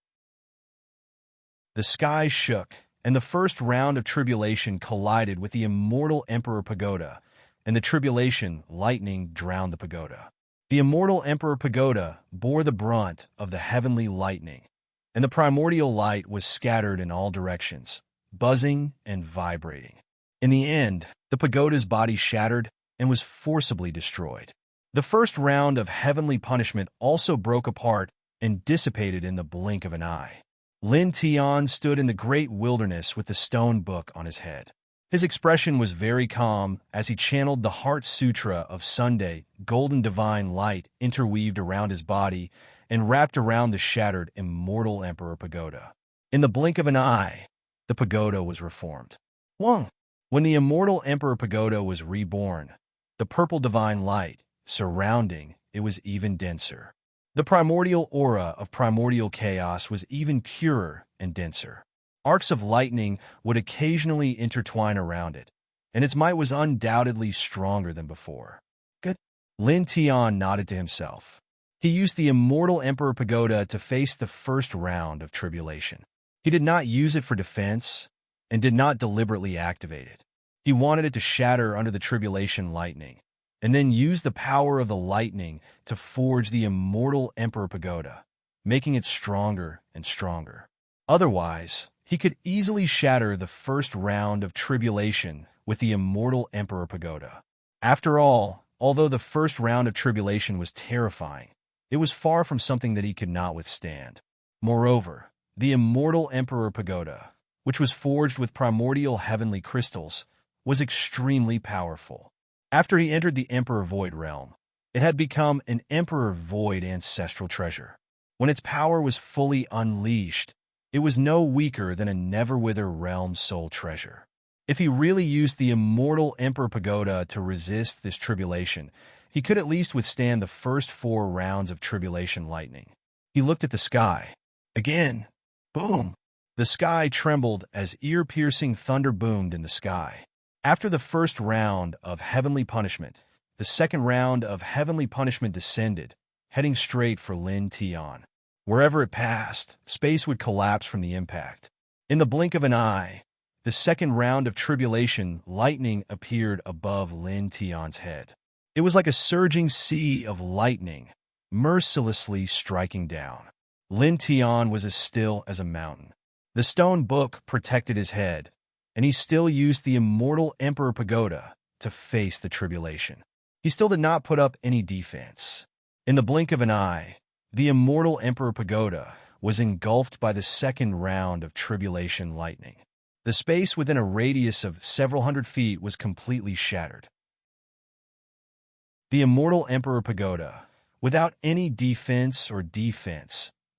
The sky shook, and the first round of tribulation collided with the immortal Emperor Pagoda, and the tribulation lightning drowned the pagoda. The immortal Emperor Pagoda bore the brunt of the heavenly lightning, and the primordial light was scattered in all directions, buzzing and vibrating. In the end, the pagoda's body shattered and was forcibly destroyed. The first round of heavenly punishment also broke apart and dissipated in the blink of an eye. Lin Tian stood in the great wilderness with the stone book on his head. His expression was very calm as he channeled the Heart Sutra of Sunday, golden divine light interweaved around his body and wrapped around the shattered immortal Emperor Pagoda. In the blink of an eye, the pagoda was reformed. When the immortal Emperor Pagoda was reborn, the purple divine light surrounding it was even denser. The primordial aura of primordial chaos was even purer and denser. Arcs of lightning would occasionally intertwine around it, and its might was undoubtedly stronger than before. Good. Lin Tian nodded to himself. He used the immortal Emperor Pagoda to face the first round of tribulation. He did not use it for defense and did not deliberately activate it. He wanted it to shatter under the tribulation lightning, and then use the power of the lightning to forge the immortal Emperor Pagoda, making it stronger and stronger. Otherwise, he could easily shatter the first round of tribulation with the immortal Emperor Pagoda. After all, although the first round of tribulation was terrifying, it was far from something that he could not withstand. Moreover, the immortal Emperor Pagoda, which was forged with primordial heavenly crystals, was extremely powerful. After he entered the Emperor Void realm, it had become an Emperor Void ancestral treasure. When its power was fully unleashed, it was no weaker than a Neverwither realm soul treasure. If he really used the immortal Emperor Pagoda to resist this tribulation, he could at least withstand the first 4 rounds of tribulation lightning. He looked at the sky. Again, boom! The sky trembled as ear-piercing thunder boomed in the sky. After the first round of heavenly punishment, the second round of heavenly punishment descended, heading straight for Lin Tian. Wherever it passed, space would collapse from the impact. In the blink of an eye, the second round of tribulation lightning appeared above Lin Tian's head. It was like a surging sea of lightning, mercilessly striking down. Lin Tian was as still as a mountain. The stone book protected his head, and he still used the immortal Emperor Pagoda to face the tribulation. He still did not put up any defense. In the blink of an eye, the immortal Emperor Pagoda was engulfed by the second round of tribulation lightning. The space within a radius of several hundred feet was completely shattered. The immortal Emperor Pagoda, without any defense,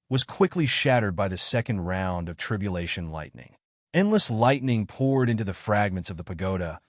was quickly shattered by the second round of tribulation lightning. Endless lightning poured into the fragments of the pagoda,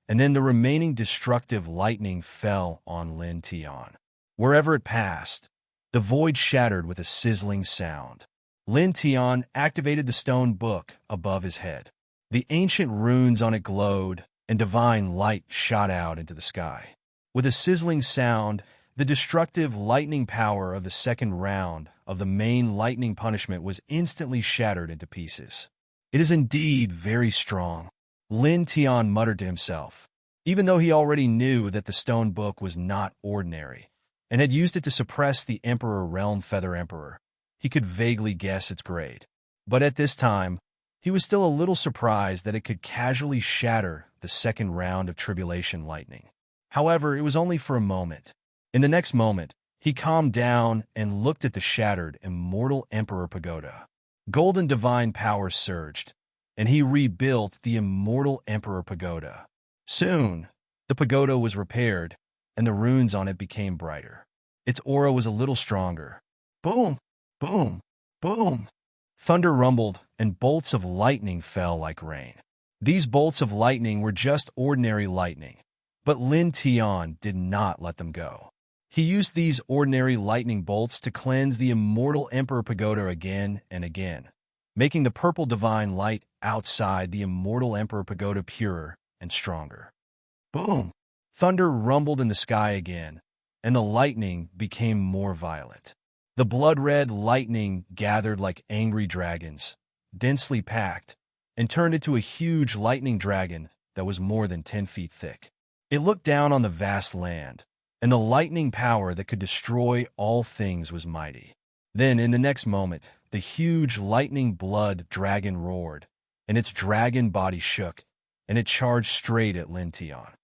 and then the remaining destructive lightning fell on Lin Tian. Wherever it passed, the void shattered with a sizzling sound. Lin Tian activated the stone book above his head. The ancient runes on it glowed, and divine light shot out into the sky. With a sizzling sound, the destructive lightning power of the second round of the main lightning punishment was instantly shattered into pieces. It is indeed very strong, Lin Tian muttered to himself. Even though he already knew that the stone book was not ordinary, and had used it to suppress the Emperor Realm Feather Emperor, he could vaguely guess its grade. But at this time, he was still a little surprised that it could casually shatter the second round of tribulation lightning. However, it was only for a moment. In the next moment, he calmed down and looked at the shattered immortal Emperor Pagoda. Golden divine power surged, and he rebuilt the immortal Emperor Pagoda. Soon, the pagoda was repaired, and the runes on it became brighter. Its aura was a little stronger. Boom! Boom! Boom! Thunder rumbled, and bolts of lightning fell like rain. These bolts of lightning were just ordinary lightning, but Lin Tian did not let them go. He used these ordinary lightning bolts to cleanse the immortal Emperor Pagoda again and again, making the purple divine light outside the immortal Emperor Pagoda purer and stronger. Boom! Thunder rumbled in the sky again, and the lightning became more violent. The blood-red lightning gathered like angry dragons, densely packed, and turned into a huge lightning dragon that was more than 10 feet thick. It looked down on the vast land, and the lightning power that could destroy all things was mighty. Then, in the next moment, the huge lightning blood dragon roared, and its dragon body shook, and it charged straight at Lin Tian.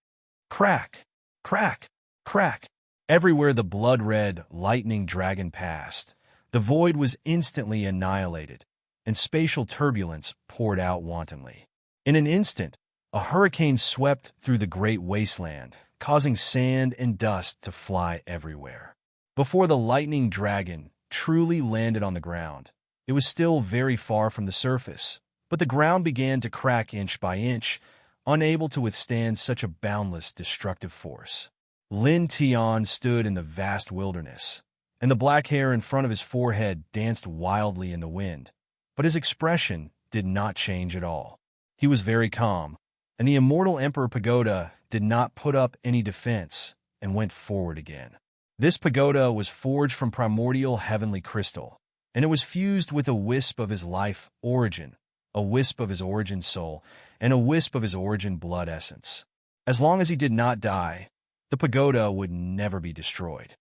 Crack! Crack! Crack! Everywhere the blood-red lightning dragon passed, the void was instantly annihilated, and spatial turbulence poured out wantonly. In an instant, a hurricane swept through the great wasteland, causing sand and dust to fly everywhere. Before the lightning dragon truly landed on the ground, it was still very far from the surface, but the ground began to crack inch by inch, unable to withstand such a boundless destructive force. Lin Tian stood in the vast wilderness, and the black hair in front of his forehead danced wildly in the wind, but his expression did not change at all. He was very calm, and the immortal Emperor Pagoda did not put up any defense and went forward again. This pagoda was forged from primordial heavenly crystal, and it was fused with a wisp of his life origin, a wisp of his origin soul, and a wisp of his origin blood essence. As long as he did not die, the pagoda would never be destroyed.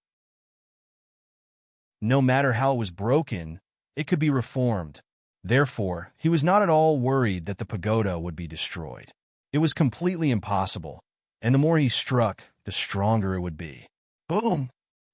No matter how it was broken, it could be reformed. Therefore, he was not at all worried that the pagoda would be destroyed. It was completely impossible, and the more he struck, the stronger it would be. Boom!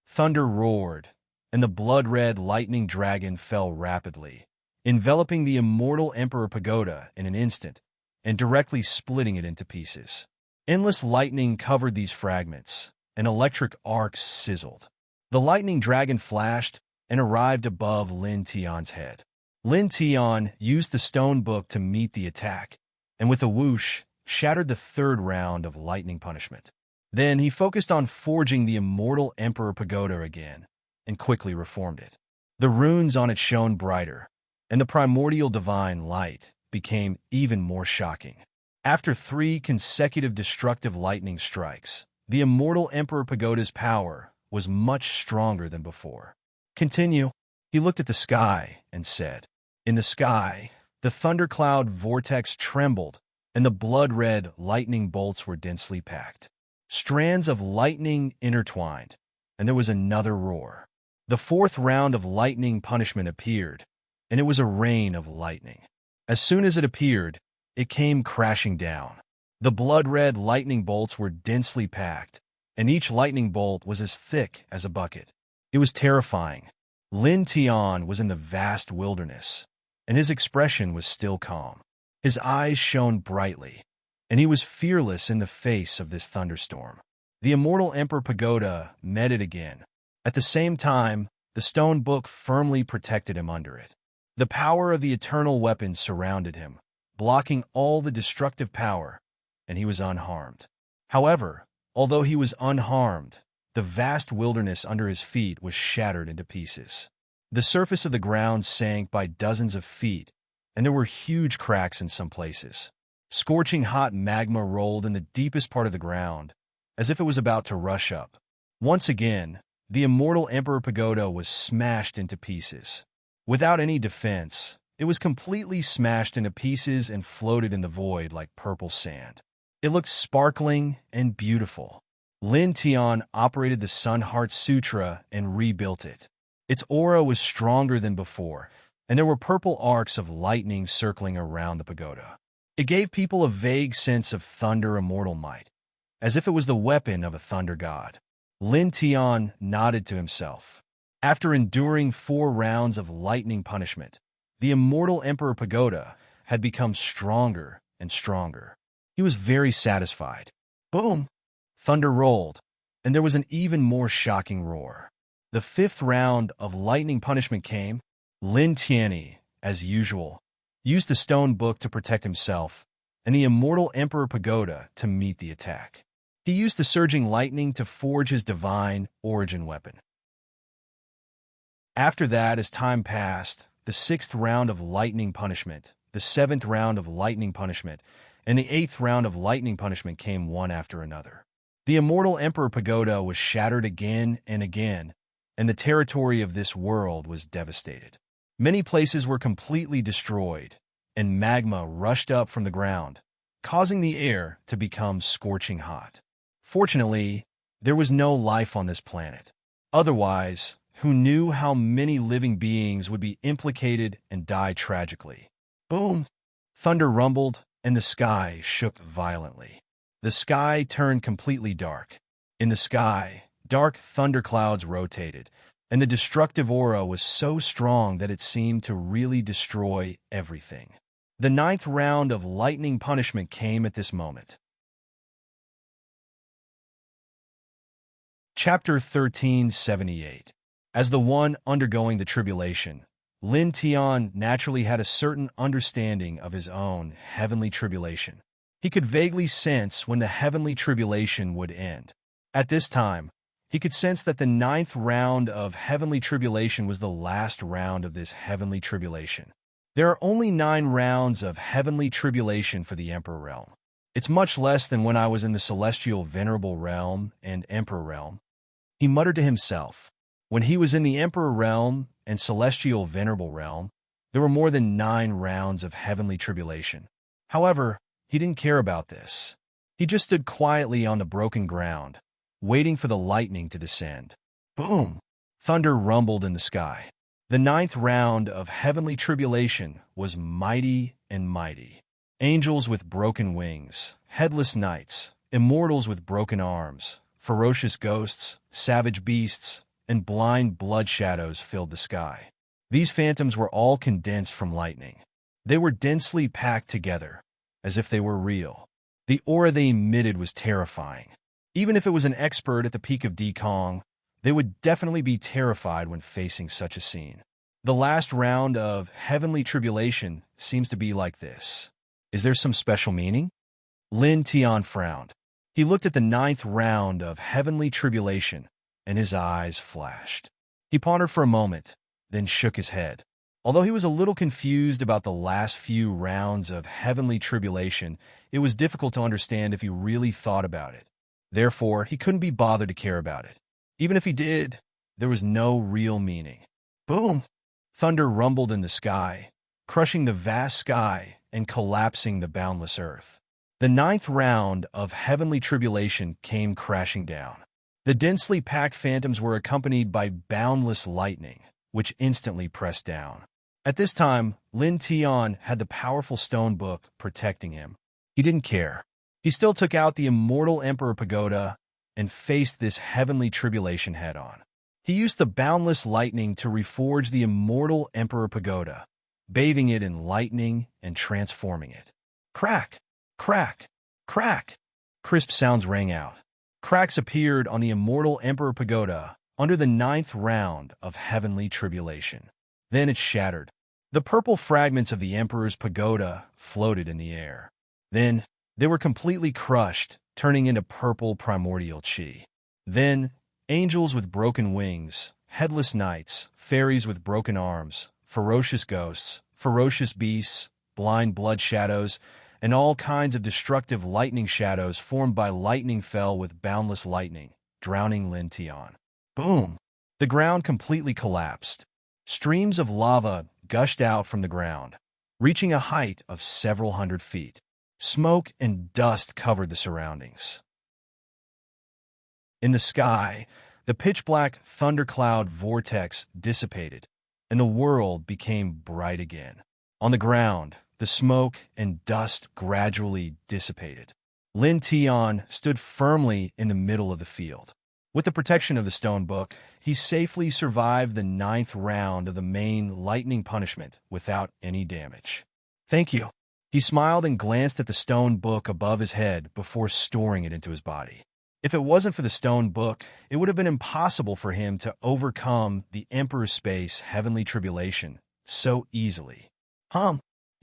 Thunder roared, and the blood-red lightning dragon fell rapidly, enveloping the immortal Emperor Pagoda in an instant and directly splitting it into pieces. Endless lightning covered these fragments, and electric arcs sizzled. The lightning dragon flashed and arrived above Lin Tian's head. Lin Tian used the stone book to meet the attack, and with a whoosh, shattered the third round of lightning punishment. Then he focused on forging the immortal Emperor Pagoda again, and quickly reformed it. The runes on it shone brighter, and the primordial divine light became even more shocking. After 3 consecutive destructive lightning strikes, the immortal Emperor Pagoda's power was much stronger than before. Continue. He looked at the sky and said, In the sky, the thundercloud vortex trembled, and the blood-red lightning bolts were densely packed. Strands of lightning intertwined, and there was another roar. The 4th round of lightning punishment appeared, and it was a rain of lightning. As soon as it appeared, it came crashing down. The blood-red lightning bolts were densely packed, and each lightning bolt was as thick as a bucket. It was terrifying. Lin Tian was in the vast wilderness, and his expression was still calm. His eyes shone brightly, and he was fearless in the face of this thunderstorm. The immortal Emperor Pagoda met it again. At the same time, the stone book firmly protected him under it. The power of the eternal weapon surrounded him, blocking all the destructive power, and he was unharmed. However, although he was unharmed, the vast wilderness under his feet was shattered into pieces. The surface of the ground sank by dozens of feet, and there were huge cracks in some places. Scorching hot magma rolled in the deepest part of the ground, as if it was about to rush up. Once again, the immortal Emperor Pagoda was smashed into pieces. Without any defense, it was completely smashed into pieces and floated in the void like purple sand. It looked sparkling and beautiful. Lin Tian operated the Sun Heart Sutra and rebuilt it. Its aura was stronger than before, and there were purple arcs of lightning circling around the pagoda. It gave people a vague sense of thunder immortal might, as if it was the weapon of a thunder god. Lin Tian nodded to himself. After enduring 4 rounds of lightning punishment, the immortal Emperor Pagoda had become stronger and stronger. He was very satisfied. Boom! Thunder rolled, and there was an even more shocking roar. The 5th round of lightning punishment came. Lin Tianyi, as usual, used the stone book to protect himself, and the immortal Emperor Pagoda to meet the attack. He used the surging lightning to forge his divine origin weapon. After that, as time passed, the 6th round of lightning punishment, the 7th round of lightning punishment, and the 8th round of lightning punishment came one after another. The immortal Emperor Pagoda was shattered again and again, and the territory of this world was devastated. Many places were completely destroyed, and magma rushed up from the ground, causing the air to become scorching hot. Fortunately, there was no life on this planet. Otherwise, who knew how many living beings would be implicated and die tragically? Boom! Thunder rumbled, and the sky shook violently. The sky turned completely dark. In the sky, dark thunderclouds rotated, and the destructive aura was so strong that it seemed to really destroy everything. The 9th round of lightning punishment came at this moment. Chapter 1378. As the one undergoing the tribulation, Lin Tian naturally had a certain understanding of his own heavenly tribulation. He could vaguely sense when the heavenly tribulation would end. At this time, he could sense that the 9th round of heavenly tribulation was the last round of this heavenly tribulation. There are only 9 rounds of heavenly tribulation for the Emperor realm. It's much less than when I was in the celestial venerable realm and Emperor realm. He muttered to himself. When he was in the Emperor realm and celestial venerable realm, there were more than 9 rounds of heavenly tribulation. However, he didn't care about this. He just stood quietly on the broken ground, waiting for the lightning to descend. Boom! Thunder rumbled in the sky. The 9th round of heavenly tribulation was mighty and mighty. Angels with broken wings, headless knights, immortals with broken arms, ferocious ghosts, savage beasts, and blind blood shadows filled the sky. These phantoms were all condensed from lightning. They were densely packed together, as if they were real. The aura they emitted was terrifying. Even if it was an expert at the peak of Dekong, they would definitely be terrified when facing such a scene. The last round of heavenly tribulation seems to be like this. Is there some special meaning? Lin Tian frowned. He looked at the 9th round of heavenly tribulation, and his eyes flashed. He pondered for a moment, then shook his head. Although he was a little confused about the last few rounds of heavenly tribulation, it was difficult to understand if he really thought about it. Therefore, he couldn't be bothered to care about it. Even if he did, there was no real meaning. Boom! Thunder rumbled in the sky, crushing the vast sky and collapsing the boundless earth. The 9th round of heavenly tribulation came crashing down. The densely packed phantoms were accompanied by boundless lightning, which instantly pressed down. At this time, Lin Tian had the powerful stone book protecting him. He didn't care. He still took out the immortal Emperor Pagoda and faced this heavenly tribulation head-on. He used the boundless lightning to reforge the immortal Emperor Pagoda, bathing it in lightning and transforming it. Crack! Crack! Crack! Crisp sounds rang out. Cracks appeared on the immortal Emperor Pagoda under the 9th round of heavenly tribulation. Then it shattered. The purple fragments of the Emperor's pagoda floated in the air. Then they were completely crushed, turning into purple primordial chi. Then angels with broken wings, headless knights, fairies with broken arms, ferocious ghosts, ferocious beasts, blind blood shadows, and all kinds of destructive lightning shadows formed by lightning fell with boundless lightning, drowning Lin Tian. Boom! The ground completely collapsed. Streams of lava gushed out from the ground, reaching a height of several hundred feet. Smoke and dust covered the surroundings. In the sky, the pitch-black thundercloud vortex dissipated, and the world became bright again. On the ground, the smoke and dust gradually dissipated. Lin Tian stood firmly in the middle of the field. With the protection of the stone book, he safely survived the 9th round of the main lightning punishment without any damage. Thank you. He smiled and glanced at the stone book above his head before storing it into his body. If it wasn't for the stone book, it would have been impossible for him to overcome the Emperor's Space heavenly tribulation so easily.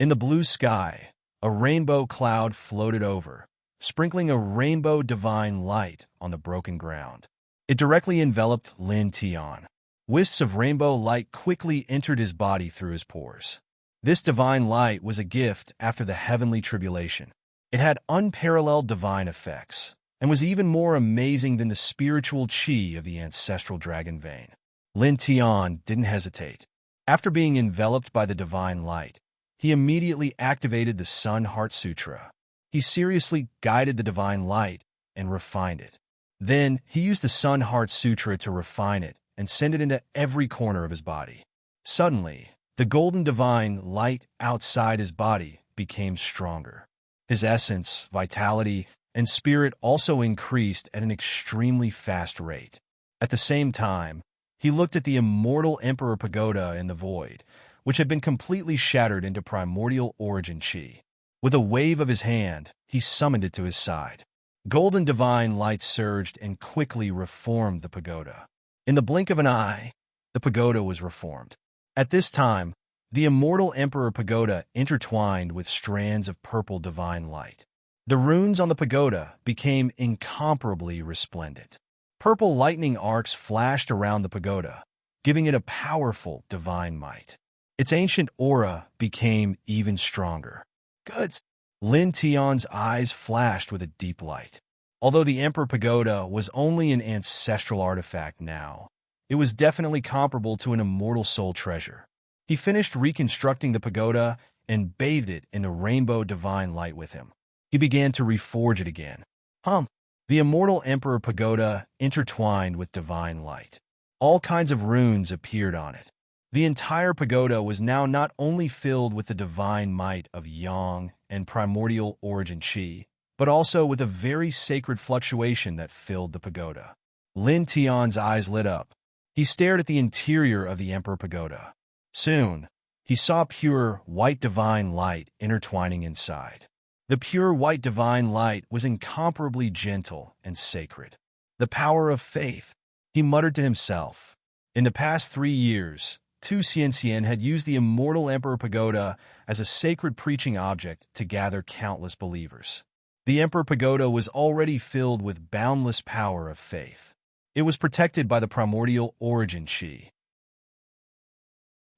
In the blue sky, a rainbow cloud floated over, sprinkling a rainbow divine light on the broken ground. It directly enveloped Lin Tian. Wisps of rainbow light quickly entered his body through his pores. This divine light was a gift after the heavenly tribulation. It had unparalleled divine effects, and was even more amazing than the spiritual chi of the ancestral dragon vein. Lin Tian didn't hesitate. After being enveloped by the divine light, he immediately activated the Sun Heart Sutra. He seriously guided the divine light and refined it. Then, he used the Sun Heart Sutra to refine it and send it into every corner of his body. Suddenly, the golden divine light outside his body became stronger. His essence, vitality, and spirit also increased at an extremely fast rate. At the same time, he looked at the immortal Emperor Pagoda in the void, which had been completely shattered into primordial origin chi. With a wave of his hand, he summoned it to his side. Golden divine light surged and quickly reformed the pagoda. In the blink of an eye, the pagoda was reformed. At this time, the immortal Emperor Pagoda intertwined with strands of purple divine light. The runes on the pagoda became incomparably resplendent. Purple lightning arcs flashed around the pagoda, giving it a powerful divine might. Its ancient aura became even stronger. Goods! Lin Tian's eyes flashed with a deep light. Although the Emperor Pagoda was only an ancestral artifact now, it was definitely comparable to an immortal soul treasure. He finished reconstructing the pagoda and bathed it in the rainbow divine light with him. He began to reforge it again. The immortal Emperor Pagoda intertwined with divine light. All kinds of runes appeared on it. The entire pagoda was now not only filled with the divine might of Yang and primordial origin chi, but also with a very sacred fluctuation that filled the pagoda. Lin Tian's eyes lit up. He stared at the interior of the Emperor Pagoda. Soon, he saw pure white divine light intertwining inside. The pure white divine light was incomparably gentle and sacred. The power of faith, he muttered to himself. In the past 3 years, Tu Xianxian had used the immortal Emperor Pagoda as a sacred preaching object to gather countless believers. The Emperor Pagoda was already filled with boundless power of faith. It was protected by the primordial origin chi.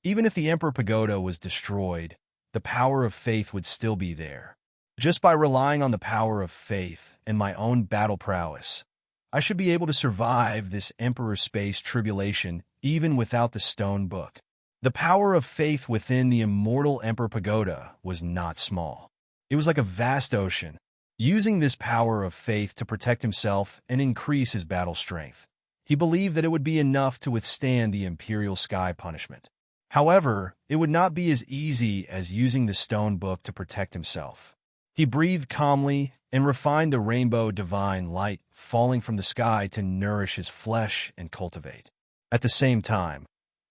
Even if the Emperor Pagoda was destroyed, the power of faith would still be there. Just by relying on the power of faith and my own battle prowess, I should be able to survive this Emperor Space tribulation even without the stone book. The power of faith within the immortal Emperor Pagoda was not small. It was like a vast ocean, using this power of faith to protect himself and increase his battle strength. He believed that it would be enough to withstand the Imperial Sky punishment. However, it would not be as easy as using the stone book to protect himself. He breathed calmly and refined the rainbow divine light falling from the sky to nourish his flesh and cultivate. At the same time,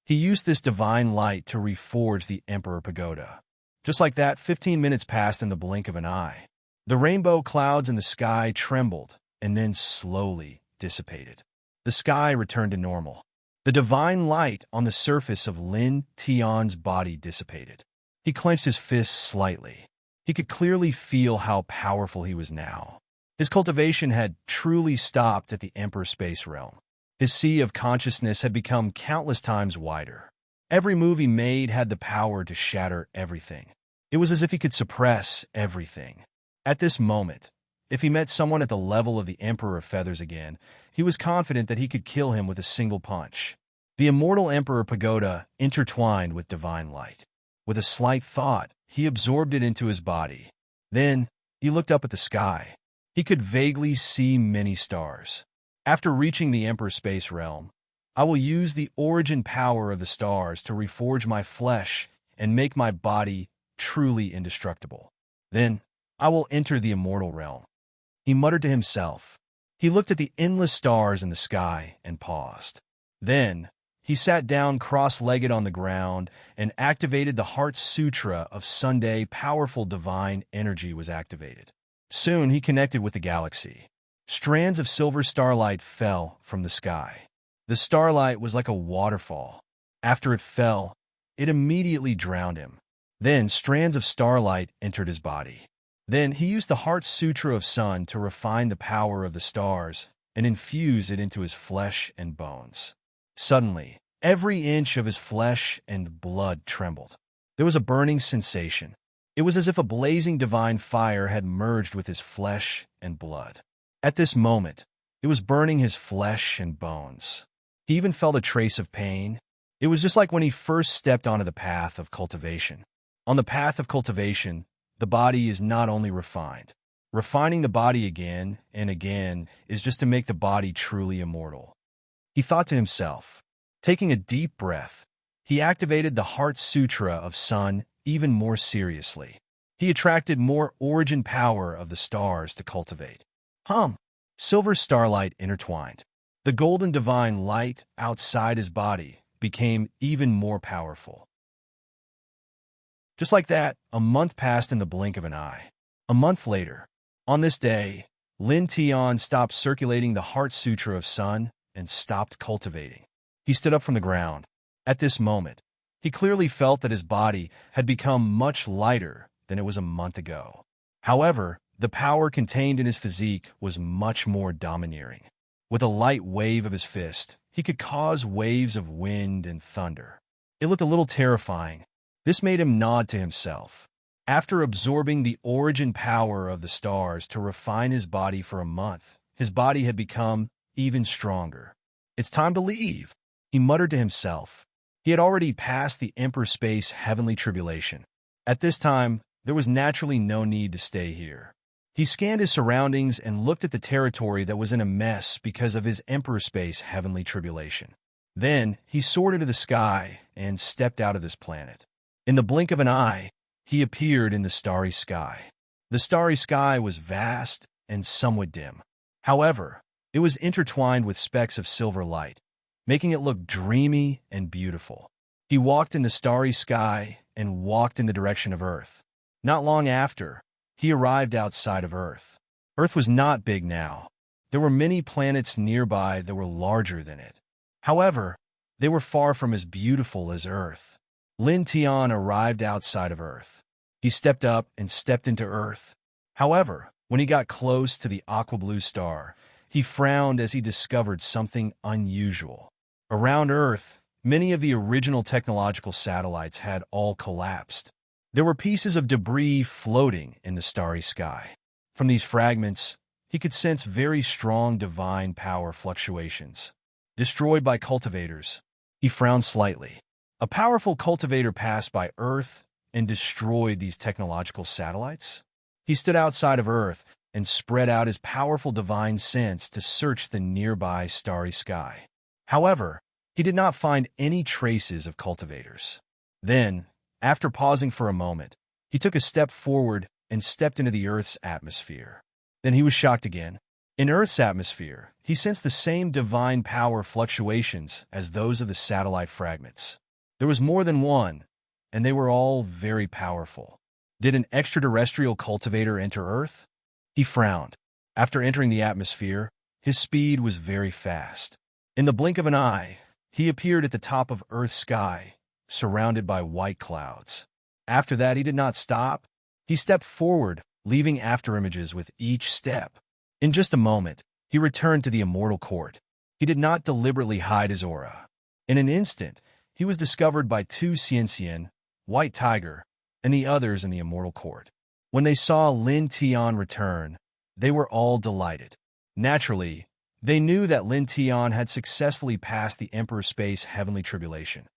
He used this divine light to reforge the Emperor Pagoda. Just like that, 15 minutes passed in the blink of an eye. The rainbow clouds in the sky trembled and then slowly dissipated. The sky returned to normal. The divine light on the surface of Lin Tian's body dissipated. He clenched his fists slightly. He could clearly feel how powerful he was now. His cultivation had truly stopped at the Emperor space realm. His sea of consciousness had become countless times wider. Every move he made had the power to shatter everything. It was as if he could suppress everything. At this moment, if he met someone at the level of the Emperor of Feathers again, he was confident that he could kill him with a single punch. The immortal Emperor Pagoda intertwined with divine light. With a slight thought, he absorbed it into his body. Then, he looked up at the sky. He could vaguely see many stars. After reaching the Emperor space realm, I will use the origin power of the stars to reforge my flesh and make my body truly indestructible. Then, I will enter the immortal realm. He muttered to himself. He looked at the endless stars in the sky and paused. Then, he sat down cross-legged on the ground and activated the Heart Sutra of Sunday. Powerful divine energy was activated. Soon, he connected with the galaxy. Strands of silver starlight fell from the sky. The starlight was like a waterfall. After it fell, it immediately drowned him. Then, strands of starlight entered his body. Then, he used the Heart Sutra of Sun to refine the power of the stars and infuse it into his flesh and bones. Suddenly, every inch of his flesh and blood trembled. There was a burning sensation. It was as if a blazing divine fire had merged with his flesh and blood. At this moment, it was burning his flesh and bones. He even felt a trace of pain. It was just like when he first stepped onto the path of cultivation. On the path of cultivation, the body is not only refined. Refining the body again and again is just to make the body truly immortal. He thought to himself. Taking a deep breath, he activated the Heart Sutra of Sun even more seriously. He attracted more origin power of the stars to cultivate. Silver starlight intertwined. The golden divine light outside his body became even more powerful. Just like that, a month passed in the blink of an eye. A month later, on this day, Lin Tian stopped circulating the Heart Sutra of Sun and stopped cultivating. He stood up from the ground. At this moment, he clearly felt that his body had become much lighter than it was a month ago. However, the power contained in his physique was much more domineering. With a light wave of his fist, he could cause waves of wind and thunder. It looked a little terrifying. This made him nod to himself. After absorbing the origin power of the stars to refine his body for a month, his body had become even stronger. It's time to leave, he muttered to himself. He had already passed the Emperor Space Heavenly Tribulation. At this time, there was naturally no need to stay here. He scanned his surroundings and looked at the territory that was in a mess because of his Emperor Space Heavenly Tribulation. Then, he soared into the sky and stepped out of this planet. In the blink of an eye, he appeared in the starry sky. The starry sky was vast and somewhat dim. However, it was intertwined with specks of silver light, making it look dreamy and beautiful. He walked in the starry sky and walked in the direction of Earth. Not long after, he arrived outside of Earth. Earth was not big now. There were many planets nearby that were larger than it. However, they were far from as beautiful as Earth. Lin Tian arrived outside of Earth. He stepped up and stepped into Earth. However, when he got close to the aqua blue star, he frowned as he discovered something unusual. Around Earth, many of the original technological satellites had all collapsed. There were pieces of debris floating in the starry sky. From these fragments, he could sense very strong divine power fluctuations. Destroyed by cultivators, he frowned slightly. A powerful cultivator passed by Earth and destroyed these technological satellites. He stood outside of Earth and spread out his powerful divine sense to search the nearby starry sky. However, he did not find any traces of cultivators. Then, after pausing for a moment, he took a step forward and stepped into the Earth's atmosphere. Then he was shocked again. In Earth's atmosphere, he sensed the same divine power fluctuations as those of the satellite fragments. There was more than one, and they were all very powerful. Did an extraterrestrial cultivator enter Earth? He frowned. After entering the atmosphere, his speed was very fast. In the blink of an eye, he appeared at the top of Earth's sky, surrounded by white clouds. After that, he did not stop. He stepped forward, leaving afterimages with each step. In just a moment, he returned to the immortal court. He did not deliberately hide his aura. In an instant, he was discovered by two Xianxian, White Tiger, and the others in the immortal court. When they saw Lin Tian return, they were all delighted. Naturally, they knew that Lin Tian had successfully passed the Emperor's Space Heavenly Tribulation.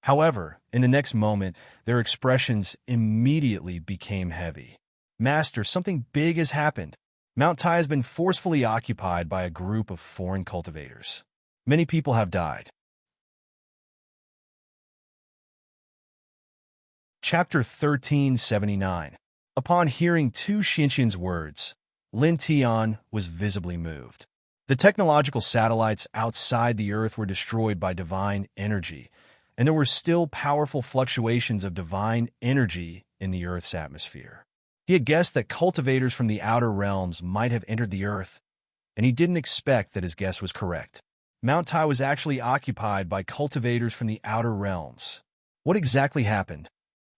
However, in the next moment, their expressions immediately became heavy. Master, something big has happened. Mount Tai has been forcefully occupied by a group of foreign cultivators. Many people have died. Chapter 1379. Upon hearing two Xianxian's words, Lin Tian was visibly moved. The technological satellites outside the Earth were destroyed by divine energy, and there were still powerful fluctuations of divine energy in the Earth's atmosphere. He had guessed that cultivators from the outer realms might have entered the Earth, and he didn't expect that his guess was correct. Mount Tai was actually occupied by cultivators from the outer realms. What exactly happened?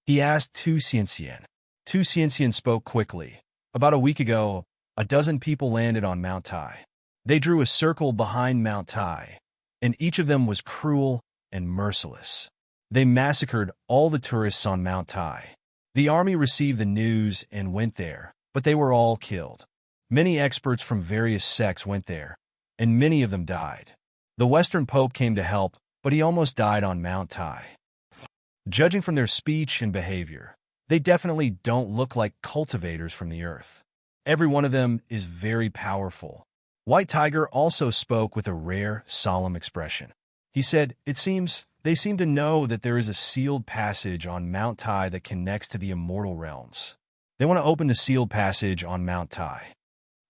He asked Tu Xianxian. Tu Xianxian spoke quickly. About a week ago, a dozen people landed on Mount Tai. They drew a circle behind Mount Tai, and each of them was cruel and merciless. They massacred all the tourists on Mount Tai. The army received the news and went there, but they were all killed. Many experts from various sects went there, and many of them died. The Western Pope came to help, but he almost died on Mount Tai. Judging from their speech and behavior, they definitely don't look like cultivators from the Earth. Every one of them is very powerful. White Tiger also spoke with a rare, solemn expression. He said, they seem to know that there is a sealed passage on Mount Tai that connects to the immortal realms. They want to open the sealed passage on Mount Tai.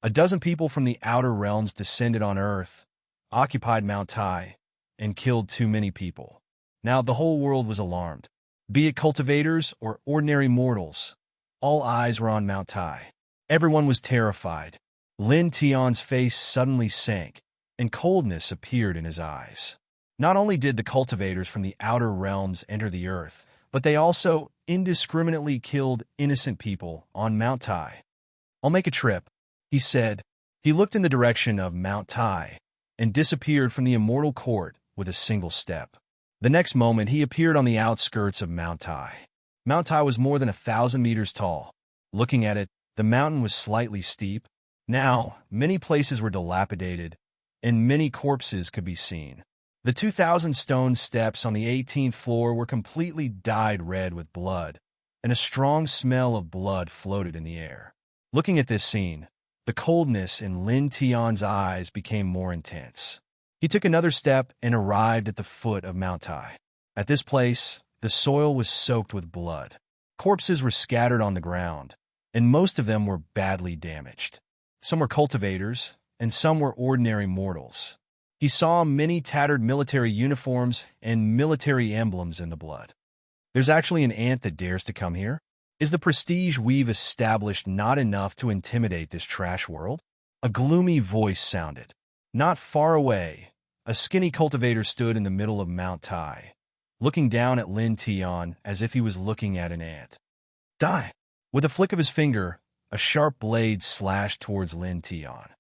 A dozen people from the outer realms descended on Earth, occupied Mount Tai, and killed too many people. Now the whole world was alarmed. Be it cultivators or ordinary mortals, all eyes were on Mount Tai. Everyone was terrified. Lin Tian's face suddenly sank, and coldness appeared in his eyes. Not only did the cultivators from the outer realms enter the Earth, but they also indiscriminately killed innocent people on Mount Tai. I'll make a trip, he said. He looked in the direction of Mount Tai and disappeared from the immortal court with a single step. The next moment, he appeared on the outskirts of Mount Tai. Mount Tai was more than 1,000 meters tall. Looking at it, the mountain was slightly steep. Now, many places were dilapidated, and many corpses could be seen. The 2,000 stone steps on the 18th floor were completely dyed red with blood, and a strong smell of blood floated in the air. Looking at this scene, the coldness in Lin Tian's eyes became more intense. He took another step and arrived at the foot of Mount Tai. At this place, the soil was soaked with blood. Corpses were scattered on the ground, and most of them were badly damaged. Some were cultivators, and some were ordinary mortals. He saw many tattered military uniforms and military emblems in the blood. There's actually an ant that dares to come here? Is the prestige we've established not enough to intimidate this trash world? A gloomy voice sounded. Not far away, a skinny cultivator stood in the middle of Mount Tai, looking down at Lin Tian as if he was looking at an ant. Die! With a flick of his finger, a sharp blade slashed towards Lin Tian.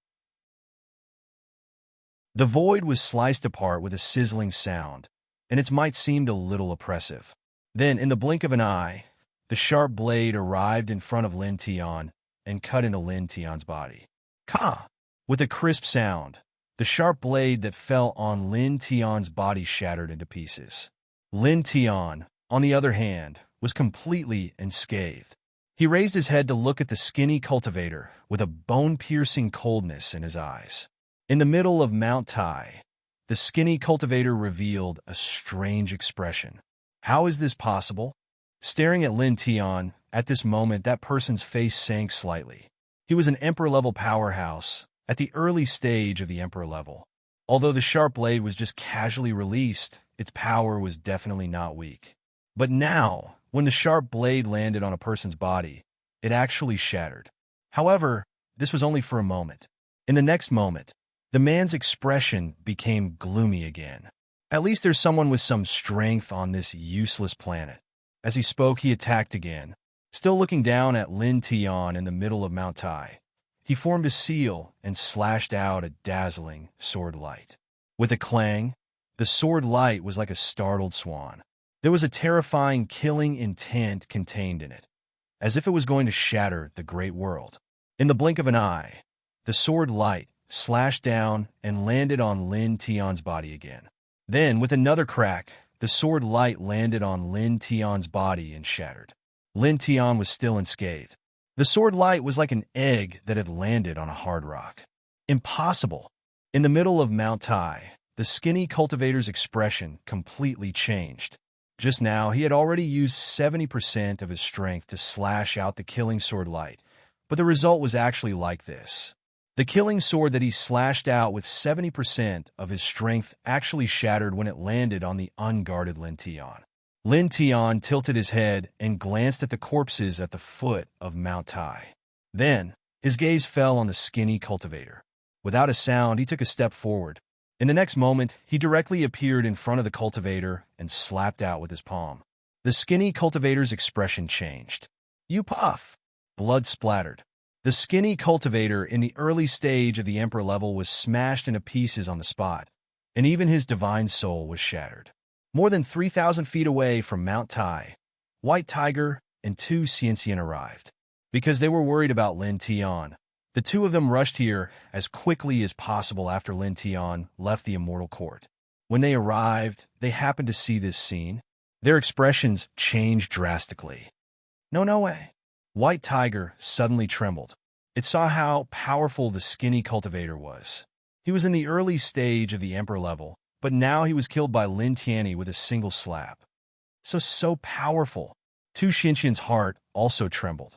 The void was sliced apart with a sizzling sound, and its might seemed a little oppressive. Then, in the blink of an eye, the sharp blade arrived in front of Lin Tian and cut into Lin Tian's body. Ka! With a crisp sound, the sharp blade that fell on Lin Tian's body shattered into pieces. Lin Tian, on the other hand, was completely unscathed. He raised his head to look at the skinny cultivator with a bone-piercing coldness in his eyes. In the middle of Mount Tai, the skinny cultivator revealed a strange expression. How is this possible? Staring at Lin Tian, at this moment that person's face sank slightly. He was an Emperor-level powerhouse at the early stage of the Emperor level. Although the sharp blade was just casually released, its power was definitely not weak. But now, when the sharp blade landed on a person's body, it actually shattered. However, this was only for a moment. In the next moment, the man's expression became gloomy again. At least there's someone with some strength on this useless planet. As he spoke, he attacked again. Still looking down at Lin Tian in the middle of Mount Tai, he formed a seal and slashed out a dazzling sword light. With a clang, the sword light was like a startled swan. There was a terrifying, killing intent contained in it, as if it was going to shatter the great world. In the blink of an eye, the sword light slashed down and landed on Lin Tian's body again. Then, with another crack, the sword light landed on Lin Tian's body and shattered. Lin Tian was still unscathed. The sword light was like an egg that had landed on a hard rock. Impossible! In the middle of Mount Tai, the skinny cultivator's expression completely changed. Just now, he had already used 70% of his strength to slash out the killing sword light, but the result was actually like this. The killing sword that he slashed out with 70% of his strength actually shattered when it landed on the unguarded Lin Tian. Lin Tian tilted his head and glanced at the corpses at the foot of Mount Tai. Then, his gaze fell on the skinny cultivator. Without a sound, he took a step forward. In the next moment, he directly appeared in front of the cultivator and slapped out with his palm. The skinny cultivator's expression changed. "You puff!" Blood splattered. The skinny cultivator in the early stage of the Emperor level was smashed into pieces on the spot, and even his divine soul was shattered. More than 3,000 feet away from Mount Tai, White Tiger and two Xianxian arrived. Because they were worried about Lin Tian, the two of them rushed here as quickly as possible after Lin Tian left the immortal court. When they arrived, they happened to see this scene. Their expressions changed drastically. No way. White Tiger suddenly trembled. It saw how powerful the skinny cultivator was. He was in the early stage of the Emperor level, but now he was killed by Lin Tian with a single slap. So powerful. Tu Xinxian's heart also trembled.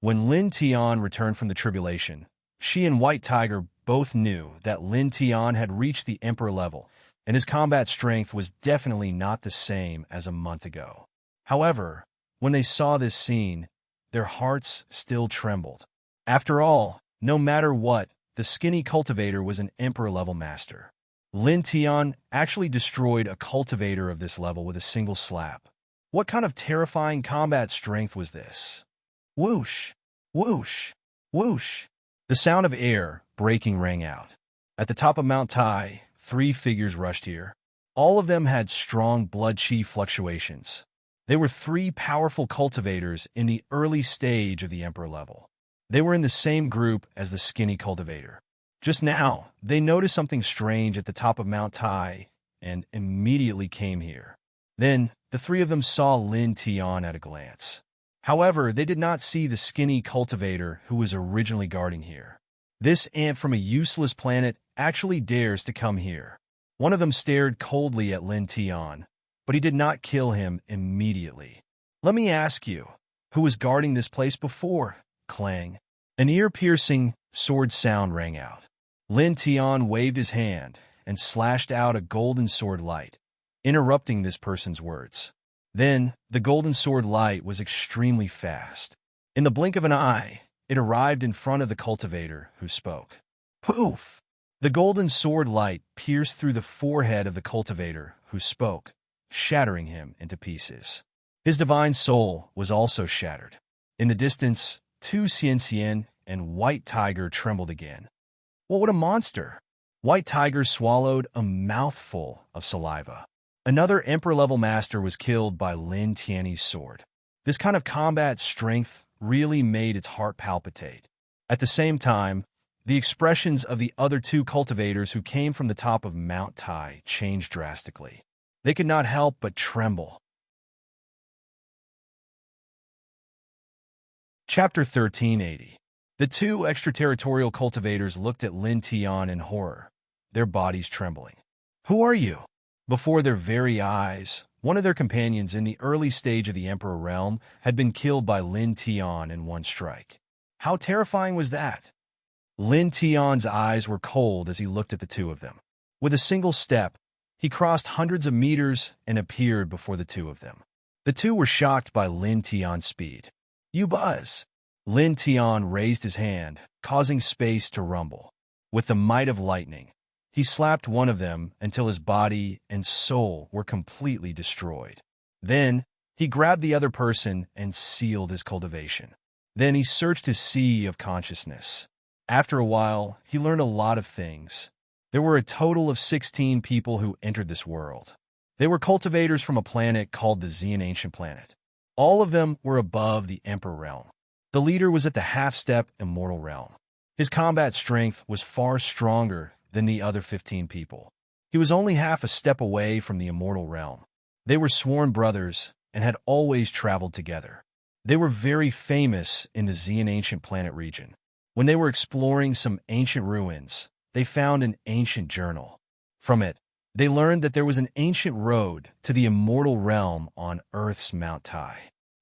When Lin Tian returned from the tribulation, she and White Tiger both knew that Lin Tian had reached the Emperor level, and his combat strength was definitely not the same as a month ago. However, when they saw this scene, their hearts still trembled. After all, no matter what, the skinny cultivator was an Emperor-level master. Lin Tian actually destroyed a cultivator of this level with a single slap. What kind of terrifying combat strength was this? Whoosh! Whoosh! Whoosh! The sound of air breaking rang out. At the top of Mount Tai, 3 figures rushed here. All of them had strong blood chi fluctuations. They were 3 powerful cultivators in the early stage of the Emperor level. They were in the same group as the skinny cultivator. Just now, they noticed something strange at the top of Mount Tai and immediately came here. Then, the 3 of them saw Lin Tian at a glance. However, they did not see the skinny cultivator who was originally guarding here. This ant from a useless planet actually dares to come here. One of them stared coldly at Lin Tian, but he did not kill him immediately. Let me ask you, who was guarding this place before? Clang. An ear-piercing sword sound rang out. Lin Tian waved his hand and slashed out a golden sword light, interrupting this person's words. Then, the golden sword light was extremely fast. In the blink of an eye, it arrived in front of the cultivator who spoke. Poof! The golden sword light pierced through the forehead of the cultivator who spoke, shattering him into pieces. His divine soul was also shattered. In the distance, Tu Xianxian and White Tiger trembled again. What a monster! White Tiger swallowed a mouthful of saliva. Another Emperor-level master was killed by Lin Tian's sword. This kind of combat strength really made its heart palpitate. At the same time, the expressions of the other 2 cultivators who came from the top of Mount Tai changed drastically. They could not help but tremble. Chapter 1380. The 2 extraterritorial cultivators looked at Lin Tian in horror, their bodies trembling. Who are you? Before their very eyes, one of their companions in the early stage of the Emperor realm had been killed by Lin Tian in one strike. How terrifying was that? Lin Tian's eyes were cold as he looked at the two of them. With a single step, he crossed hundreds of meters and appeared before the two of them. The two were shocked by Lin Tian's speed. "You buzz!" Lin Tian raised his hand, causing space to rumble. With the might of lightning, he slapped one of them until his body and soul were completely destroyed. Then, he grabbed the other person and sealed his cultivation. Then he searched his sea of consciousness. After a while, he learned a lot of things. There were a total of 16 people who entered this world. They were cultivators from a planet called the Xian Ancient Planet. All of them were above the Emperor realm. The leader was at the half-step immortal realm. His combat strength was far stronger than the other 15 people. He was only half a step away from the immortal realm. They were sworn brothers and had always traveled together. They were very famous in the Xian Ancient Planet region. When they were exploring some ancient ruins, they found an ancient journal. From it, they learned that there was an ancient road to the immortal realm on Earth's Mount Tai.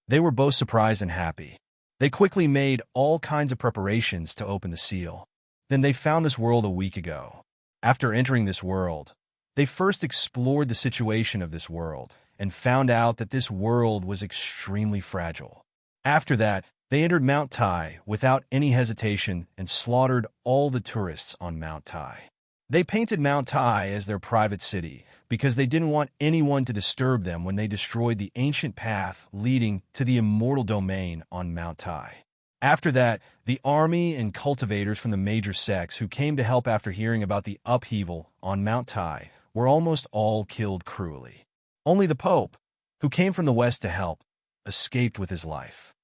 They were both surprised and happy. They quickly made all kinds of preparations to open the seal. Then they found this world a week ago. After entering this world, they first explored the situation of this world and found out that this world was extremely fragile. After that, they entered Mount Tai without any hesitation and slaughtered all the tourists on Mount Tai. They painted Mount Tai as their private city because they didn't want anyone to disturb them when they destroyed the ancient path leading to the immortal domain on Mount Tai. After that, the army and cultivators from the major sects who came to help after hearing about the upheaval on Mount Tai were almost all killed cruelly. Only the Pope, who came from the west to help, escaped with his life.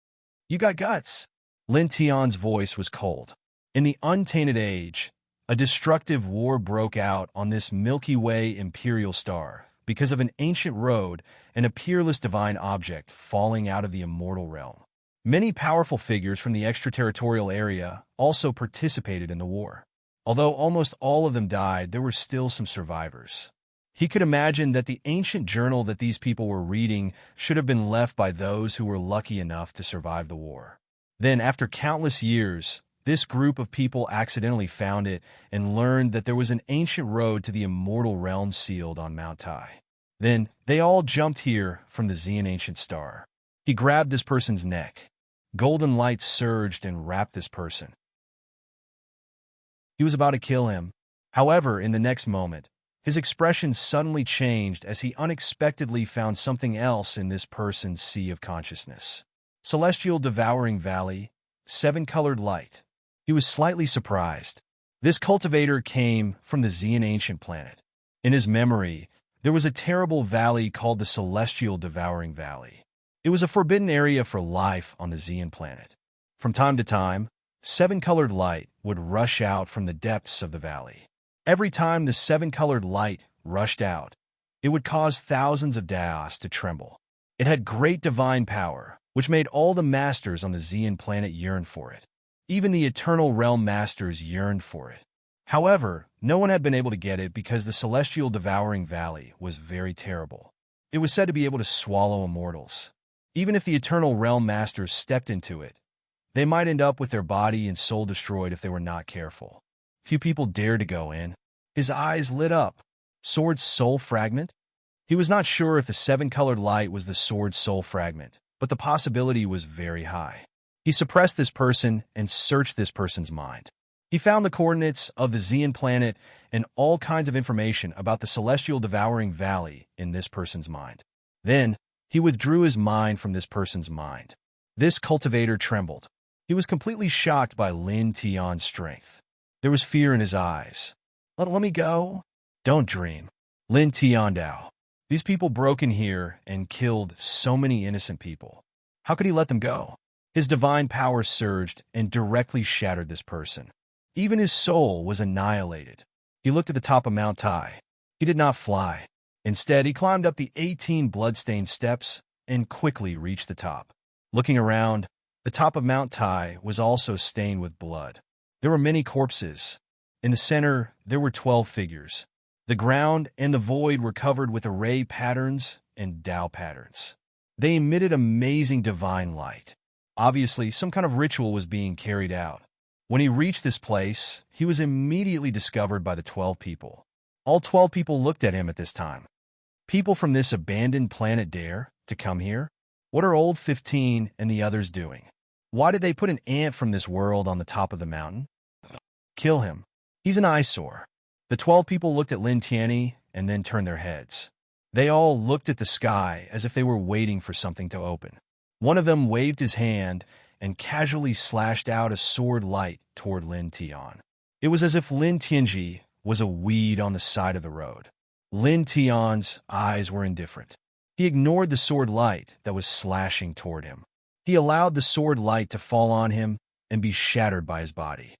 "You got guts." Lin Tian's voice was cold. In the untainted age, a destructive war broke out on this Milky Way imperial star because of an ancient road and a peerless divine object falling out of the immortal realm. Many powerful figures from the extraterritorial area also participated in the war. Although almost all of them died, there were still some survivors. He could imagine that the ancient journal that these people were reading should have been left by those who were lucky enough to survive the war. Then, after countless years, this group of people accidentally found it and learned that there was an ancient road to the immortal realm sealed on Mount Tai. Then, they all jumped here from the Xian Ancient Star. He grabbed this person's neck. Golden light surged and wrapped this person. He was about to kill him. However, in the next moment, his expression suddenly changed as he unexpectedly found something else in this person's sea of consciousness. Celestial Devouring Valley, 7-colored light. He was slightly surprised. This cultivator came from the Xian Ancient Planet. In his memory, there was a terrible valley called the Celestial Devouring Valley. It was a forbidden area for life on the Xian planet. From time to time, 7-colored light would rush out from the depths of the valley. Every time the 7-colored light rushed out, it would cause thousands of Daos to tremble. It had great divine power, which made all the masters on the Xian planet yearn for it. Even the Eternal Realm masters yearned for it. However, no one had been able to get it because the Celestial Devouring Valley was very terrible. It was said to be able to swallow immortals. Even if the Eternal Realm masters stepped into it, they might end up with their body and soul destroyed if they were not careful. Few people dared to go in. His eyes lit up. Sword's soul fragment? He was not sure if the 7-colored light was the sword's soul fragment, but the possibility was very high. He suppressed this person and searched this person's mind. He found the coordinates of the Xian planet and all kinds of information about the Celestial Devouring Valley in this person's mind. Then, he withdrew his mind from this person's mind. This cultivator trembled. He was completely shocked by Lin Tian's strength. There was fear in his eyes. Let me go. Don't dream. Lin Tian Dao. These people broke in here and killed so many innocent people. How could he let them go? His divine power surged and directly shattered this person. Even his soul was annihilated. He looked at the top of Mount Tai. He did not fly. Instead, he climbed up the 18 blood-stained steps and quickly reached the top. Looking around, the top of Mount Tai was also stained with blood. There were many corpses. In the center, there were 12 figures. The ground and the void were covered with array patterns and Tao patterns. They emitted amazing divine light. Obviously, some kind of ritual was being carried out. When he reached this place, he was immediately discovered by the 12 people. All 12 people looked at him at this time. People from this abandoned planet dare to come here? What are old 15 and the others doing? Why did they put an ant from this world on the top of the mountain? Kill him. He's an eyesore. The 12 people looked at Lin Tianyi and then turned their heads. They all looked at the sky as if they were waiting for something to open. One of them waved his hand and casually slashed out a sword light toward Lin Tian. It was as if Lin Tianyi was a weed on the side of the road. Lin Tian's eyes were indifferent. He ignored the sword light that was slashing toward him. He allowed the sword light to fall on him and be shattered by his body.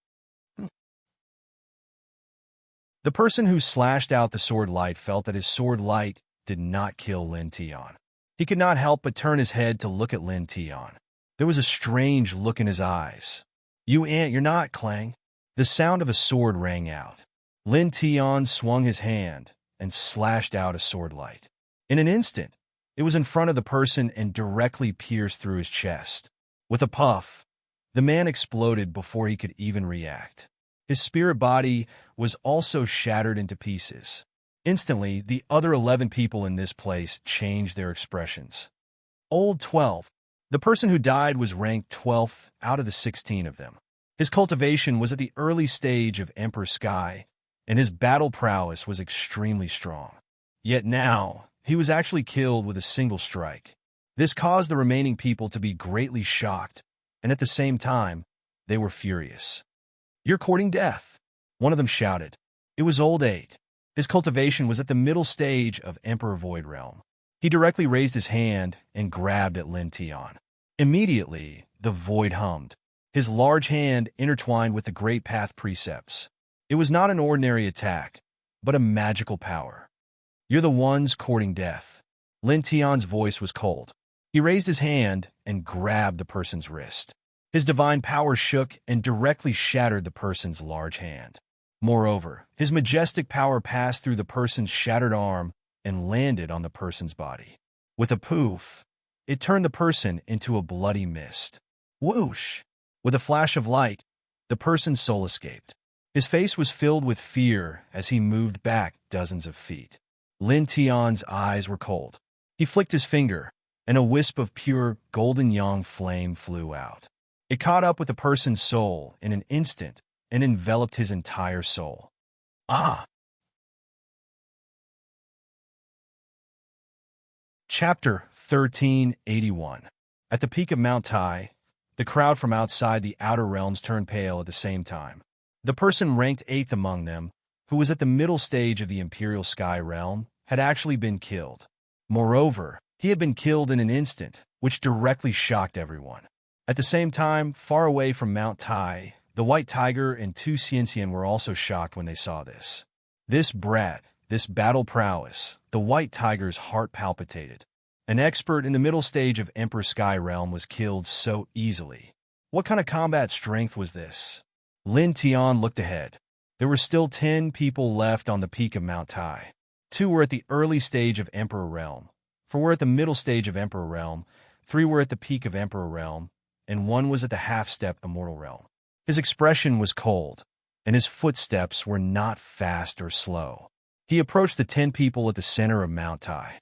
The person who slashed out the sword light felt that his sword light did not kill Lin Tian. He could not help but turn his head to look at Lin Tian. There was a strange look in his eyes. "You ant, you're not, Clang." The sound of a sword rang out. Lin Tian swung his hand and slashed out a sword light. In an instant, it was in front of the person and directly pierced through his chest. With a puff, the man exploded before he could even react. His spirit body was also shattered into pieces. Instantly, the other 11 people in this place changed their expressions. Old 12. The person who died was ranked 12th out of the 16 of them. His cultivation was at the early stage of Emperor Sky, and his battle prowess was extremely strong. Yet now, he was actually killed with a single strike. This caused the remaining people to be greatly shocked, and at the same time, they were furious. "You're courting death," one of them shouted. It was Old 8. His cultivation was at the middle stage of Emperor Void Realm. He directly raised his hand and grabbed at Lin Tian. Immediately, the void hummed. His large hand intertwined with the Great Path precepts. It was not an ordinary attack, but a magical power. "You're the ones courting death." Lin Tian's voice was cold. He raised his hand and grabbed the person's wrist. His divine power shook and directly shattered the person's large hand. Moreover, his majestic power passed through the person's shattered arm and landed on the person's body. With a poof, it turned the person into a bloody mist. Whoosh! With a flash of light, the person's soul escaped. His face was filled with fear as he moved back dozens of feet. Lin Tian's eyes were cold. He flicked his finger, and a wisp of pure golden yang flame flew out. It caught up with the person's soul in an instant and enveloped his entire soul. Ah! Chapter 1381. At the peak of Mount Tai, the crowd from outside the outer realms turned pale at the same time. The person ranked 8th among them, who was at the middle stage of the Imperial Sky Realm, had actually been killed. Moreover, he had been killed in an instant, which directly shocked everyone. At the same time, far away from Mount Tai, the White Tiger and 2 Xianxian were also shocked when they saw this. This brat, this battle prowess, the White Tiger's heart palpitated. An expert in the middle stage of Emperor Sky Realm was killed so easily. What kind of combat strength was this? Lin Tian looked ahead. There were still 10 people left on the peak of Mount Tai. 2 were at the early stage of Emperor Realm, 4 were at the middle stage of Emperor Realm, 3 were at the peak of Emperor Realm, and 1 was at the half-step Immortal Realm. His expression was cold, and his footsteps were not fast or slow. He approached the 10 people at the center of Mount Tai.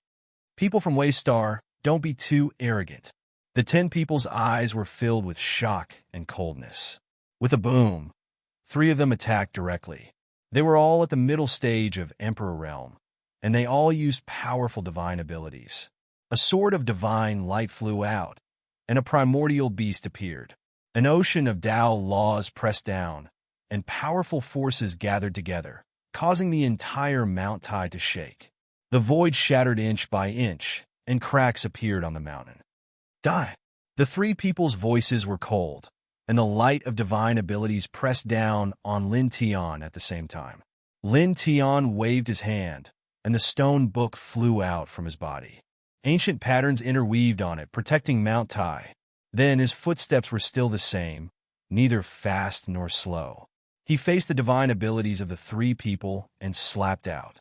"People from Waystar, don't be too arrogant." The 10 people's eyes were filled with shock and coldness. With a boom, 3 of them attacked directly. They were all at the middle stage of Emperor Realm, and they all used powerful divine abilities. A sword of divine light flew out, and a primordial beast appeared. An ocean of Tao laws pressed down, and powerful forces gathered together, causing the entire Mount Tai to shake. The void shattered inch by inch, and cracks appeared on the mountain. "Die!" The 3 people's voices were cold, and the light of divine abilities pressed down on Lin Tian at the same time. Lin Tian waved his hand, and the stone book flew out from his body. Ancient patterns interweaved on it, protecting Mount Tai. Then his footsteps were still the same, neither fast nor slow. He faced the divine abilities of the 3 people and slapped out.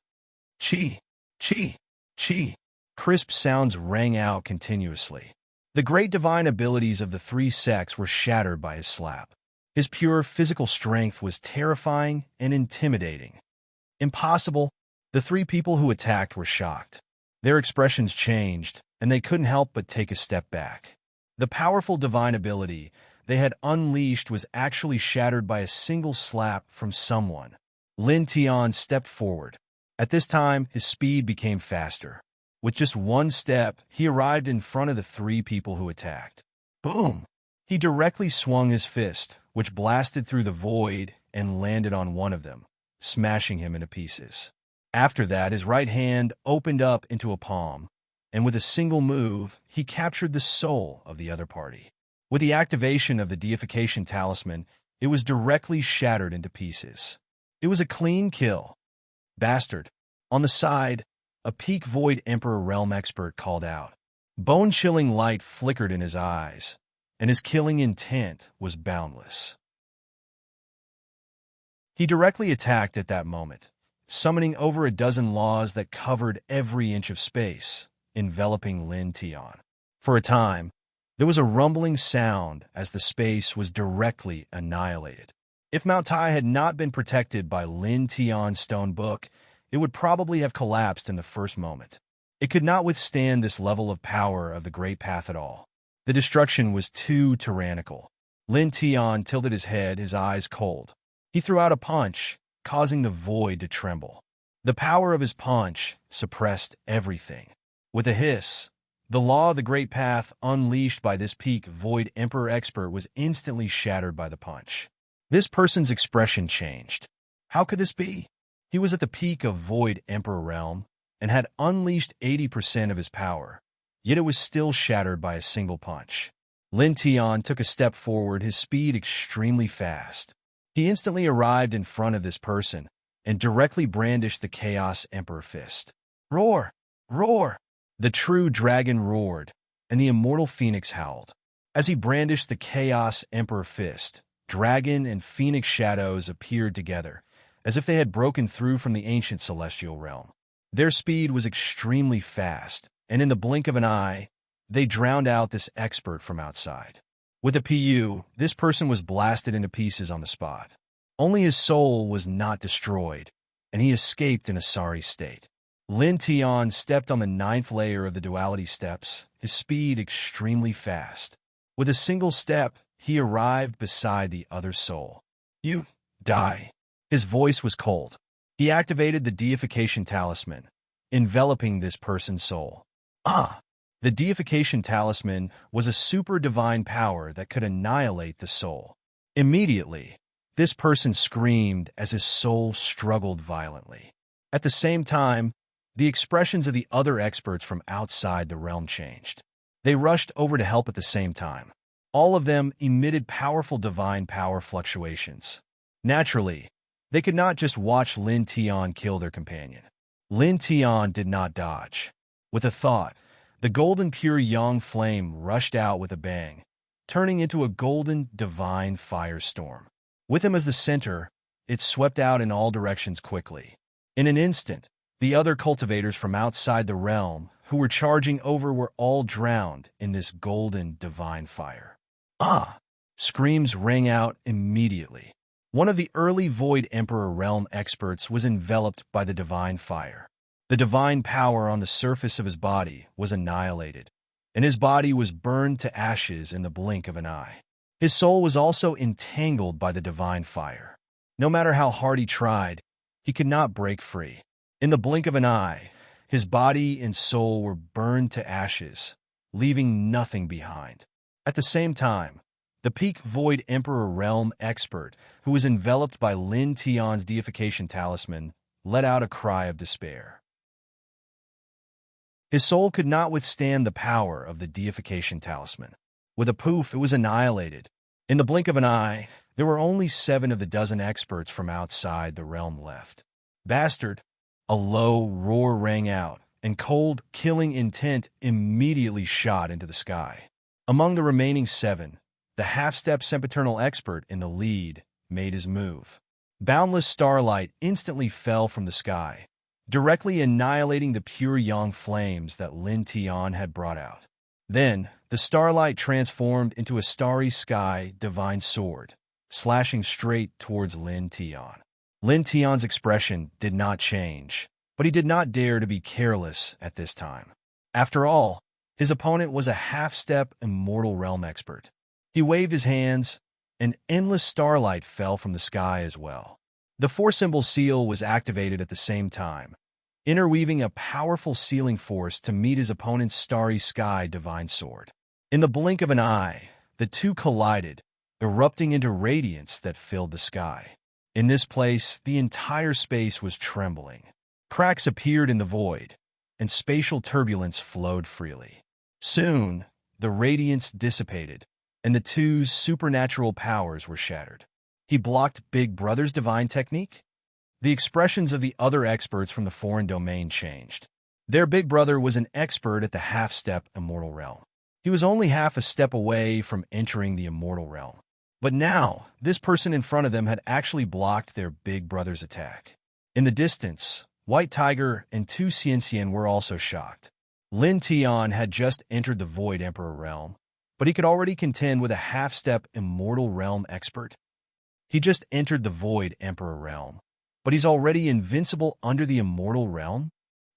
"Chi! Chi! Chi!" Crisp sounds rang out continuously. The great divine abilities of the three sects were shattered by his slap. His pure physical strength was terrifying and intimidating. Impossible. The three people who attacked were shocked. Their expressions changed, and they couldn't help but take a step back. The powerful divine ability they had unleashed was actually shattered by a single slap from someone. Lin Tian stepped forward. At this time, his speed became faster. With just one step, he arrived in front of the three people who attacked. Boom! He directly swung his fist, which blasted through the void and landed on one of them, smashing him into pieces. After that, his right hand opened up into a palm, and with a single move, he captured the soul of the other party. With the activation of the deification talisman, it was directly shattered into pieces. It was a clean kill. Bastard. On the side, a peak Void Emperor realm expert called out. Bone-chilling light flickered in his eyes, and his killing intent was boundless. He directly attacked at that moment, summoning over a dozen laws that covered every inch of space, enveloping Lin Tian. For a time, there was a rumbling sound as the space was directly annihilated. If Mount Tai had not been protected by Lin Tian's stone book, it would probably have collapsed in the first moment. It could not withstand this level of power of the Great Path at all. The destruction was too tyrannical. Lin Tian tilted his head, his eyes cold. He threw out a punch, causing the void to tremble. The power of his punch suppressed everything. With a hiss, the law of the Great Path unleashed by this peak Void Emperor expert was instantly shattered by the punch. This person's expression changed. How could this be? He was at the peak of Void Emperor realm and had unleashed 80% of his power, yet it was still shattered by a single punch. Lin Tian took a step forward, his speed extremely fast. He instantly arrived in front of this person and directly brandished the Chaos Emperor fist. Roar! Roar! The true dragon roared, and the immortal phoenix howled. As he brandished the Chaos Emperor fist, dragon and phoenix shadows appeared together, as if they had broken through from the ancient celestial realm. Their speed was extremely fast, and in the blink of an eye, they drowned out this expert from outside. With a PU, this person was blasted into pieces on the spot. Only his soul was not destroyed, and he escaped in a sorry state. Lin Tian stepped on the 9th layer of the duality steps, his speed extremely fast. With a single step, he arrived beside the other soul. You die. His voice was cold. He activated the deification talisman, enveloping this person's soul. The deification talisman was a super divine power that could annihilate the soul. Immediately, this person screamed as his soul struggled violently. At the same time, the expressions of the other experts from outside the realm changed. They rushed over to help at the same time. All of them emitted powerful divine power fluctuations. Naturally, they could not just watch Lin Tian kill their companion. Lin Tian did not dodge. With a thought, the golden pure yang flame rushed out with a bang, turning into a golden divine firestorm. With him as the center, it swept out in all directions quickly. In an instant, the other cultivators from outside the realm who were charging over were all drowned in this golden divine fire. Screams rang out immediately. One of the early Void Emperor realm experts was enveloped by the divine fire. The divine power on the surface of his body was annihilated, and his body was burned to ashes in the blink of an eye. His soul was also entangled by the divine fire. No matter how hard he tried, he could not break free. In the blink of an eye, his body and soul were burned to ashes, leaving nothing behind. At the same time, the peak Void Emperor realm expert, who was enveloped by Lin Tian's deification talisman, let out a cry of despair. His soul could not withstand the power of the deification talisman. With a poof, it was annihilated. In the blink of an eye, there were only 7 of the dozen experts from outside the realm left. Bastard! A low roar rang out, and cold, killing intent immediately shot into the sky. Among the remaining 7, the half-step sempiternal expert in the lead made his move. Boundless starlight instantly fell from the sky, directly annihilating the pure yang flames that Lin Tian had brought out. Then, the starlight transformed into a starry sky divine sword, slashing straight towards Lin Tian. Lin Tian's expression did not change, but he did not dare to be careless at this time. After all, his opponent was a half-step immortal realm expert. He waved his hands, and endless starlight fell from the sky as well. The four-symbol seal was activated at the same time, interweaving a powerful sealing force to meet his opponent's starry sky divine sword. In the blink of an eye, the two collided, erupting into radiance that filled the sky. In this place, the entire space was trembling. Cracks appeared in the void, and spatial turbulence flowed freely. Soon, the radiance dissipated, and the two's supernatural powers were shattered. He blocked Big Brother's divine technique? The expressions of the other experts from the foreign domain changed. Their Big Brother was an expert at the half-step immortal realm. He was only half a step away from entering the immortal realm. But now, this person in front of them had actually blocked their Big Brother's attack. In the distance, White Tiger and Tu Xianxian were also shocked. Lin Tian had just entered the Void Emperor realm, but he could already contend with a half-step immortal realm expert. He just entered the Void Emperor realm, but he's already invincible under the immortal realm?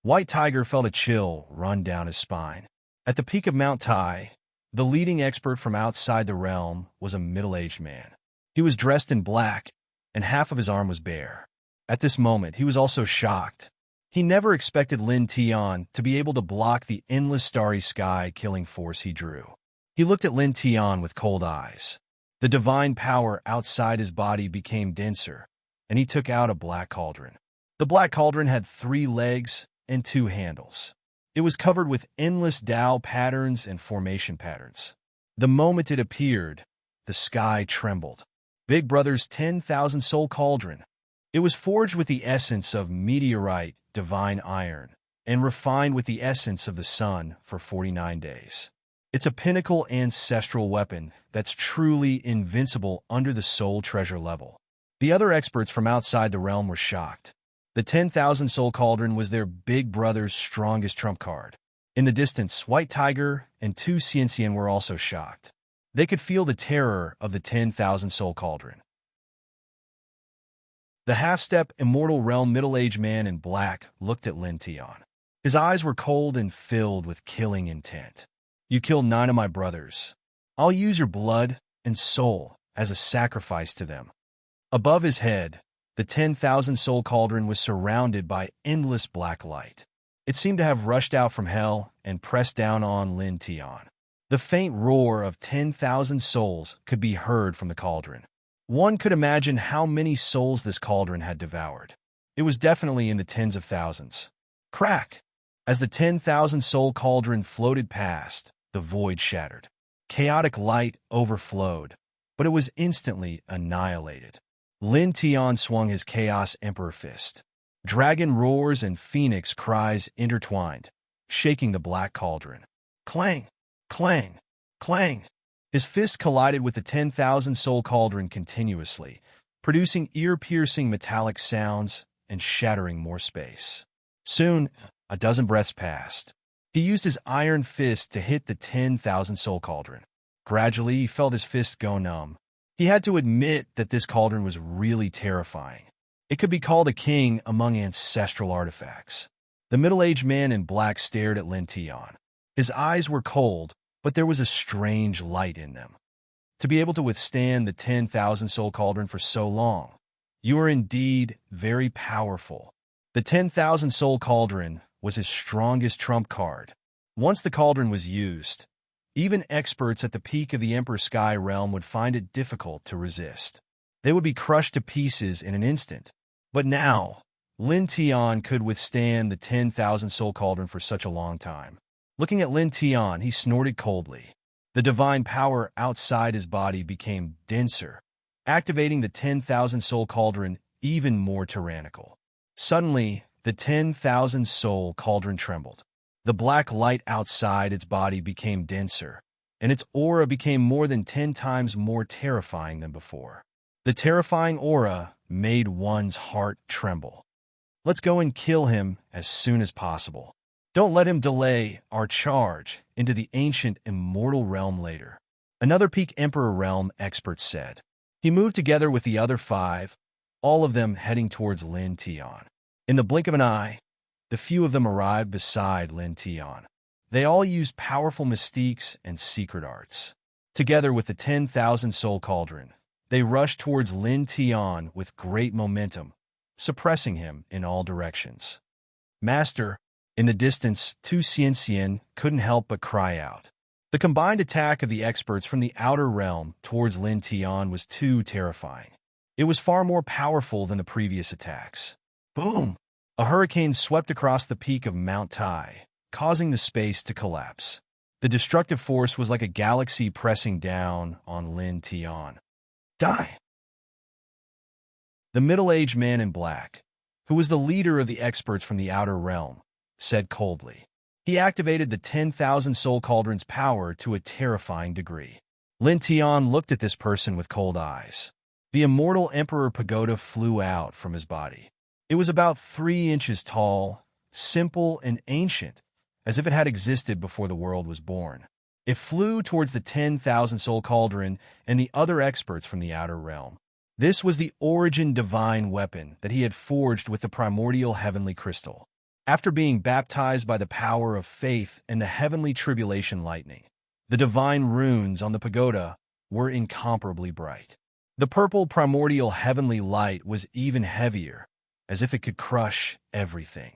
White Tiger felt a chill run down his spine. At the peak of Mount Tai, the leading expert from outside the realm was a middle-aged man. He was dressed in black, and half of his arm was bare. At this moment, he was also shocked. He never expected Lin Tian to be able to block the endless starry sky killing force he drew. He looked at Lin Tian with cold eyes. The divine power outside his body became denser, and he took out a black cauldron. The black cauldron had 3 legs and 2 handles. It was covered with endless Tao patterns and formation patterns. The moment it appeared, the sky trembled. Big Brother's 10,000 soul cauldron. It was forged with the essence of meteorite, divine iron, and refined with the essence of the sun for 49 days. It's a pinnacle ancestral weapon that's truly invincible under the soul treasure level. The other experts from outside the realm were shocked. The 10,000 soul cauldron was their Big Brother's strongest trump card. In the distance, White Tiger and Tu Xianxian were also shocked. They could feel the terror of the 10,000 soul cauldron. The half-step immortal realm middle-aged man in black looked at Lin Tian. His eyes were cold and filled with killing intent. You killed 9 of my brothers. I'll use your blood and soul as a sacrifice to them. Above his head, the 10,000 soul cauldron was surrounded by endless black light. It seemed to have rushed out from hell and pressed down on Lin Tian. The faint roar of 10,000 souls could be heard from the cauldron. One could imagine how many souls this cauldron had devoured. It was definitely in the tens of thousands. Crack! As the 10,000 soul cauldron floated past, the void shattered. Chaotic light overflowed, but it was instantly annihilated. Lin Tian swung his Chaos Emperor fist. Dragon roars and phoenix cries intertwined, shaking the black cauldron. Clang! Clang! Clang! His fist collided with the 10,000 soul cauldron continuously, producing ear-piercing metallic sounds and shattering more space. Soon, a dozen breaths passed. He used his iron fist to hit the 10,000 soul cauldron. Gradually, he felt his fist go numb. He had to admit that this cauldron was really terrifying. It could be called a king among ancestral artifacts. The middle-aged man in black stared at Lin Tian. His eyes were cold, but there was a strange light in them. To be able to withstand the 10,000 soul cauldron for so long, you are indeed very powerful. The 10,000 soul cauldron was his strongest trump card. Once the cauldron was used, even experts at the peak of the Emperor Sky realm would find it difficult to resist. They would be crushed to pieces in an instant. But now, Lin Tian could withstand the 10,000 soul cauldron for such a long time. Looking at Lin Tian, he snorted coldly. The divine power outside his body became denser, activating the 10,000 soul cauldron even more tyrannical. Suddenly, the 10,000 soul cauldron trembled. The black light outside its body became denser, and its aura became more than 10 times more terrifying than before. The terrifying aura made one's heart tremble. Let's go and kill him as soon as possible. Don't let him delay our charge into the ancient immortal realm later. Another Peak Emperor realm expert said. He moved together with the other 5, all of them heading towards Lin Tian. In the blink of an eye, the few of them arrived beside Lin Tian. They all used powerful mystiques and secret arts. Together with the 10,000 Soul Cauldron, they rushed towards Lin Tian with great momentum, suppressing him in all directions. Master, in the distance, Tu Xian couldn't help but cry out. The combined attack of the experts from the outer realm towards Lin Tian was too terrifying. It was far more powerful than the previous attacks. Boom! A hurricane swept across the peak of Mount Tai, causing the space to collapse. The destructive force was like a galaxy pressing down on Lin Tian. Die! The middle-aged man in black, who was the leader of the experts from the outer realm, said coldly. He activated the 10,000 Soul Cauldron's power to a terrifying degree. Lin Tian looked at this person with cold eyes. The immortal Emperor Pagoda flew out from his body. It was about 3 inches tall, simple and ancient, as if it had existed before the world was born. It flew towards the 10,000 Soul Cauldron and the other experts from the outer realm. This was the origin divine weapon that he had forged with the primordial heavenly crystal. After being baptized by the power of faith and the heavenly tribulation lightning, the divine runes on the pagoda were incomparably bright. The purple primordial heavenly light was even heavier, as if it could crush everything.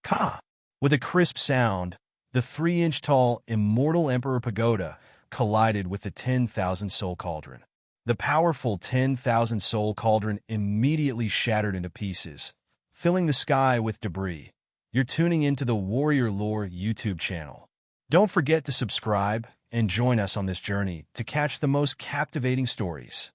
Ka! With a crisp sound, the 3-inch-tall immortal Emperor Pagoda collided with the 10,000 Soul Cauldron. The powerful 10,000 Soul Cauldron immediately shattered into pieces, filling the sky with debris. You're tuning into the Warrior Lore YouTube channel. Don't forget to subscribe and join us on this journey to catch the most captivating stories.